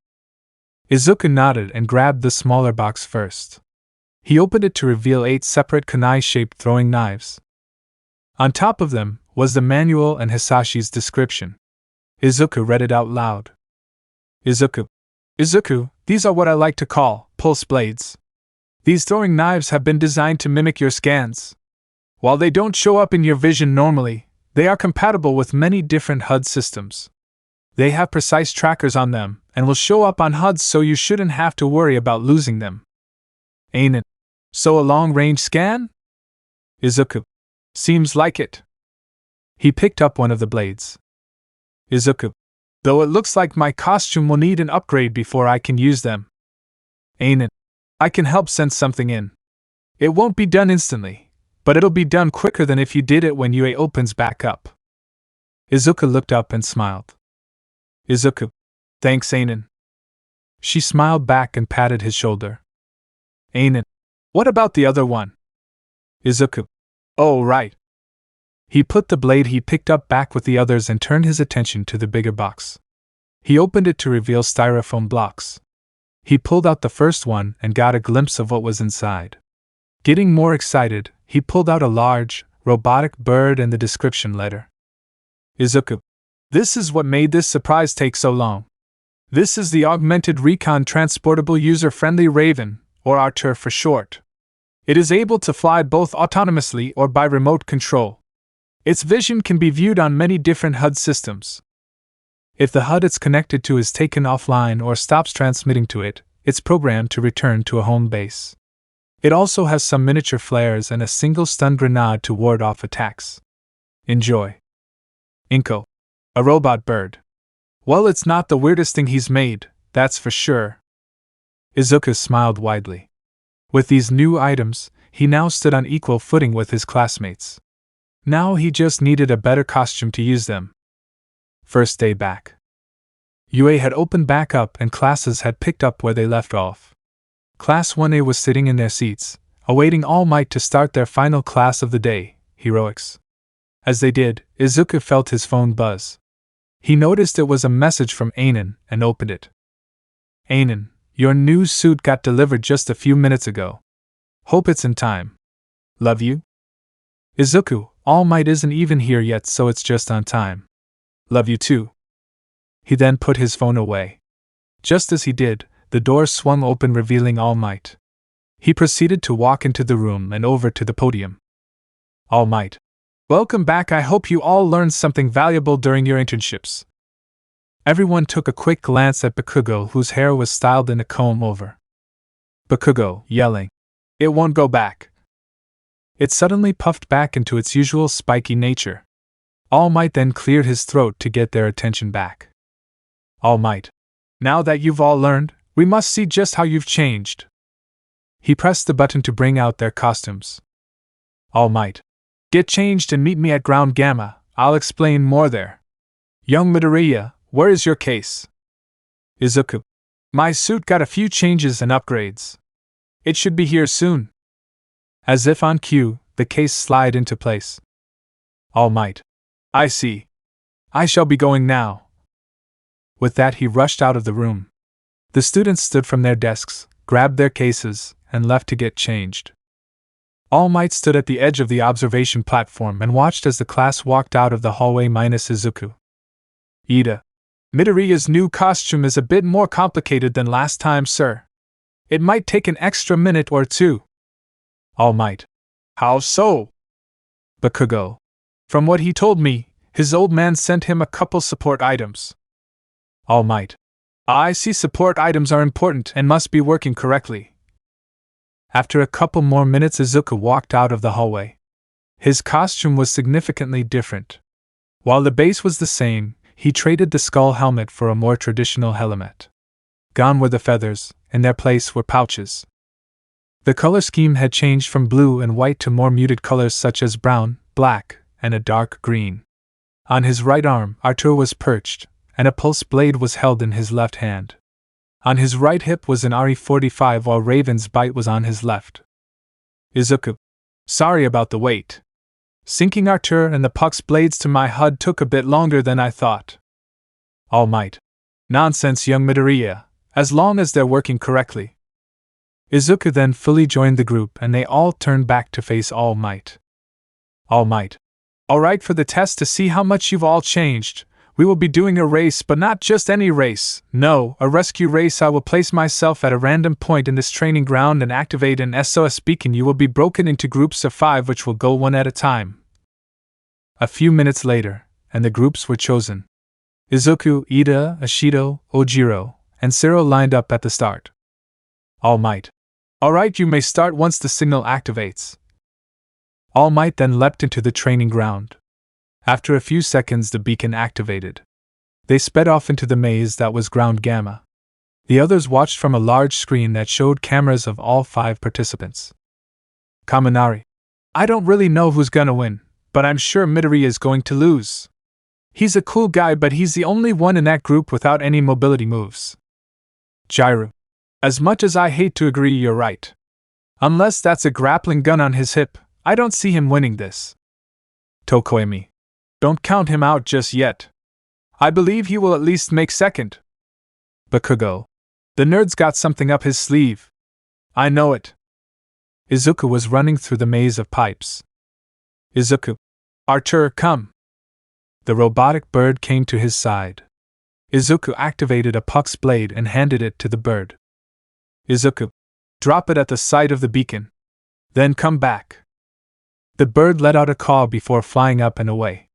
Izuku nodded and grabbed the smaller box first. He opened it to reveal 8 separate kunai-shaped throwing knives. On top of them was the manual and Hisashi's description. Izuku read it out loud. Izuku. Izuku, these are what I like to call pulse blades. These throwing knives have been designed to mimic your scans. While they don't show up in your vision normally, they are compatible with many different HUD systems. They have precise trackers on them and will show up on HUDs, so you shouldn't have to worry about losing them. Anan. So a long-range scan? Izuku. Seems like it. He picked up one of the blades. Izuku. Though it looks like my costume will need an upgrade before I can use them. Anan. I can help send something in. It won't be done instantly, but it'll be done quicker than if you did it when UA opens back up. Izuku looked up and smiled. Izuku. Thanks, Anan. She smiled back and patted his shoulder. Anan. What about the other one? Izuku. Oh, right. He put the blade he picked up back with the others and turned his attention to the bigger box. He opened it to reveal styrofoam blocks. He pulled out the first one and got a glimpse of what was inside. Getting more excited, he pulled out a large, robotic bird and the description letter. Izuku. This is what made this surprise take so long. This is the Augmented Recon Transportable User-Friendly Raven, or ARTUR for short. It is able to fly both autonomously or by remote control. Its vision can be viewed on many different HUD systems. If the HUD it's connected to is taken offline or stops transmitting to it, it's programmed to return to a home base. It also has some miniature flares and a single stun grenade to ward off attacks. Enjoy. Inko. A robot bird. Well, it's not the weirdest thing he's made, that's for sure. Izuku smiled widely. With these new items, he now stood on equal footing with his classmates. Now he just needed a better costume to use them. First day back. UA had opened back up and classes had picked up where they left off. Class 1A was sitting in their seats, awaiting All Might to start their final class of the day, Heroics. As they did, Izuku felt his phone buzz. He noticed it was a message from Anan and opened it. Anan, your new suit got delivered just a few minutes ago. Hope it's in time. Love you? Izuku, All Might isn't even here yet, so it's just on time. Love you too. He then put his phone away. Just as he did, the door swung open revealing All Might. He proceeded to walk into the room and over to the podium. All Might. Welcome back. I hope you all learned something valuable during your internships. Everyone took a quick glance at Bakugo, whose hair was styled in a comb-over. Bakugo, yelling. It won't go back. It suddenly puffed back into its usual spiky nature. All Might then cleared his throat to get their attention back. All Might. Now that you've all learned, we must see just how you've changed. He pressed the button to bring out their costumes. All Might. Get changed and meet me at Ground Gamma, I'll explain more there. Young Midoriya, where is your case? Izuku. My suit got a few changes and upgrades. It should be here soon. As if on cue, the case slid into place. All Might. I see. I shall be going now. With that he rushed out of the room. The students stood from their desks, grabbed their cases, and left to get changed. All Might stood at the edge of the observation platform and watched as the class walked out of the hallway minus Izuku. Ida. Midoriya's new costume is a bit more complicated than last time, sir. It might take an extra minute or two. All Might. How so? Bakugo. From what he told me, his old man sent him a couple support items. All Might. I see support items are important and must be working correctly. After a couple more minutes, Izuku walked out of the hallway. His costume was significantly different. While the base was the same, he traded the skull helmet for a more traditional helmet. Gone were the feathers, in their place were pouches. The color scheme had changed from blue and white to more muted colors such as brown, black, and a dark green. On his right arm, Artur was perched, and a pulse blade was held in his left hand. On his right hip was an RE-45 while Raven's bite was on his left. Izuku. Sorry about the wait. Syncing Artur and the puck's blades to my HUD took a bit longer than I thought. All Might. Nonsense, young Midoriya, as long as they're working correctly. Izuku then fully joined the group and they all turned back to face All Might. All Might. Alright, for the test to see how much you've all changed, we will be doing a race, but not just any race. No, a rescue race. I will place myself at a random point in this training ground and activate an SOS beacon. You will be broken into groups of 5 which will go one at a time. A few minutes later, and the groups were chosen. Izuku, Ida, Ashido, Ojiro, and Sero lined up at the start. All Might. Alright, you may start once the signal activates. All Might then leapt into the training ground. After a few seconds, the beacon activated. They sped off into the maze that was ground gamma. The others watched from a large screen that showed cameras of all 5 participants. Kaminari. I don't really know who's gonna win, but I'm sure Midoriya is going to lose. He's a cool guy, but he's the only one in that group without any mobility moves. Jiru. As much as I hate to agree, you're right. Unless that's a grappling gun on his hip, I don't see him winning this. Tokoemi. Don't count him out just yet. I believe he will at least make second. Bakugo. The nerd's got something up his sleeve. I know it. Izuku was running through the maze of pipes. Izuku. Archer, come. The robotic bird came to his side. Izuku activated a puck's blade and handed it to the bird. Izuku. Drop it at the site of the beacon. Then come back. The bird let out a caw before flying up and away.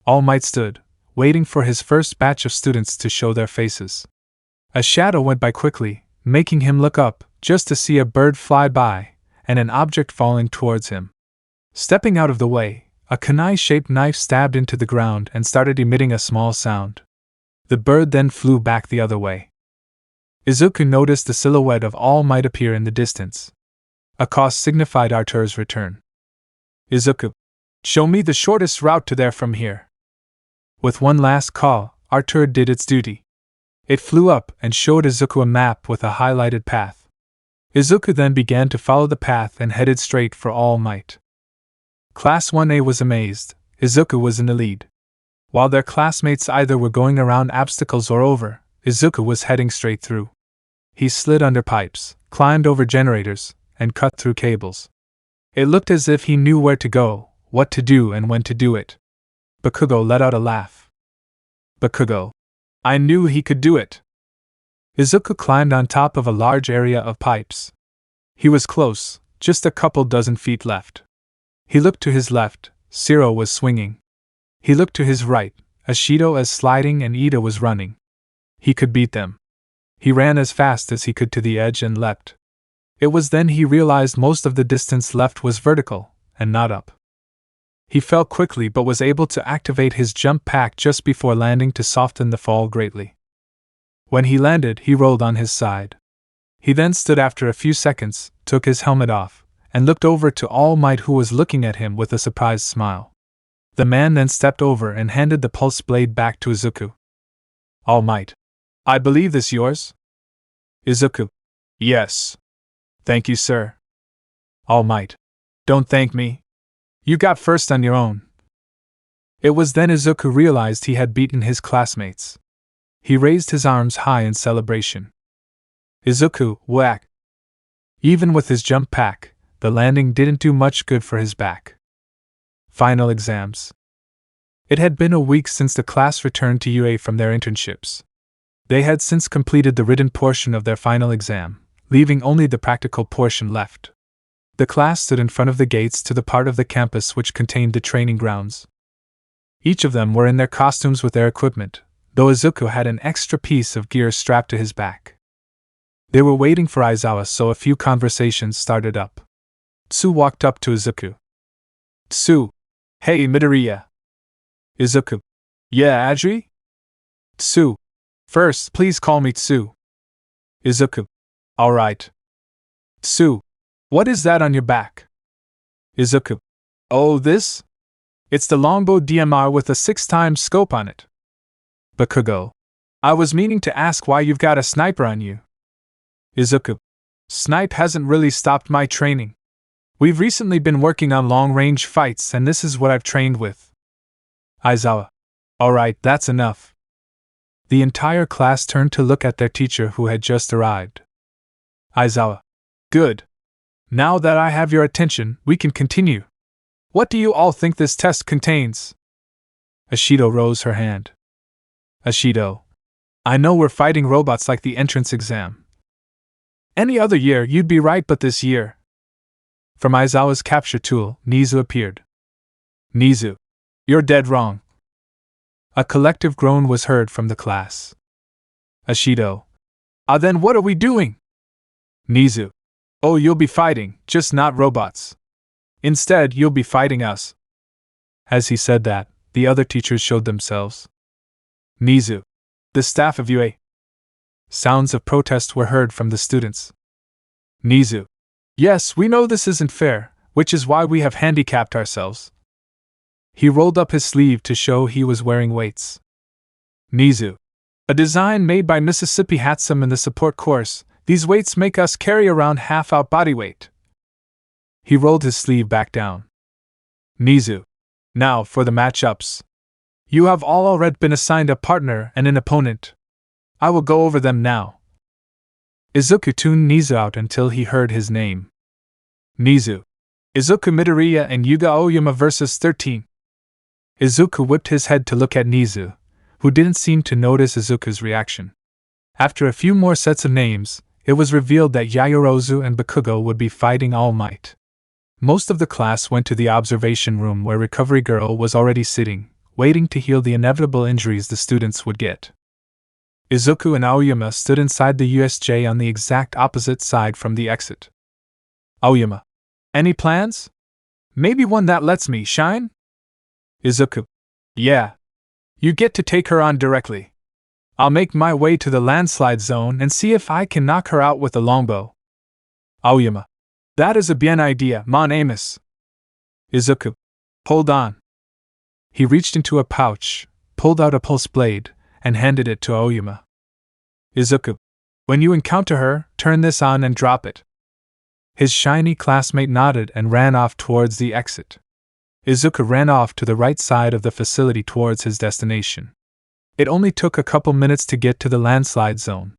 All Might stood, waiting for his first batch of students to show their faces. A shadow went by quickly, making him look up, just to see a bird fly by, and an object falling towards him. Stepping out of the way, a kunai-shaped knife stabbed into the ground and started emitting a small sound. The bird then flew back the other way. Izuku noticed the silhouette of All Might appear in the distance. A caw signified Archer's return. Izuku. Show me the shortest route to there from here. With one last caw, Archer did its duty. It flew up and showed Izuku a map with a highlighted path. Izuku then began to follow the path and headed straight for All Might. Class 1A was amazed. Izuku was in the lead. While their classmates either were going around obstacles or over, Izuku was heading straight through. He slid under pipes, climbed over generators, and cut through cables. It looked as if he knew where to go, what to do, and when to do it. Bakugo let out a laugh. Bakugo. I knew he could do it. Izuku climbed on top of a large area of pipes. He was close, just a couple dozen feet left. He looked to his left, Zero was swinging. He looked to his right, Ashido was sliding and Ida was running. He could beat them. He ran as fast as he could to the edge and leapt. It was then he realized most of the distance left was vertical, and not up. He fell quickly but was able to activate his jump pack just before landing to soften the fall greatly. When he landed, he rolled on his side. He then stood after a few seconds, took his helmet off, and looked over to All Might, who was looking at him with a surprised smile. The man then stepped over and handed the pulse blade back to Izuku. All Might. I believe this yours? Izuku. Yes. Thank you, sir. All Might. Don't thank me. You got first on your own. It was then Izuku realized he had beaten his classmates. He raised his arms high in celebration. Izuku, whack. Even with his jump pack, the landing didn't do much good for his back. Final exams. It had been a week since the class returned to UA from their internships. They had since completed the written portion of their final exam, leaving only the practical portion left. The class stood in front of the gates to the part of the campus which contained the training grounds. Each of them were in their costumes with their equipment, though Izuku had an extra piece of gear strapped to his back. They were waiting for Aizawa, so a few conversations started up. Tsu walked up to Izuku. Tsu. Hey, Midoriya. Izuku. Yeah, Adri? Tsu. First, please call me Tsu. Izuku. Alright. Tsu. What is that on your back? Izuku. Oh, this? It's the longbow DMR with a 6x scope on it. Bakugo. I was meaning to ask why you've got a sniper on you. Izuku. Snipe hasn't really stopped my training. We've recently been working on long-range fights and this is what I've trained with. Aizawa. Alright, that's enough. The entire class turned to look at their teacher who had just arrived. Aizawa. Good. Now that I have your attention, we can continue. What do you all think this test contains? Ashido rose her hand. Ashido. I know we're fighting robots like the entrance exam. Any other year you'd be right, but this year. From Aizawa's capture tool, Nizu appeared. Nizu. You're dead wrong. A collective groan was heard from the class. Ashido. Then what are we doing? Nizu. Oh, you'll be fighting, just not robots. Instead, you'll be fighting us. As he said that, The other teachers showed themselves. Nizu, the staff of UA. Sounds of protest were heard from the students. Nizu, yes, we know this isn't fair, which is why we have handicapped ourselves. He rolled up his sleeve to show he was wearing weights. Nizu, a design made by Mississippi Hatsum in the support course, these weights make us carry around half our body weight. He rolled his sleeve back down. Nizu, now for the matchups. You have all already been assigned a partner and an opponent. I will go over them now. Izuku tuned Nizu out until he heard his name. Nizu, Izuku Midoriya and Yuga Aoyama vs 13. Izuku whipped his head to look at Nizu, who didn't seem to notice Izuku's reaction. After a few more sets of names, it was revealed that Yaoyorozu and Bakugo would be fighting All Might. Most of the class went to the observation room where Recovery Girl was already sitting, waiting to heal the inevitable injuries the students would get. Izuku and Aoyama stood inside the USJ on the exact opposite side from the exit. Aoyama, any plans? Maybe one that lets me shine? Izuku, yeah. You get to take her on directly. I'll make my way to the landslide zone and see if I can knock her out with a longbow. Aoyama, that is a bien idea, mon Amos. Izuku, hold on. He reached into a pouch, pulled out a pulse blade, and handed it to Aoyama. Izuku, when you encounter her, turn this on and drop it. His shiny classmate nodded and ran off towards the exit. Izuku ran off to the right side of the facility towards his destination. It only took a couple minutes to get to the landslide zone.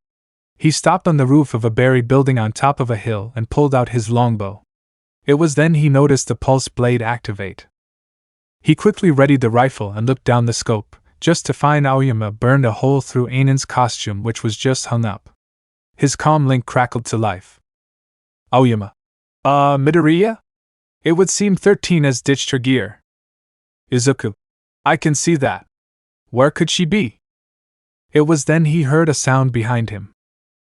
He stopped on the roof of a buried building on top of a hill and pulled out his longbow. It was then he noticed the pulse blade activate. He quickly readied the rifle and looked down the scope, just to find Aoyama burned a hole through Anan's costume, which was just hung up. His comm link crackled to life. Aoyama. Midoriya? It would seem 13 has ditched her gear. Izuku. I can see that. Where could she be? It was then he heard a sound behind him.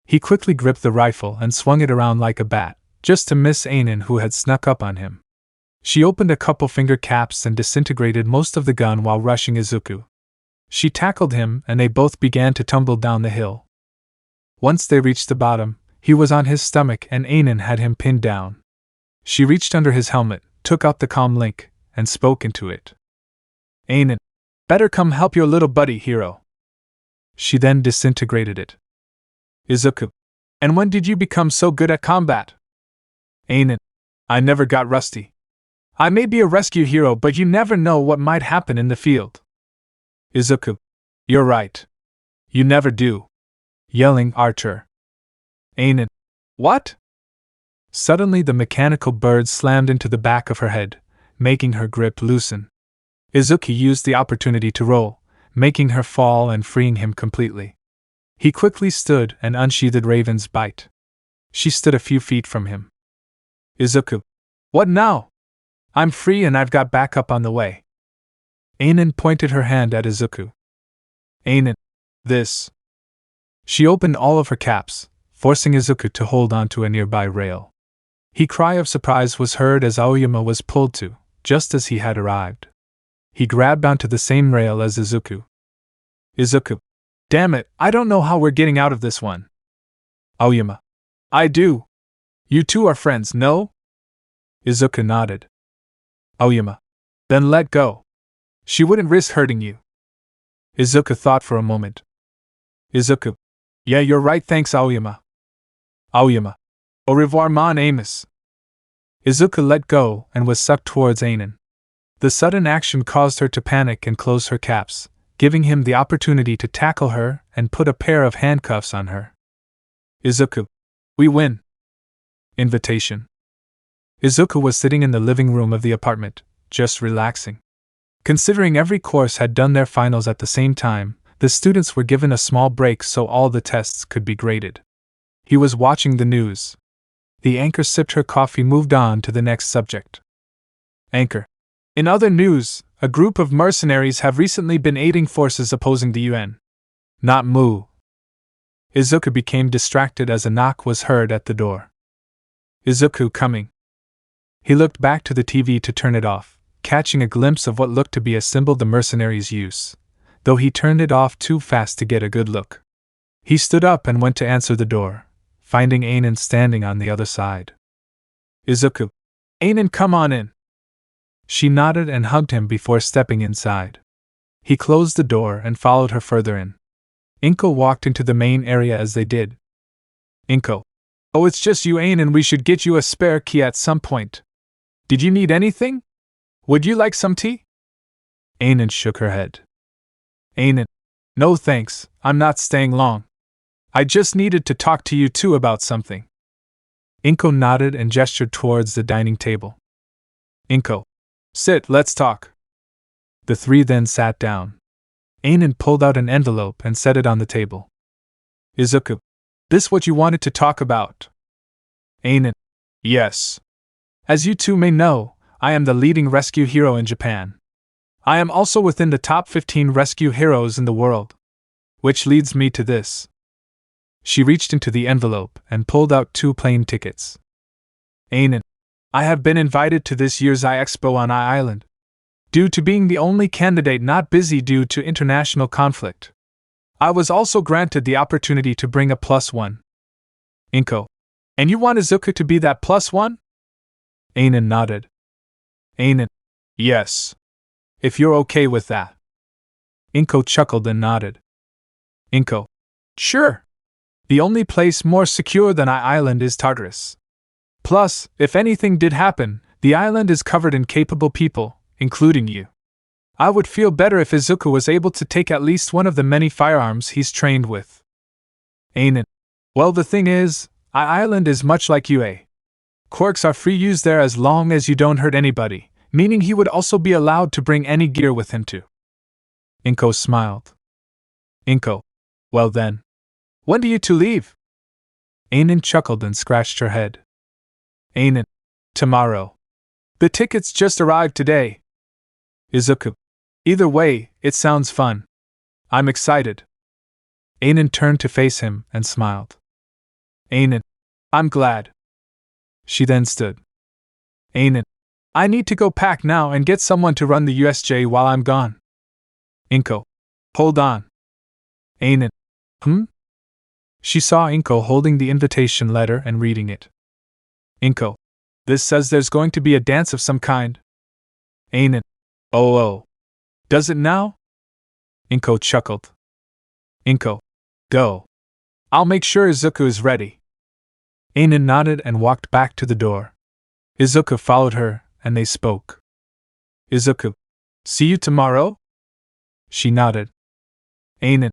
He quickly gripped the rifle and swung it around like a bat, just to miss Anan, who had snuck up on him. She opened a couple finger caps and disintegrated most of the gun while rushing Izuku. She tackled him and they both began to tumble down the hill. Once they reached the bottom, he was on his stomach and Anan had him pinned down. She reached under his helmet, took out the comm link, and spoke into it. Anan, better come help your little buddy, hero. She then disintegrated it. Izuku, and when did you become so good at combat? Anan, I never got rusty. I may be a rescue hero, but you never know what might happen in the field. Izuku, you're right. You never do. Yelling Archer. Anan, what? Suddenly the mechanical bird slammed into the back of her head, making her grip loosen. Izuku used the opportunity to roll, making her fall and freeing him completely. He quickly stood and unsheathed Raven's bite. She stood a few feet from him. Izuku, what now? I'm free and I've got backup on the way. Anan pointed her hand at Izuku. Anan, this. She opened all of her caps, forcing Izuku to hold onto a nearby rail. His cry of surprise was heard as Aoyama was pulled to, just as he had arrived. He grabbed onto the same rail as Izuku. Izuku, damn it, I don't know how we're getting out of this one. Aoyama, I do. You two are friends, no? Izuku nodded. Aoyama, then let go. She wouldn't risk hurting you. Izuku thought for a moment. Izuku, yeah, you're right, thanks Aoyama. Aoyama, au revoir mon Amos. Izuku let go and was sucked towards Anan. The sudden action caused her to panic and close her caps, giving him the opportunity to tackle her and put a pair of handcuffs on her. Izuku, we win. Invitation. Izuku was sitting in the living room of the apartment, just relaxing. Considering every course had done their finals at the same time, the students were given a small break so all the tests could be graded. He was watching the news. The anchor sipped her coffee, moved on to the next subject. Anchor. In other news, a group of mercenaries have recently been aiding forces opposing the UN. Not Moo. Izuku became distracted as a knock was heard at the door. Izuku coming. He looked back to the TV to turn it off, catching a glimpse of what looked to be a symbol the mercenaries use, though he turned it off too fast to get a good look. He stood up and went to answer the door, finding Anan standing on the other side. Izuku. Anan, come on in. She nodded and hugged him before stepping inside. He closed the door and followed her further in. Inko walked into the main area as they did. Inko. Oh, it's just you, Anan. We should get you a spare key at some point. Did you need anything? Would you like some tea? Anan shook her head. Anan. No thanks, I'm not staying long. I just needed to talk to you two about something. Inko nodded and gestured towards the dining table. Inko. Sit, let's talk. The three then sat down. Anan pulled out an envelope and set it on the table. Izuku. This what you wanted to talk about? Anan. Yes. As you two may know, I am the leading rescue hero in Japan. I am also within the top 15 rescue heroes in the world. Which leads me to this. She reached into the envelope and pulled out 2 plane tickets. Anan. I have been invited to this year's I-Expo on I-Island. Due to being the only candidate not busy due to international conflict. I was also granted the opportunity to bring a +1. Inko. And you want Izuku to be that +1? Anan nodded. Anan. Yes. If you're okay with that. Inko chuckled and nodded. Inko. Sure. The only place more secure than I-Island is Tartarus. Plus, if anything did happen, the island is covered in capable people, including you. I would feel better if Izuku was able to take at least one of the many firearms he's trained with. Anan. Well, the thing is, I-Island is much like UA. Quirks are free use there as long as you don't hurt anybody, meaning he would also be allowed to bring any gear with him too. Inko smiled. Inko. Well then. When do you two leave? Anan chuckled and scratched her head. Anan. Tomorrow. The tickets just arrived today. Izuku. Either way, it sounds fun. I'm excited. Anan turned to face him and smiled. Anan. I'm glad. She then stood. Anan. I need to go pack now and get someone to run the USJ while I'm gone. Inko. Hold on. Anan. She saw Inko holding the invitation letter and reading it. Inko. This says there's going to be a dance of some kind. Anan. Oh. Does it now? Inko chuckled. Inko. Go. I'll make sure Izuku is ready. Anan nodded and walked back to the door. Izuku followed her, and they spoke. Izuku. See you tomorrow? She nodded. Anan.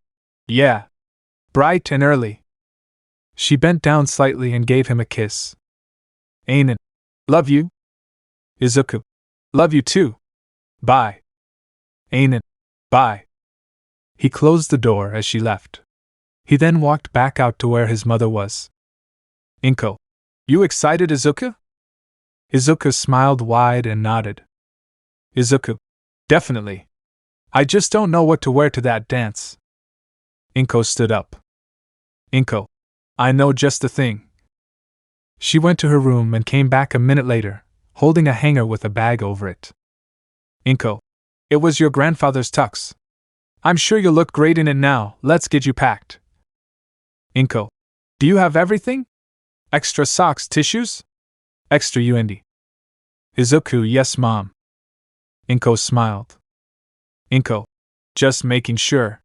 Yeah. Bright and early. She bent down slightly and gave him a kiss. Anan. Love you. Izuku. Love you too. Bye. Anan. Bye. He closed the door as she left. He then walked back out to where his mother was. Inko. You excited, Izuku? Izuku smiled wide and nodded. Izuku. Definitely. I just don't know what to wear to that dance. Inko stood up. Inko. I know just the thing. She went to her room and came back a minute later, holding a hanger with a bag over it. Inko. It was your grandfather's tux. I'm sure you'll look great in it now. Let's get you packed. Inko. Do you have everything? Extra socks, tissues? Extra UND. Izuku. Yes, Mom. Inko smiled. Inko. Just making sure.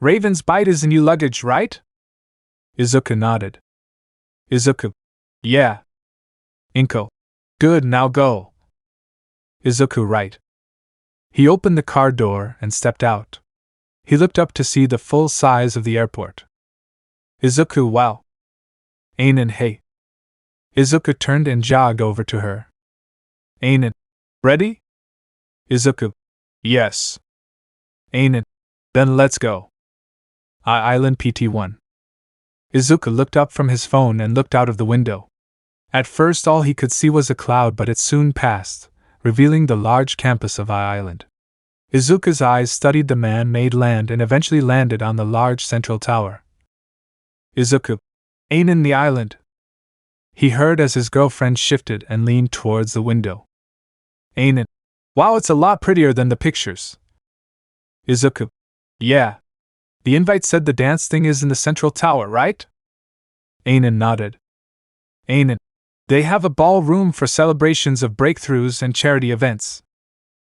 Raven's bite is in your luggage, right? Izuku nodded. Izuku. Yeah. Inko. Good, now go. Izuku. Right. He opened the car door and stepped out. He looked up to see the full size of the airport. Izuku. Wow. Anan. Hey. Izuku turned and jogged over to her. Anan. Ready? Izuku. Yes. Anan. Then let's go. I-Island PT-1. Izuku looked up from his phone and looked out of the window. At first all he could see was a cloud, but it soon passed, revealing the large campus of I-Island. Izuku's eyes studied the man-made land and eventually landed on the large central tower. Izuku. Anan. The island. He heard as his girlfriend shifted and leaned towards the window. Anan. Wow, it's a lot prettier than the pictures. Izuku. Yeah. The invite said the dance thing is in the central tower, right? Anan nodded. Anan. They have a ballroom for celebrations of breakthroughs and charity events.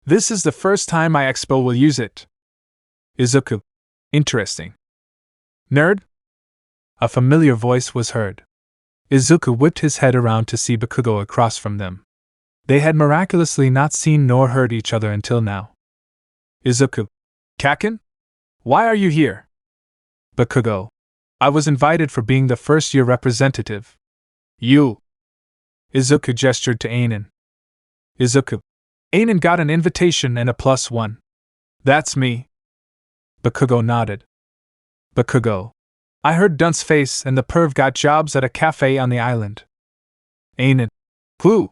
This is the first time I-Expo will use it. Izuku. Interesting. Nerd? A familiar voice was heard. Izuku whipped his head around to see Bakugo across from them. They had miraculously not seen nor heard each other until now. Izuku. Kaken? Why are you here? Bakugo. I was invited for being the first-year representative. You. Izuku gestured to Anan. Izuku. Anan got an invitation and a +1. That's me. Bakugo nodded. Bakugo. I heard Dunce Face and the perv got jobs at a cafe on the island. Anan. Who?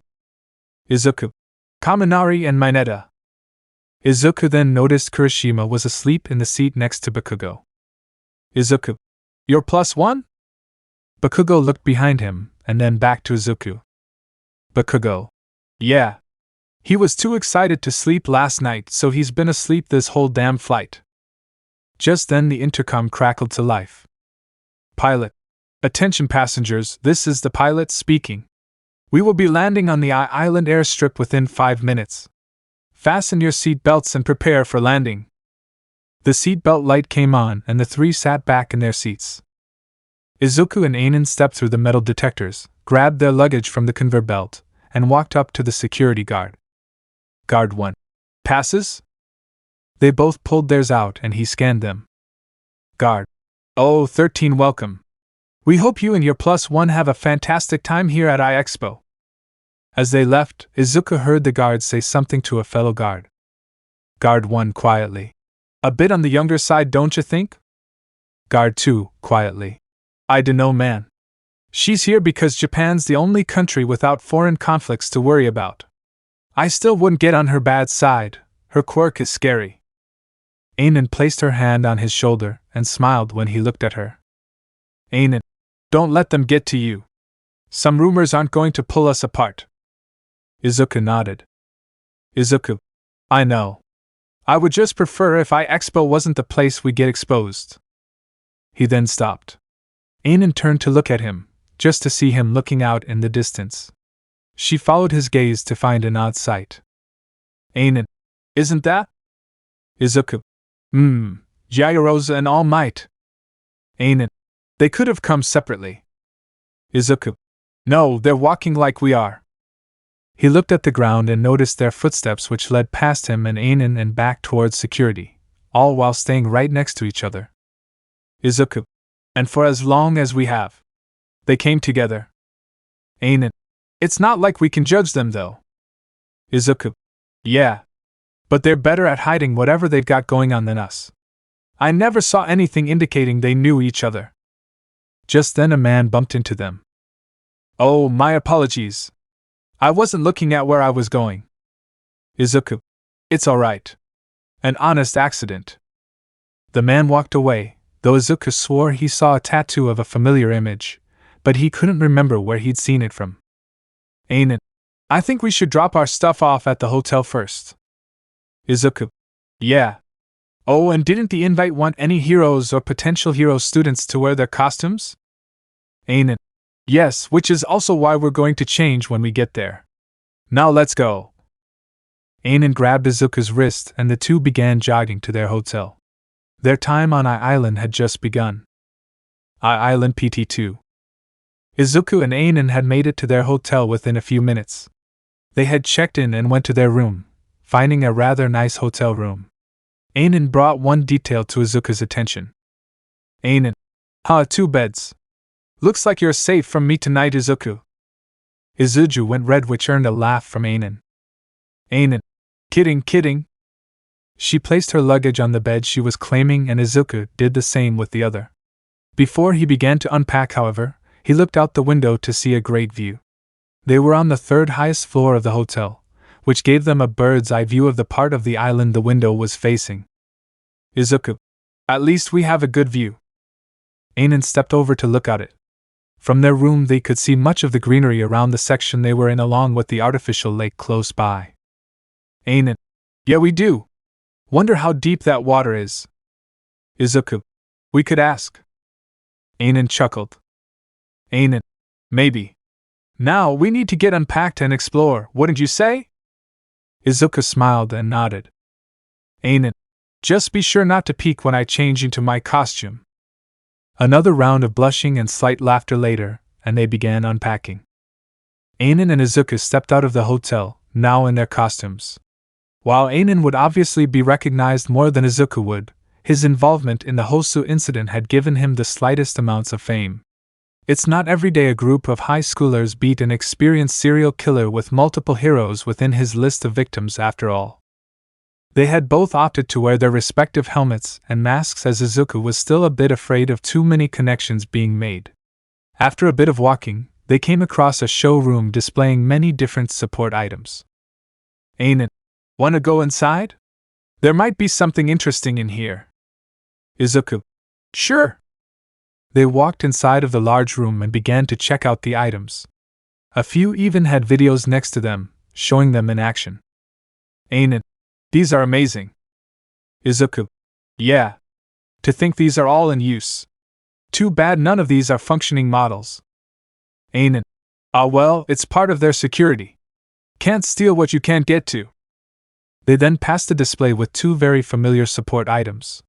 Izuku. Kaminari and Mineta. Izuku then noticed Kirishima was asleep in the seat next to Bakugo. Izuku. Your +1? Bakugo looked behind him, and then back to Izuku. Bakugo. Yeah. He was too excited to sleep last night, so he's been asleep this whole damn flight. Just then the intercom crackled to life. Pilot. Attention passengers, this is the pilot speaking. We will be landing on the I-Island airstrip within 5 minutes. Fasten your seat belts and prepare for landing. The seatbelt light came on and the three sat back in their seats. Izuku and Anan stepped through the metal detectors, grabbed their luggage from the conveyor belt, and walked up to the security guard. Guard 1. Passes? They both pulled theirs out and he scanned them. Guard. Oh, 13, welcome. We hope you and your +1 have a fantastic time here at I-Expo. As they left, Izuku heard the guard say something to a fellow guard. Guard 1 quietly. A bit on the younger side, don't you think? Guard 2 quietly. I dunno, man. She's here because Japan's the only country without foreign conflicts to worry about. I still wouldn't get on her bad side. Her quirk is scary. Anan placed her hand on his shoulder and smiled when he looked at her. Anan, don't let them get to you. Some rumors aren't going to pull us apart. Izuku nodded. Izuku. I know. I would just prefer if I-Expo wasn't the place we get exposed. He then stopped. Anan turned to look at him, just to see him looking out in the distance. She followed his gaze to find an odd sight. Anan. Isn't that? Izuku. Yaoyorozu and All Might. Anan. They could have come separately. Izuku. No, they're walking like we are. He looked at the ground and noticed their footsteps which led past him and Anan and back towards security, all while staying right next to each other. Izuku. And for as long as we have. They came together. Anan. It's not like we can judge them though. Izuku. Yeah. But they're better at hiding whatever they've got going on than us. I never saw anything indicating they knew each other. Just then a man bumped into them. Oh, my apologies. I wasn't looking at where I was going. Izuku. It's alright. An honest accident. The man walked away, though Izuku swore he saw a tattoo of a familiar image, but he couldn't remember where he'd seen it from. Anan. I think we should drop our stuff off at the hotel first. Izuku. Yeah. Oh, and didn't the invite want any heroes or potential hero students to wear their costumes? Anan. Yes, which is also why we're going to change when we get there. Now let's go. Anan grabbed Izuku's wrist and the two began jogging to their hotel. Their time on I-Island had just begun. I-Island PT2. Izuku and Anan had made it to their hotel within a few minutes. They had checked in and went to their room, finding a rather nice hotel room. Anan brought one detail to Izuku's attention. Anan. 2 beds. Looks like you're safe from me tonight, Izuku. Izuku went red, which earned a laugh from Anan. Anan. Kidding. She placed her luggage on the bed she was claiming and Izuku did the same with the other. Before he began to unpack, however, he looked out the window to see a great view. They were on the 3rd highest floor of the hotel, which gave them a bird's eye view of the part of the island the window was facing. Izuku. At least we have a good view. Anan stepped over to look at it. From their room they could see much of the greenery around the section they were in along with the artificial lake close by. Anan. Yeah, we do. Wonder how deep that water is. Izuku. We could ask. Anan chuckled. Anan. Maybe. Now we need to get unpacked and explore, wouldn't you say? Izuku smiled and nodded. Anan. Just be sure not to peek when I change into my costume. Another round of blushing and slight laughter later, and they began unpacking. Anan and Izuku stepped out of the hotel, now in their costumes. While Anan would obviously be recognized more than Izuku would, his involvement in the Hosu incident had given him the slightest amounts of fame. It's not every day a group of high schoolers beat an experienced serial killer with multiple heroes within his list of victims after all. They had both opted to wear their respective helmets and masks as Izuku was still a bit afraid of too many connections being made. After a bit of walking, they came across a showroom displaying many different support items. Anan. Wanna go inside? There might be something interesting in here. Izuku. Sure. They walked inside of the large room and began to check out the items. A few even had videos next to them, showing them in action. Anan. These are amazing. Izuku. Yeah. To think these are all in use. Too bad none of these are functioning models. Anan. Ah well, it's part of their security. Can't steal what you can't get to. They then passed a display with two very familiar support items.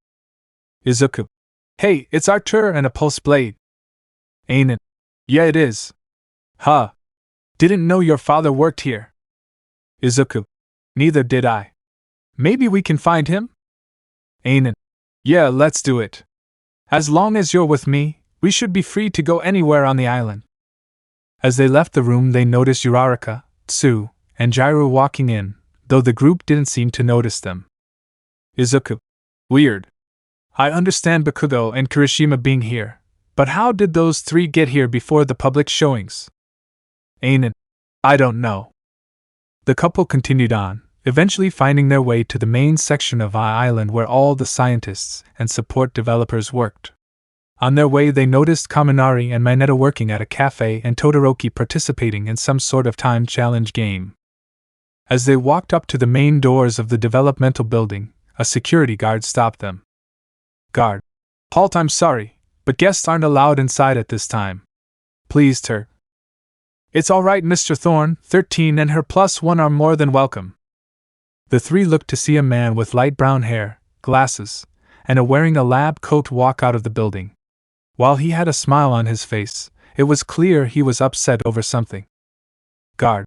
Izuku. Hey, it's Arthur and a pulse blade. Anan. Yeah, it is. Huh. Didn't know your father worked here. Izuku. Neither did I. Maybe we can find him? Anan. Yeah, let's do it. As long as you're with me, we should be free to go anywhere on the island. As they left the room, they noticed Uraraka, Tsu, and Jiro walking in, though the group didn't seem to notice them. Izuku. Weird. I understand Bakugo and Kirishima being here, but how did those three get here before the public showings? Anan. I don't know. The couple continued on, eventually finding their way to the main section of I-Island where all the scientists and support developers worked. On their way they noticed Kaminari and Mineta working at a cafe and Todoroki participating in some sort of time challenge game. As they walked up to the main doors of the developmental building, a security guard stopped them. Guard. Halt, I'm sorry, but guests aren't allowed inside at this time. Please, Turk. It's alright, Mr. Thorne, 13 and her +1 are more than welcome. The three looked to see a man with light brown hair, glasses, and wearing a lab coat walk out of the building. While he had a smile on his face, it was clear he was upset over something. Guard.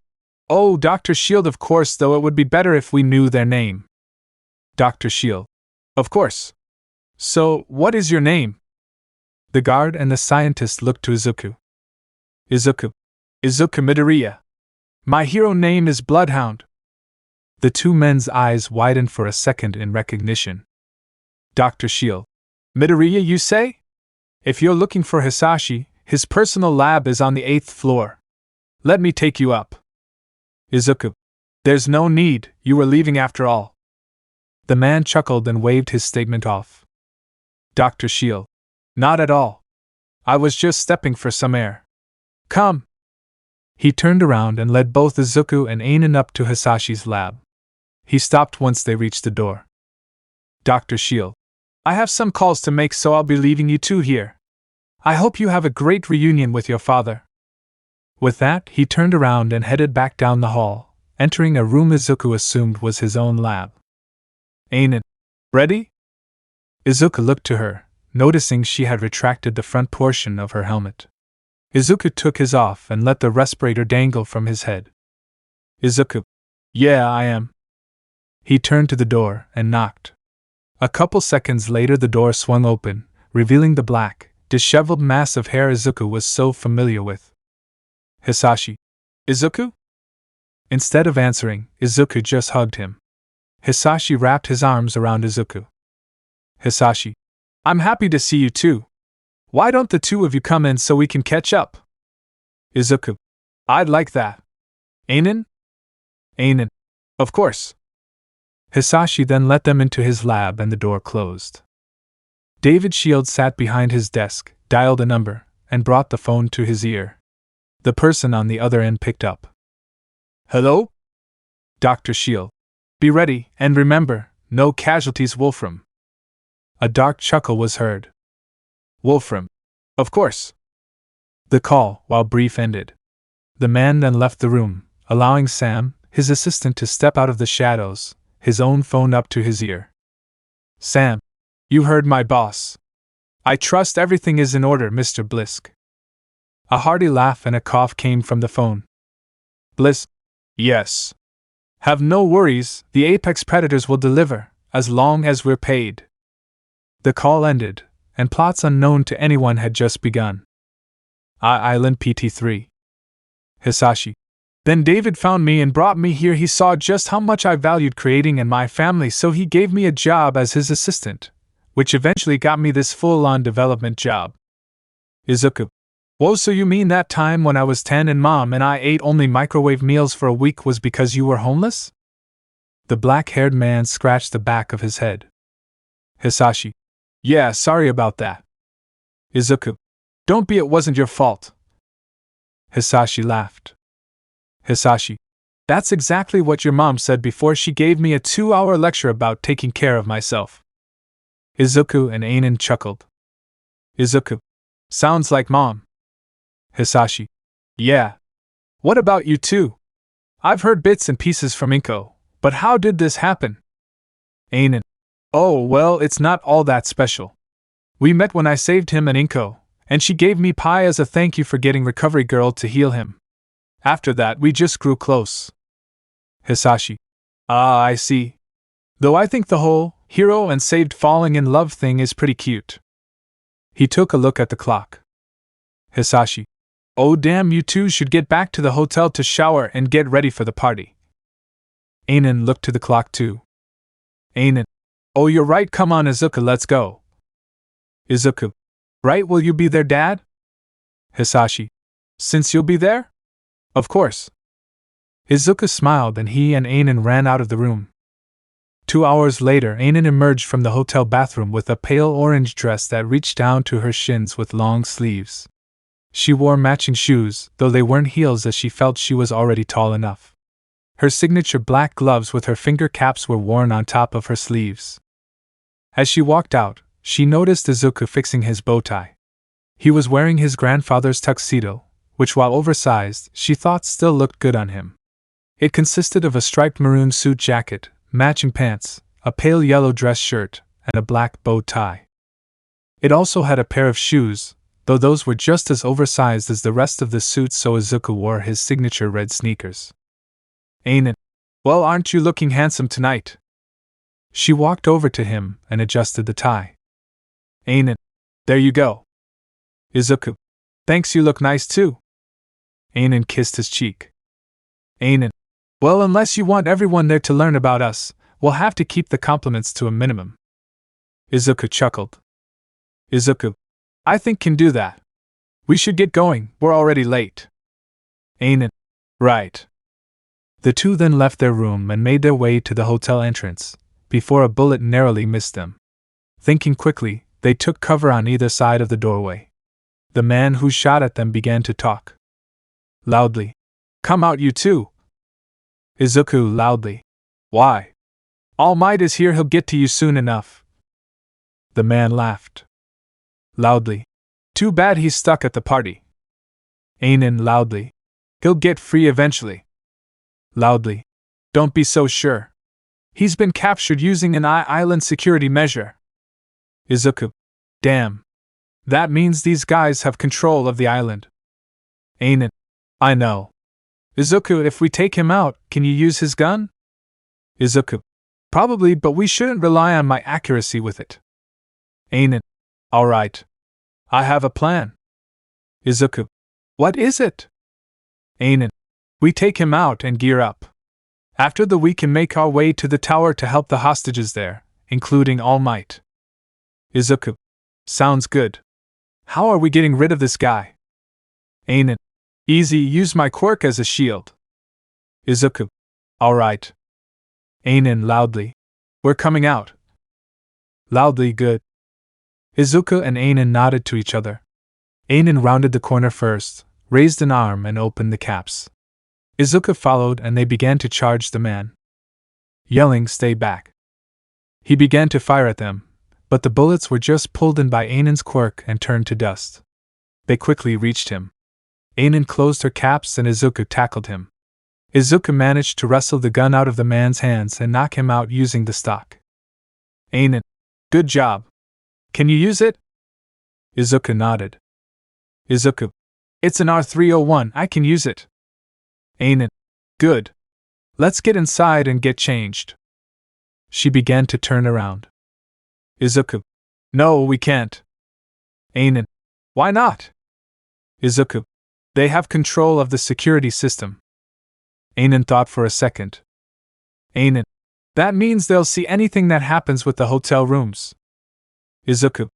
Oh, Dr. Shield, of course, though it would be better if we knew their name. Dr. Shield. Of course. So, what is your name? The guard and the scientist looked to Izuku. Izuku. Izuku Midoriya. My hero name is Bloodhound. The two men's eyes widened for a second in recognition. Dr. Shield. Midoriya, you say? If you're looking for Hisashi, his personal lab is on the 8th floor. Let me take you up. Izuku. There's no need, you were leaving after all. The man chuckled and waved his statement off. Dr. Shield. Not at all. I was just stepping for some air. Come. He turned around and led both Izuku and Anan up to Hisashi's lab. He stopped once they reached the door. Dr. Shield. I have some calls to make, so I'll be leaving you two here. I hope you have a great reunion with your father. With that, he turned around and headed back down the hall, entering a room Izuku assumed was his own lab. Anan. Ready? Izuku looked to her, noticing she had retracted the front portion of her helmet. Izuku took his off and let the respirator dangle from his head. Izuku. Yeah, I am. He turned to the door and knocked. A couple seconds later the door swung open, revealing the black, disheveled mass of hair Izuku was so familiar with. Hisashi. Izuku? Instead of answering, Izuku just hugged him. Hisashi wrapped his arms around Izuku. Hisashi. I'm happy to see you too. Why don't the two of you come in so we can catch up? Izuku. I'd like that. Anan? Anan. Of course. Hisashi then let them into his lab and the door closed. David Shield sat behind his desk, dialed a number, and brought the phone to his ear. The person on the other end picked up. Hello? Dr. Shield. Be ready, and remember, no casualties, Wolfram. A dark chuckle was heard. Wolfram. Of course. The call, while brief, ended. The man then left the room, allowing Sam, his assistant, to step out of the shadows, his own phone up to his ear. Sam. You heard my boss. I trust everything is in order, Mr. Blisk. A hearty laugh and a cough came from the phone. Blisk. Yes. Have no worries, the apex predators will deliver, as long as we're paid. The call ended, and plots unknown to anyone had just begun. Island PT3. Hisashi. Then David found me and brought me here. He saw just how much I valued creating and my family, so he gave me a job as his assistant, which eventually got me this full-on development job. Izuku. Whoa, so you mean that time when I was 10 and Mom and I ate only microwave meals for a week was because you were homeless? The black-haired man scratched the back of his head. Hisashi. Yeah, sorry about that. Izuku. Don't be, it wasn't your fault. Hisashi laughed. Hisashi. That's exactly what your mom said before she gave me a 2-hour lecture about taking care of myself. Izuku and Anan chuckled. Izuku. Sounds like Mom. Hisashi. Yeah. What about you two? I've heard bits and pieces from Inko, but how did this happen? Anan. Oh, well, it's not all that special. We met when I saved him and Inko, and she gave me pie as a thank you for getting Recovery Girl to heal him. After that, we just grew close. Hisashi. Ah, I see. Though I think the whole hero and saved falling in love thing is pretty cute. He took a look at the clock. Hisashi. Oh damn, you two should get back to the hotel to shower and get ready for the party. Anan looked to the clock too. Anan. Oh, you're right, come on Izuku, let's go. Izuku. Right, will you be there, Dad? Hisashi. Since you'll be there? Of course. Izuku smiled and he and Anan ran out of the room. 2 hours later, Anan emerged from the hotel bathroom with a pale orange dress that reached down to her shins with long sleeves. She wore matching shoes, though they weren't heels, as she felt she was already tall enough. Her signature black gloves with her finger caps were worn on top of her sleeves. As she walked out, she noticed Izuku fixing his bow tie. He was wearing his grandfather's tuxedo, which, while oversized, she thought still looked good on him. It consisted of a striped maroon suit jacket, matching pants, a pale yellow dress shirt, and a black bow tie. It also had a pair of shoes, though those were just as oversized as the rest of the suit, so Izuku wore his signature red sneakers. Anan. Well, aren't you looking handsome tonight? She walked over to him and adjusted the tie. Anan. There you go. Izuku. Thanks, you look nice too. Anan kissed his cheek. Anan. Well, unless you want everyone there to learn about us, we'll have to keep the compliments to a minimum. Izuku chuckled. Izuku. I think can do that. We should get going, we're already late. Anan. Right. The two then left their room and made their way to the hotel entrance, before a bullet narrowly missed them. Thinking quickly, they took cover on either side of the doorway. The man who shot at them began to talk. Loudly. Come out, you two. Izuku loudly. Why? All Might is here, he'll get to you soon enough. The man laughed. Loudly. Too bad he's stuck at the party. Anan loudly. He'll get free eventually. Loudly. Don't be so sure. He's been captured using an island security measure. Izuku. Damn. That means these guys have control of the island. Anan. I know. Izuku, if we take him out, can you use his gun? Izuku. Probably, but we shouldn't rely on my accuracy with it. Anan. Alright. I have a plan. Izuku. What is it? Anan. We take him out and gear up. After we can make our way to the tower to help the hostages there, including All Might. Izuku. Sounds good. How are we getting rid of this guy? Anan. Easy, use my quirk as a shield. Izuku. Alright. Anan loudly. We're coming out. Loudly, good. Izuku and Anan nodded to each other. Anan rounded the corner first, raised an arm and opened the caps. Izuku followed and they began to charge the man. yelling, "Stay back." He began to fire at them, but the bullets were just pulled in by Anan's quirk and turned to dust. They quickly reached him. Anan closed her caps and Izuku tackled him. Izuku managed to wrestle the gun out of the man's hands and knock him out using the stock. "Anan, good job. Can you use it?" Izuku nodded. "Izuku, it's an R301, I can use it." "Anan, good. Let's get inside and get changed." She began to turn around. Izuku, "No, we can't." "Anan, why not?" Izuku, "They have control of the security system." Anan thought for a second. "Anan, that means they'll see anything that happens with the hotel rooms." Izuku,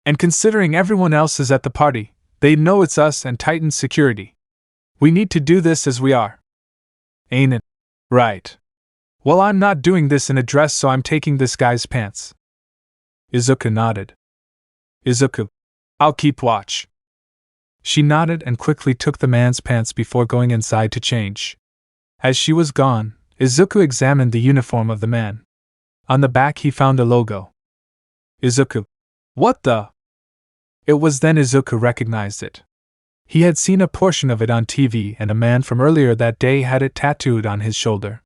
"And considering everyone else is at the party, they'd know it's us and tighten security. We need to do this as we are." Anan, "Right. Well, I'm not doing this in a dress, so I'm taking this guy's pants." Izuku nodded. Izuku, "I'll keep watch." She nodded and quickly took the man's pants before going inside to change. As she was gone, Izuku examined the uniform of the man. On the back he found a logo. Izuku, "What the?" It was then Izuku recognized it. He had seen a portion of it on TV, and a man from earlier that day had it tattooed on his shoulder.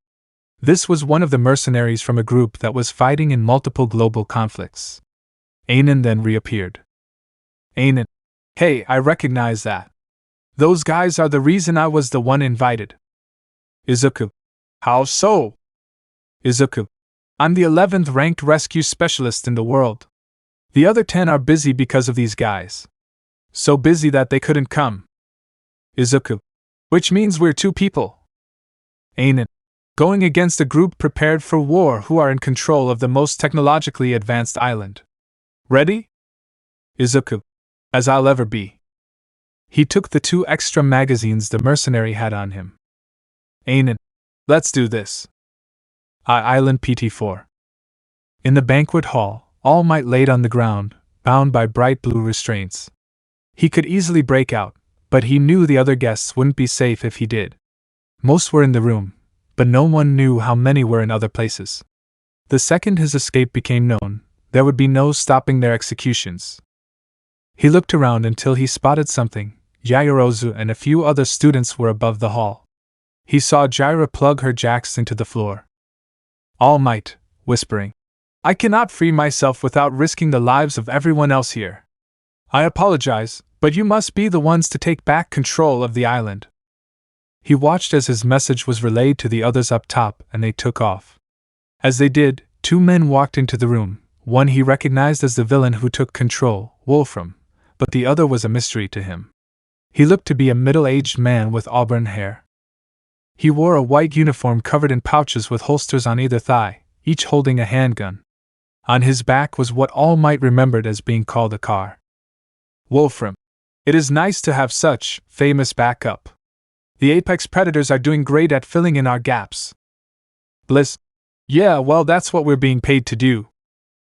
This was one of the mercenaries from a group that was fighting in multiple global conflicts. Anan then reappeared. "Anan, hey, I recognize that. Those guys are the reason I was the one invited." Izuku, "How so?" Izuku, "I'm the 11th ranked rescue specialist in the world. The other 10 are busy because of these guys. So busy that they couldn't come." Izuku, "Which means we're 2 people." Anan, "Going against a group prepared for war who are in control of the most technologically advanced island. Ready?" Izuku, "As I'll ever be." He took the 2 extra magazines the mercenary had on him. Anan, "Let's do this." Island PT-4. In the banquet hall, All Might laid on the ground, bound by bright blue restraints. He could easily break out, but he knew the other guests wouldn't be safe if he did. Most were in the room, but no one knew how many were in other places. The second his escape became known, there would be no stopping their executions. He looked around until he spotted something. Yaoyorozu and a few other students were above the hall. He saw Jiraiya plug her jacks into the floor. All Might, whispering, "I cannot free myself without risking the lives of everyone else here. I apologize, but you must be the ones to take back control of the island." He watched as his message was relayed to the others up top, and they took off. As they did, 2 men walked into the room. One he recognized as the villain who took control, Wolfram, but the other was a mystery to him. He looked to be a middle-aged man with auburn hair. He wore a white uniform covered in pouches with holsters on either thigh, each holding a handgun. On his back was what All Might remembered as being called a car. "Wolfram, it is nice to have such famous backup. The apex predators are doing great at filling in our gaps." Bliss, "Yeah, well, that's what we're being paid to do.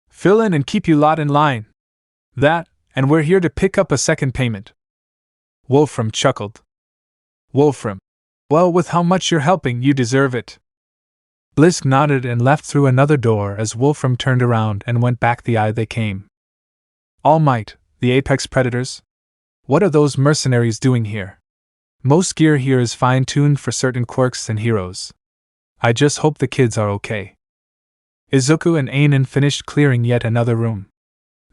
Fill in and keep you lot in line. That, and we're here to pick up a second payment." Wolfram chuckled. Wolfram, "Well, with how much you're helping, you deserve it." Bliss nodded and left through another door as Wolfram turned around and went back the eye they came. "All Might, the apex predators? What are those mercenaries doing here? Most gear here is fine-tuned for certain quirks and heroes. I just hope the kids are okay." Izuku and Anan finished clearing yet another room.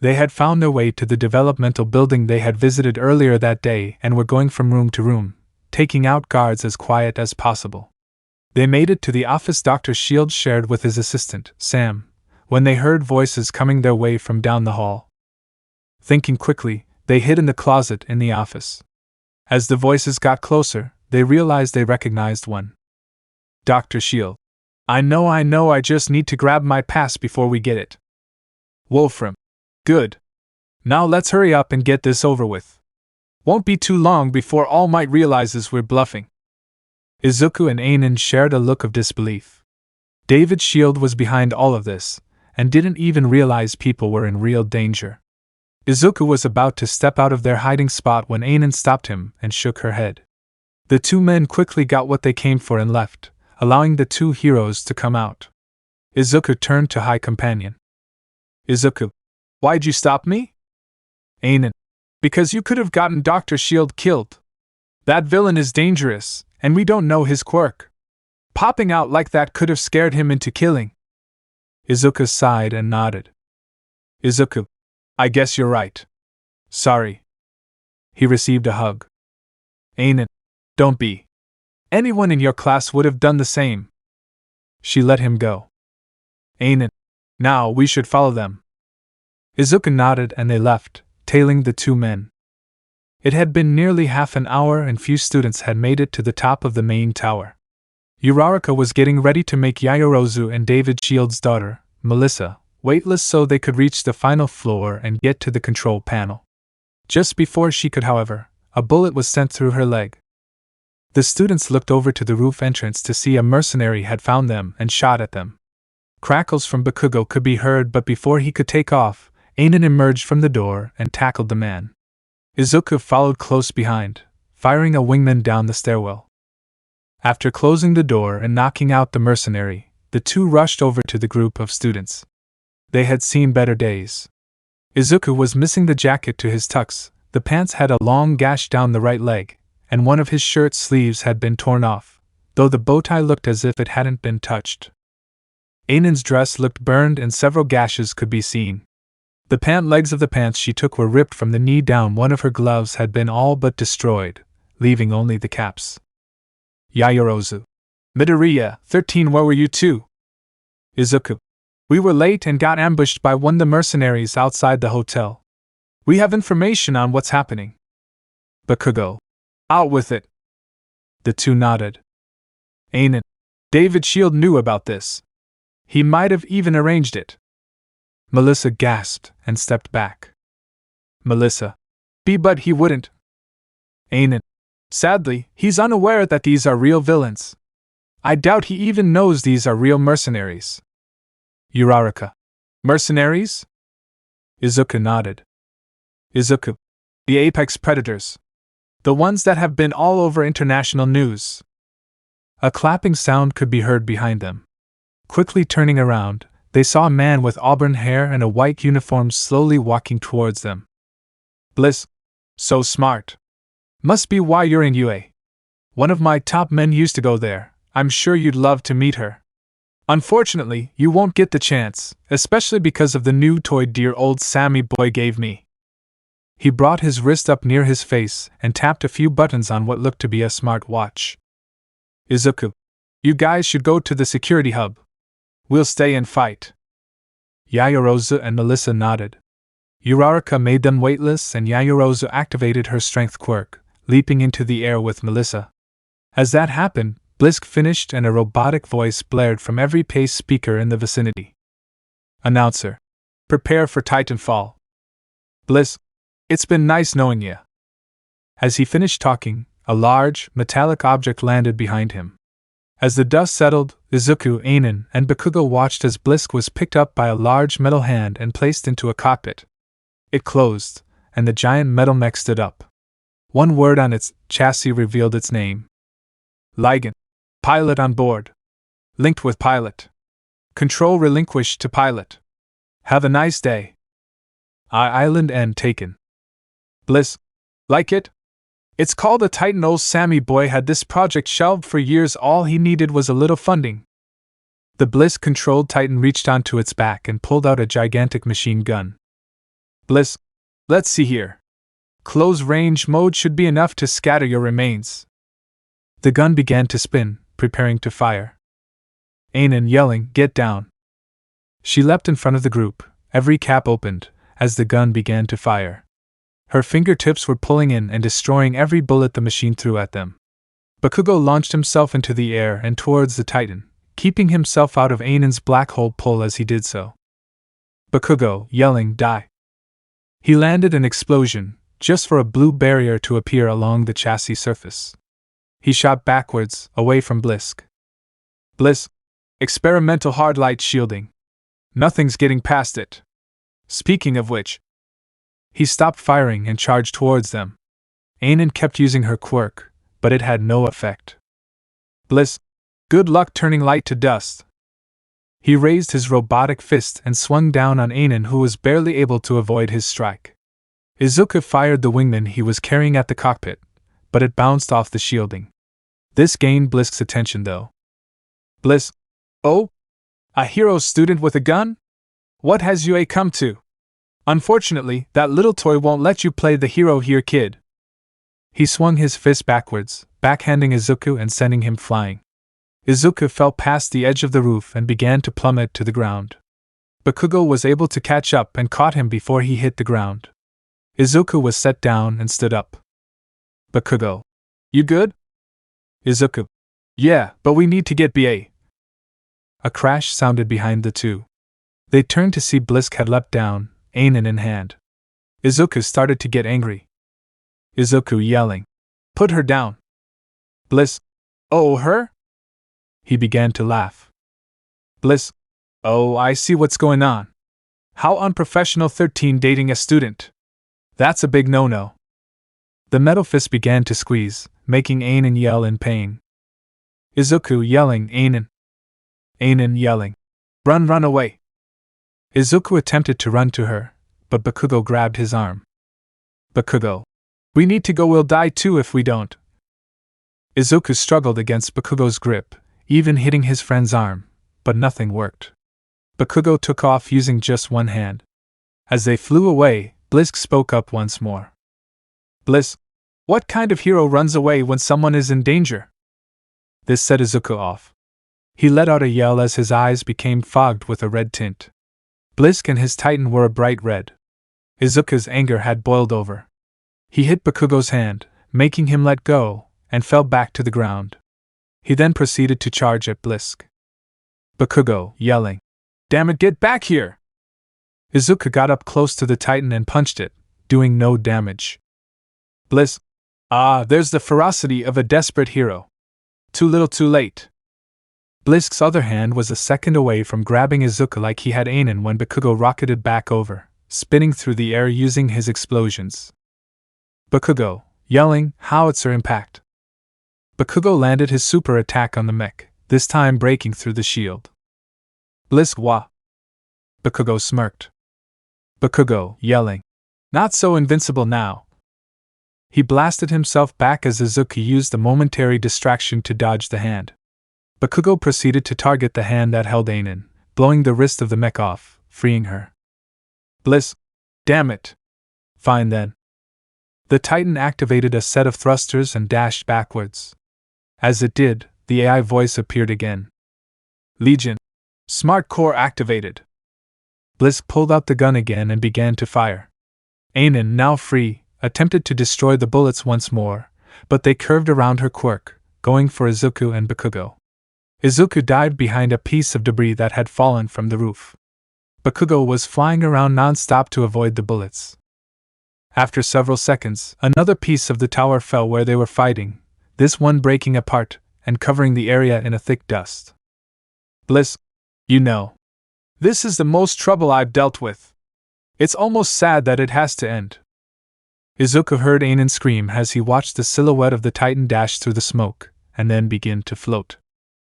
They had found their way to the developmental building they had visited earlier that day and were going from room to room, taking out guards as quiet as possible. They made it to the office Dr. Shield shared with his assistant, Sam, when they heard voices coming their way from down the hall. Thinking quickly, they hid in the closet in the office. As the voices got closer, they realized they recognized one. "Dr. Shield. I know, I just need to grab my pass before we get it." Wolfram. "Good. Now let's hurry up and get this over with. Won't be too long before All Might realizes we're bluffing." Izuku and Anan shared a look of disbelief. David Shield was behind all of this, and didn't even realize people were in real danger. Izuku was about to step out of their hiding spot when Anan stopped him and shook her head. The 2 men quickly got what they came for and left, allowing the 2 heroes to come out. Izuku turned to High Companion. Izuku, why'd you stop me? Anan, because you could have gotten Dr. Shield killed. That villain is dangerous, and we don't know his quirk. Popping out like that could have scared him into killing. Izuku sighed and nodded. Izuku, I guess you're right. Sorry. He received a hug. Anan, don't be. Anyone in your class would have done the same. She let him go. Anan, now we should follow them. Izuku nodded and they left, tailing the two men. It had been nearly half an hour and few students had made it to the top of the main tower. Uraraka was getting ready to make Yaoyorozu and David Shield's daughter, Melissa, weightless so they could reach the final floor and get to the control panel. Just before she could, however, a bullet was sent through her leg. The students looked over to the roof entrance to see a mercenary had found them and shot at them. Crackles from Bakugo could be heard, but before he could take off, Anan emerged from the door and tackled the man. Izuku followed close behind, firing a wingman down the stairwell. After closing the door and knocking out the mercenary, the two rushed over to the group of students. They had seen better days. Izuku was missing the jacket to his tux, the pants had a long gash down the right leg, and one of his shirt sleeves had been torn off, though the bow tie looked as if it hadn't been touched. Anan's dress looked burned and several gashes could be seen. The pant legs of the pants she took were ripped from the knee down. One of her gloves had been all but destroyed, leaving only the caps. Yaoyorozu. Midoriya, 13, where were you two? Izuku. We were late and got ambushed by one of the mercenaries outside the hotel. We have information on what's happening. Bakugo. Out with it. The two nodded. Anan. David Shield knew about this. He might have even arranged it. Melissa gasped and stepped back. Melissa. But he wouldn't. Anan. Sadly, he's unaware that these are real villains. I doubt he even knows these are real mercenaries. Uraraka. Mercenaries? Izuku nodded. Izuku. The apex predators. The ones that have been all over international news. A clapping sound could be heard behind them. Quickly turning around, they saw a man with auburn hair and a white uniform slowly walking towards them. Bliss. So smart. Must be why you're in UA. One of my top men used to go there. I'm sure you'd love to meet her. Unfortunately, you won't get the chance, especially because of the new toy dear old Sammy boy gave me. He brought his wrist up near his face and tapped a few buttons on what looked to be a smart watch. Izuku. You guys should go to the security hub. We'll stay and fight. Yaoyorozu and Melissa nodded. Uraraka made them weightless and Yaoyorozu activated her strength quirk, leaping into the air with Melissa. As that happened, Blisk finished and a robotic voice blared from every pace speaker in the vicinity. Announcer. Prepare for Titanfall. Bliss. It's been nice knowing ya. As he finished talking, a large, metallic object landed behind him. As the dust settled, Izuku, Anan, and Bakugo watched as Blisk was picked up by a large metal hand and placed into a cockpit. It closed, and the giant metal mech stood up. One word on its chassis revealed its name. Ligan. Pilot on board. Linked with pilot. Control relinquished to pilot. Have a nice day. Island end taken. Bliss. Like it? It's called a Titan. Old Sammy boy had this project shelved for years. All he needed was a little funding. The Bliss-controlled Titan reached onto its back and pulled out a gigantic machine gun. Bliss. Let's see here. Close range mode should be enough to scatter your remains. The gun began to spin, preparing to fire. Anan yelling, Get down! She leapt in front of the group, every cap opened, as the gun began to fire. Her fingertips were pulling in and destroying every bullet the machine threw at them. Bakugo launched himself into the air and towards the Titan, keeping himself out of Anan's black hole pull as he did so. Bakugo, yelling, Die! He landed an explosion, just for a blue barrier to appear along the chassis surface. He shot backwards, away from Blisk. Bliss. Experimental hard light shielding. Nothing's getting past it. Speaking of which. He stopped firing and charged towards them. Anan kept using her quirk, but it had no effect. Bliss. Good luck turning light to dust. He raised his robotic fist and swung down on Anan, who was barely able to avoid his strike. Izuku fired the wingman he was carrying at the cockpit, but it bounced off the shielding. This gained Blisk's attention though. Blisk. Oh? A hero student with a gun? What has UA come to? Unfortunately, that little toy won't let you play the hero here, kid. He swung his fist backwards, backhanding Izuku and sending him flying. Izuku fell past the edge of the roof and began to plummet to the ground. Bakugo was able to catch up and caught him before he hit the ground. Izuku was set down and stood up. Bakugo. You good? Izuku. Yeah, but we need to get BA. A crash sounded behind the two. They turned to see Blisk had leapt down, Anan in hand. Izuku started to get angry. Izuku yelling. Put her down. Blisk. Oh, her? He began to laugh. Blisk. Oh, I see what's going on. How unprofessional, 13 dating a student. That's a big no-no. The metal fist began to squeeze, making Anan yell in pain. Izuku yelling, Anan. Anan yelling. Run away. Izuku attempted to run to her, but Bakugo grabbed his arm. Bakugo. We need to go, we'll die too if we don't. Izuku struggled against Bakugo's grip, even hitting his friend's arm, but nothing worked. Bakugo took off using just one hand. As they flew away, Blisk spoke up once more. Blisk. What kind of hero runs away when someone is in danger? This set Izuku off. He let out a yell as his eyes became fogged with a red tint. Blisk and his Titan were a bright red. Izuku's anger had boiled over. He hit Bakugo's hand, making him let go, and fell back to the ground. He then proceeded to charge at Blisk. Bakugo, yelling. Damn it, get back here! Izuku got up close to the Titan and punched it, doing no damage. Blisk. Ah, there's the ferocity of a desperate hero. Too little too late. Blisk's other hand was a second away from grabbing Izuku like he had Anan when Bakugo rocketed back over, spinning through the air using his explosions. Bakugo, yelling, howitzer impact. Bakugo landed his super attack on the mech, this time breaking through the shield. Blisk wah. Bakugo smirked. Bakugo, yelling. Not so invincible now. He blasted himself back as Izuku used a momentary distraction to dodge the hand. Bakugo proceeded to target the hand that held Anan, blowing the wrist of the mech off, freeing her. Blisk. Damn it. Fine then. The Titan activated a set of thrusters and dashed backwards. As it did, the AI voice appeared again. Legion. Smart core activated. Blisk pulled out the gun again and began to fire. Anan, now free, attempted to destroy the bullets once more, but they curved around her quirk, going for Izuku and Bakugo. Izuku dived behind a piece of debris that had fallen from the roof. Bakugo was flying around non-stop to avoid the bullets. After several seconds, another piece of the tower fell where they were fighting, this one breaking apart and covering the area in a thick dust. Blisk. You know. This is the most trouble I've dealt with. It's almost sad that it has to end. Izuku heard Anan scream as he watched the silhouette of the Titan dash through the smoke, and then begin to float.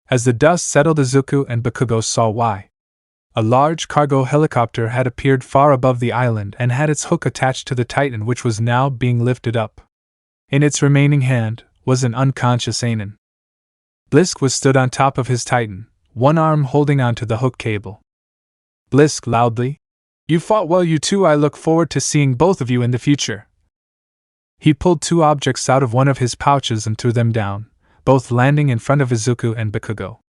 As the dust settled, Izuku and Bakugo saw why. A large cargo helicopter had appeared far above the island and had its hook attached to the Titan, which was now being lifted up. In its remaining hand was an unconscious Anan. Blisk was stood on top of his Titan, one arm holding onto the hook cable. Blisk loudly. You fought well, you two. I look forward to seeing both of you in the future. He pulled two objects out of one of his pouches and threw them down, both landing in front of Izuku and Bakugo.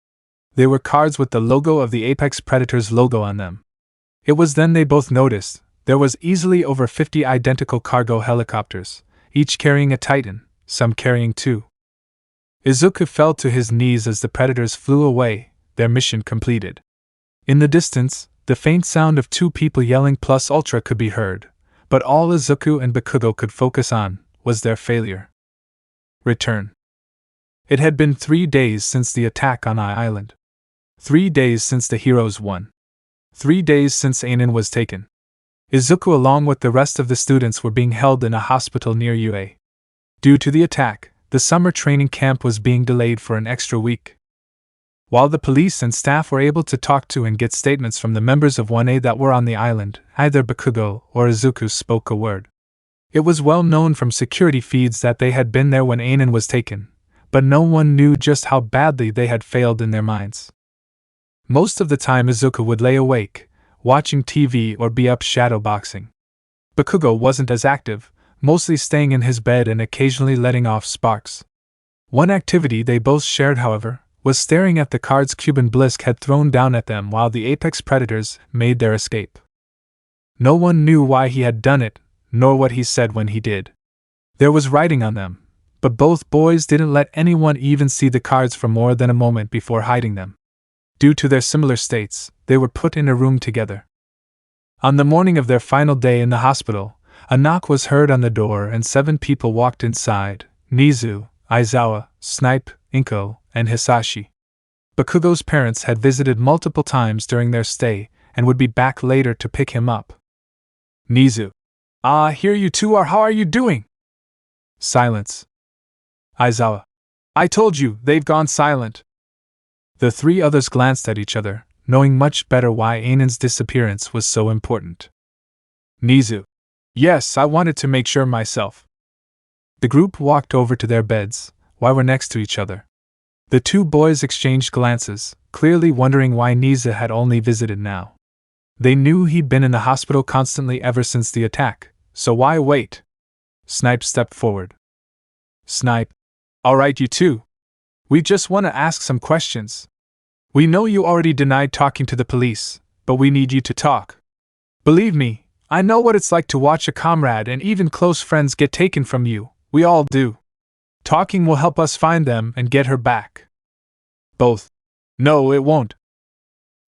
They were cards with the logo of the Apex Predator's logo on them. It was then they both noticed there was easily over 50 identical cargo helicopters, each carrying a Titan, some carrying two. Izuku fell to his knees as the Predators flew away, their mission completed. In the distance, the faint sound of two people yelling plus ultra could be heard, but all Izuku and Bakugo could focus on was their failure. Return. It had been 3 days since the attack on I-Island. 3 days since the heroes won. 3 days since Anan was taken. Izuku along with the rest of the students were being held in a hospital near UA. Due to the attack, the summer training camp was being delayed for an extra week. While the police and staff were able to talk to and get statements from the members of 1A that were on the island, neither Bakugo or Izuku spoke a word. It was well known from security feeds that they had been there when Anan was taken, but no one knew just how badly they had failed in their minds. Most of the time Izuku would lay awake, watching TV or be up shadowboxing. Bakugo wasn't as active, mostly staying in his bed and occasionally letting off sparks. One activity they both shared, however, was staring at the cards Cuban Blisk had thrown down at them while the apex predators made their escape. No one knew why he had done it, nor what he said when he did. There was writing on them, but both boys didn't let anyone even see the cards for more than a moment before hiding them. Due to their similar states, they were put in a room together. On the morning of their final day in the hospital, a knock was heard on the door and 7 people walked inside: Nizu, Aizawa, Snipe, Inko, and Hisashi. Bakugo's parents had visited multiple times during their stay and would be back later to pick him up. Nizu: Here you two are, how are you doing? Silence. Aizawa: I told you, they've gone silent. The 3 others glanced at each other, knowing much better why Anan's disappearance was so important. Nizu: Yes, I wanted to make sure myself. The group walked over to their beds, while we're next to each other. The 2 boys exchanged glances, clearly wondering why Nizu had only visited now. They knew he'd been in the hospital constantly ever since the attack, so why wait? Snipe stepped forward. Snipe: Alright, you two. We just want to ask some questions. We know you already denied talking to the police, but we need you to talk. Believe me, I know what it's like to watch a comrade and even close friends get taken from you. We all do. Talking will help us find them and get her back. Both: No, it won't.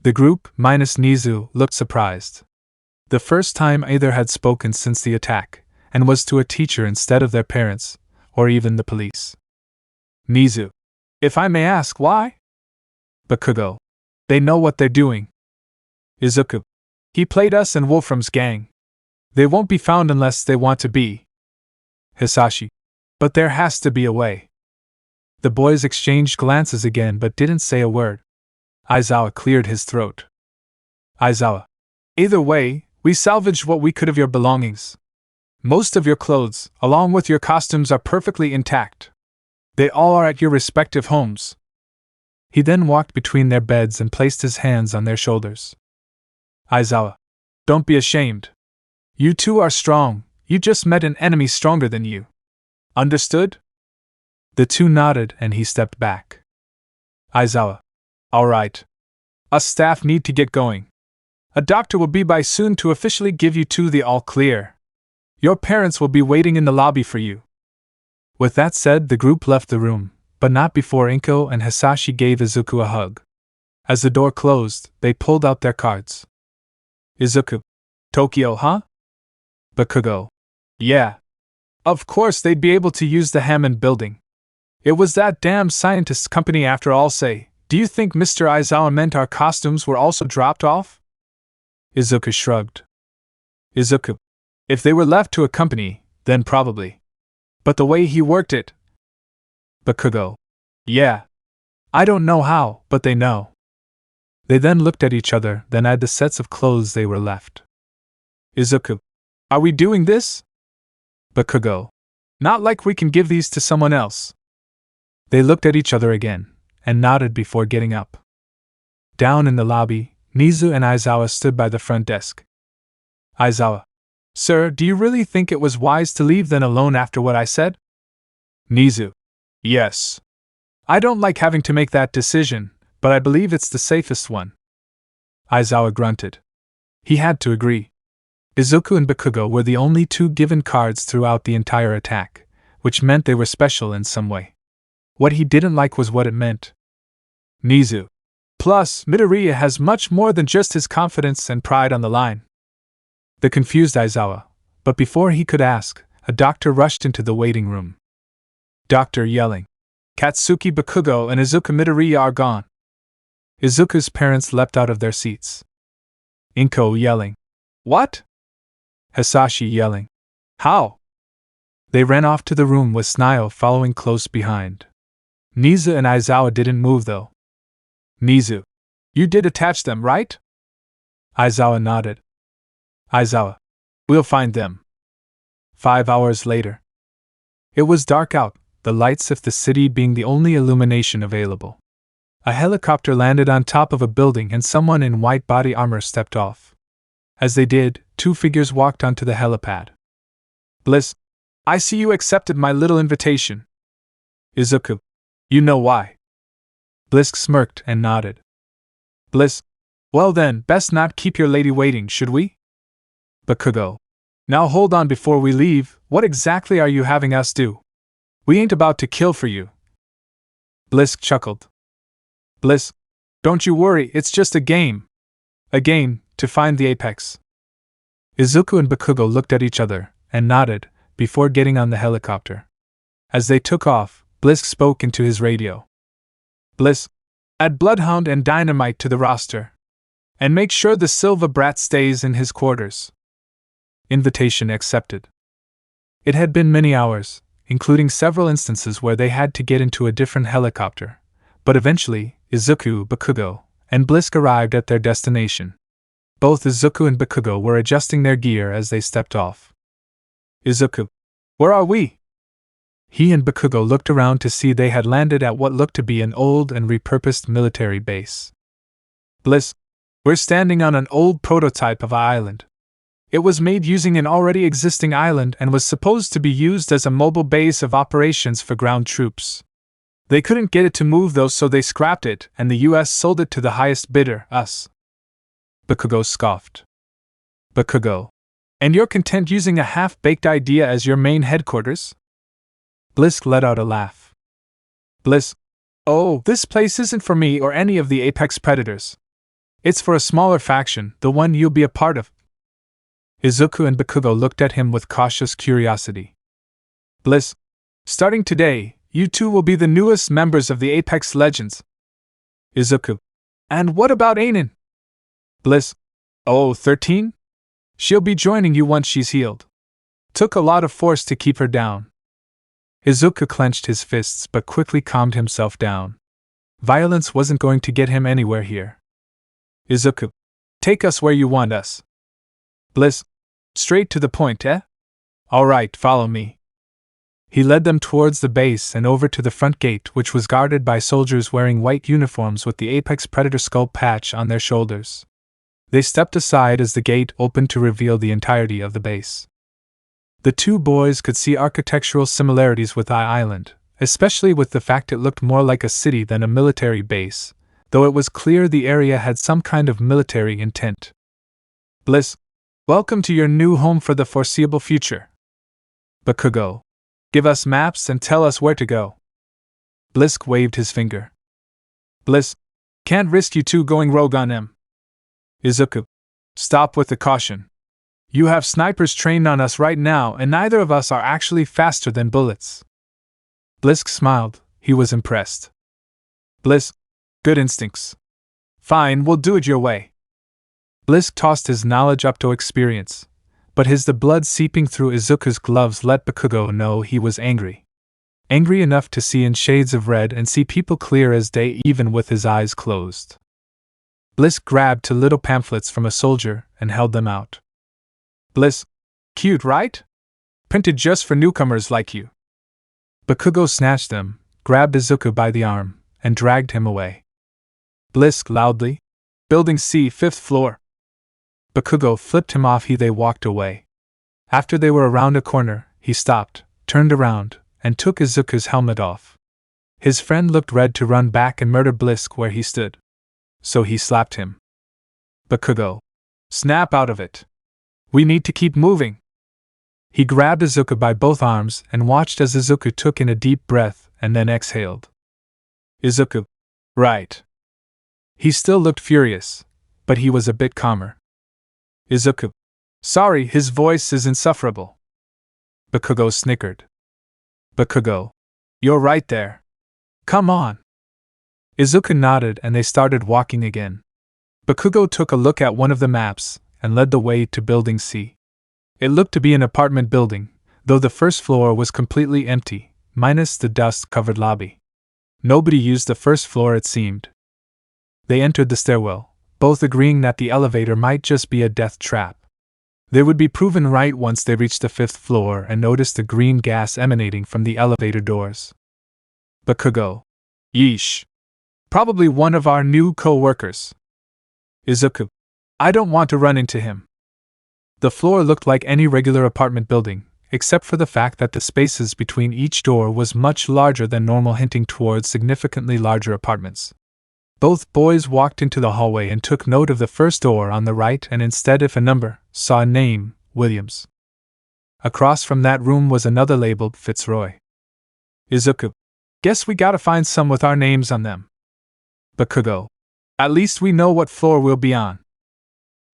The group, minus Nizu, looked surprised. The first time either had spoken since the attack, and was to a teacher instead of their parents, or even the police. Nizu: If I may ask, why? Bakugo: They know what they're doing. Izuku: He played us and Wolfram's gang. They won't be found unless they want to be. Hisashi: But there has to be a way. The boys exchanged glances again but didn't say a word. Aizawa cleared his throat. Aizawa: Either way, we salvaged what we could of your belongings. Most of your clothes, along with your costumes, are perfectly intact. They all are at your respective homes. He then walked between their beds and placed his hands on their shoulders. Aizawa: Don't be ashamed. You two are strong, you just met an enemy stronger than you. Understood? The 2 nodded and he stepped back. Aizawa: Alright. Us staff need to get going. A doctor will be by soon to officially give you two the all clear. Your parents will be waiting in the lobby for you. With that said, the group left the room, but not before Inko and Hisashi gave Izuku a hug. As the door closed, they pulled out their cards. Izuku: Tokyo, huh? Bakugo: Yeah. Of course they'd be able to use the Hammond building. It was that damn scientist's company after all. Say, do you think Mr. Aizawa meant our costumes were also dropped off? Izuku shrugged. Izuku: If they were left to a company, then probably. But the way he worked it. Bakugo: Yeah. I don't know how, but they know. They then looked at each other, then at the sets of clothes they were left. Izuku: Are we doing this? Bakugo: Not like we can give these to someone else. They looked at each other again, and nodded before getting up. Down in the lobby, Nizu and Aizawa stood by the front desk. Aizawa: Sir, do you really think it was wise to leave them alone after what I said? Nizu: Yes. I don't like having to make that decision, but I believe it's the safest one. Aizawa grunted. He had to agree. Izuku and Bakugo were the only 2 given cards throughout the entire attack, which meant they were special in some way. What he didn't like was what it meant. Nizu: Plus, Midoriya has much more than just his confidence and pride on the line. The confused Aizawa, but before he could ask, a doctor rushed into the waiting room. Doctor yelling: Katsuki Bakugo and Izuku Midoriya are gone. Izuku's parents leapt out of their seats. Inko yelling: What? Hisashi yelling: How? They ran off to the room with Snipe following close behind. Nizu and Aizawa didn't move though. Mizu. You did attach them, right? Aizawa nodded. Aizawa. We'll find them. 5 hours later. It was dark out, the lights of the city being the only illumination available. A helicopter landed on top of a building and someone in white body armor stepped off. As they did, 2 figures walked onto the helipad. Bliss, I see you accepted my little invitation. Izuku. You know why. Bliss smirked and nodded. Bliss. Well then, best not keep your lady waiting, should we? Bakugo. Now hold on before we leave, what exactly are you having us do? We ain't about to kill for you. Bliss chuckled. Bliss. Don't you worry, it's just a game. A game, to find the apex. Izuku and Bakugo looked at each other, and nodded, before getting on the helicopter. As they took off, Bliss spoke into his radio. Bliss. Add Bloodhound and Dynamite to the roster. And make sure the Silva Brat stays in his quarters. Invitation accepted. It had been many hours, including several instances where they had to get into a different helicopter, but eventually, Izuku, Bakugo, and Bliss arrived at their destination. Both Izuku and Bakugo were adjusting their gear as they stepped off. Izuku. Where are we? He and Bakugo looked around to see they had landed at what looked to be an old and repurposed military base. Bliss. We're standing on an old prototype of an island. It was made using an already existing island and was supposed to be used as a mobile base of operations for ground troops. They couldn't get it to move though, so they scrapped it, and the US sold it to the highest bidder, us. Bakugo scoffed. Bakugo. And you're content using a half-baked idea as your main headquarters? Bliss let out a laugh. Bliss. Oh, this place isn't for me or any of the apex predators. It's for a smaller faction, the one you'll be a part of. Izuku and Bakugo looked at him with cautious curiosity. Bliss. Starting today, you two will be the newest members of the Apex Legends. Izuku. And what about Anan? Bliss. Oh, 13? She'll be joining you once she's healed. Took a lot of force to keep her down. Izuku clenched his fists but quickly calmed himself down. Violence wasn't going to get him anywhere here. Izuku. Take us where you want us. Bliss. Straight to the point, eh? Alright, follow me. He led them towards the base and over to the front gate, which was guarded by soldiers wearing white uniforms with the Apex Predator skull patch on their shoulders. They stepped aside as the gate opened to reveal the entirety of the base. The two boys could see architectural similarities with I-Island, especially with the fact it looked more like a city than a military base, though it was clear the area had some kind of military intent. Bliss. Welcome to your new home for the foreseeable future. Bakugo. Give us maps and tell us where to go. Bliss waved his finger. Bliss. Can't risk you two going rogue on him. Izuku. Stop with the caution. You have snipers trained on us right now, and neither of us are actually faster than bullets. Bliss smiled. He was impressed. Bliss. Good instincts. Fine, we'll do it your way. Bliss tossed his knowledge up to experience, but the blood seeping through Izuku's gloves let Bakugo know he was angry. Angry enough to see in shades of red and see people clear as day even with his eyes closed. Bliss grabbed 2 little pamphlets from a soldier and held them out. Bliss. Cute, right? Printed just for newcomers like you. Bakugo snatched them, grabbed Izuku by the arm, and dragged him away. Bliss loudly. Building C, 5th floor. Bakugo flipped him off. They walked away. After they were around a corner, he stopped, turned around, and took Izuku's helmet off. His friend looked ready to run back and murder Bliss where he stood. So he slapped him. Bakugo. Snap out of it. We need to keep moving. He grabbed Izuku by both arms and watched as Izuku took in a deep breath and then exhaled. Izuku. Right. He still looked furious, but he was a bit calmer. Izuku. Sorry, his voice is insufferable. Bakugo snickered. Bakugo. You're right there. Come on. Izuku nodded and they started walking again. Bakugo took a look at one of the maps and led the way to Building C. It looked to be an apartment building, though the first floor was completely empty, minus the dust-covered lobby. Nobody used the first floor, it seemed. They entered the stairwell, both agreeing that the elevator might just be a death trap. They would be proven right once they reached the 5th floor and noticed the green gas emanating from the elevator doors. Bakugo. Yeesh. Probably one of our new co-workers. Izuku. I don't want to run into him. The floor looked like any regular apartment building, except for the fact that the spaces between each door was much larger than normal, hinting towards significantly larger apartments. Both boys walked into the hallway and took note of the first door on the right and instead of a number, saw a name, Williams. Across from that room was another labeled Fitzroy. Izuku. Guess we gotta find some with our names on them. Bakugo. At least we know what floor we'll be on.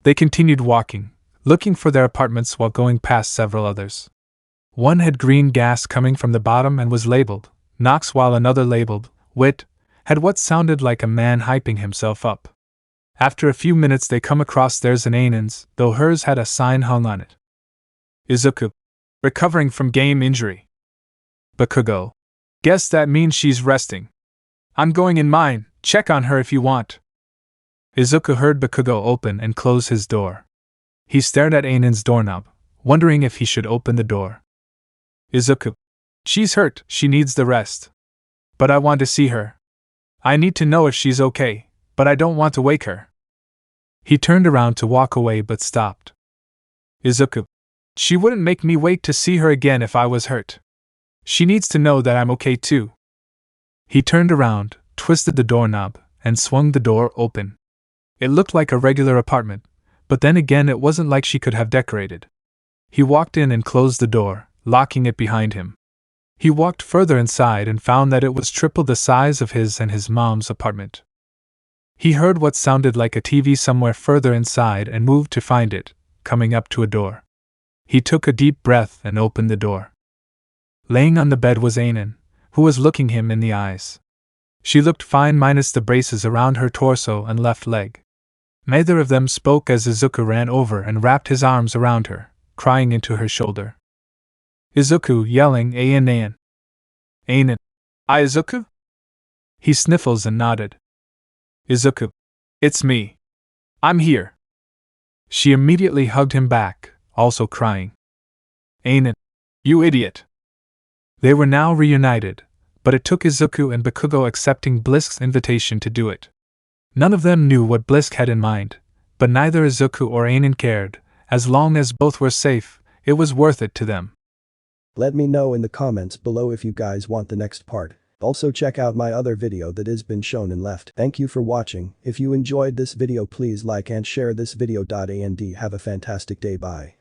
They continued walking, looking for their apartments while going past several others. One had green gas coming from the bottom and was labeled Knox, while another labeled Wit had what sounded like a man hyping himself up. After a few minutes they come across theirs and Anan's, though hers had a sign hung on it. Izuku. Recovering from game injury. Bakugo. Guess that means she's resting. I'm going in mine, check on her if you want. Izuku heard Bakugo open and close his door. He stared at Anan's doorknob, wondering if he should open the door. Izuku. She's hurt, she needs the rest. But I want to see her. I need to know if she's okay, but I don't want to wake her. He turned around to walk away but stopped. Izuku. She wouldn't make me wait to see her again if I was hurt. She needs to know that I'm okay too. He turned around, twisted the doorknob, and swung the door open. It looked like a regular apartment, but then again it wasn't like she could have decorated. He walked in and closed the door, locking it behind him. He walked further inside and found that it was triple the size of his and his mom's apartment. He heard what sounded like a TV somewhere further inside and moved to find it, coming up to a door. He took a deep breath and opened the door. Laying on the bed was Anan, who was looking him in the eyes. She looked fine minus the braces around her torso and left leg. Neither of them spoke as Izuku ran over and wrapped his arms around her, crying into her shoulder. Izuku yelling, Anan. Anan. Izuku? He sniffles and nodded. Izuku. It's me. I'm here. She immediately hugged him back, also crying. Anan. You idiot. They were now reunited, but it took Izuku and Bakugo accepting Blisk's invitation to do it. None of them knew what Blisk had in mind, but neither Izuku or Anan cared. As long as both were safe, it was worth it to them. Let me know in the comments below if you guys want the next part. Also check out my other video that has been shown and left. Thank you for watching. If you enjoyed this video, please like and share this video. And have a fantastic day. Bye.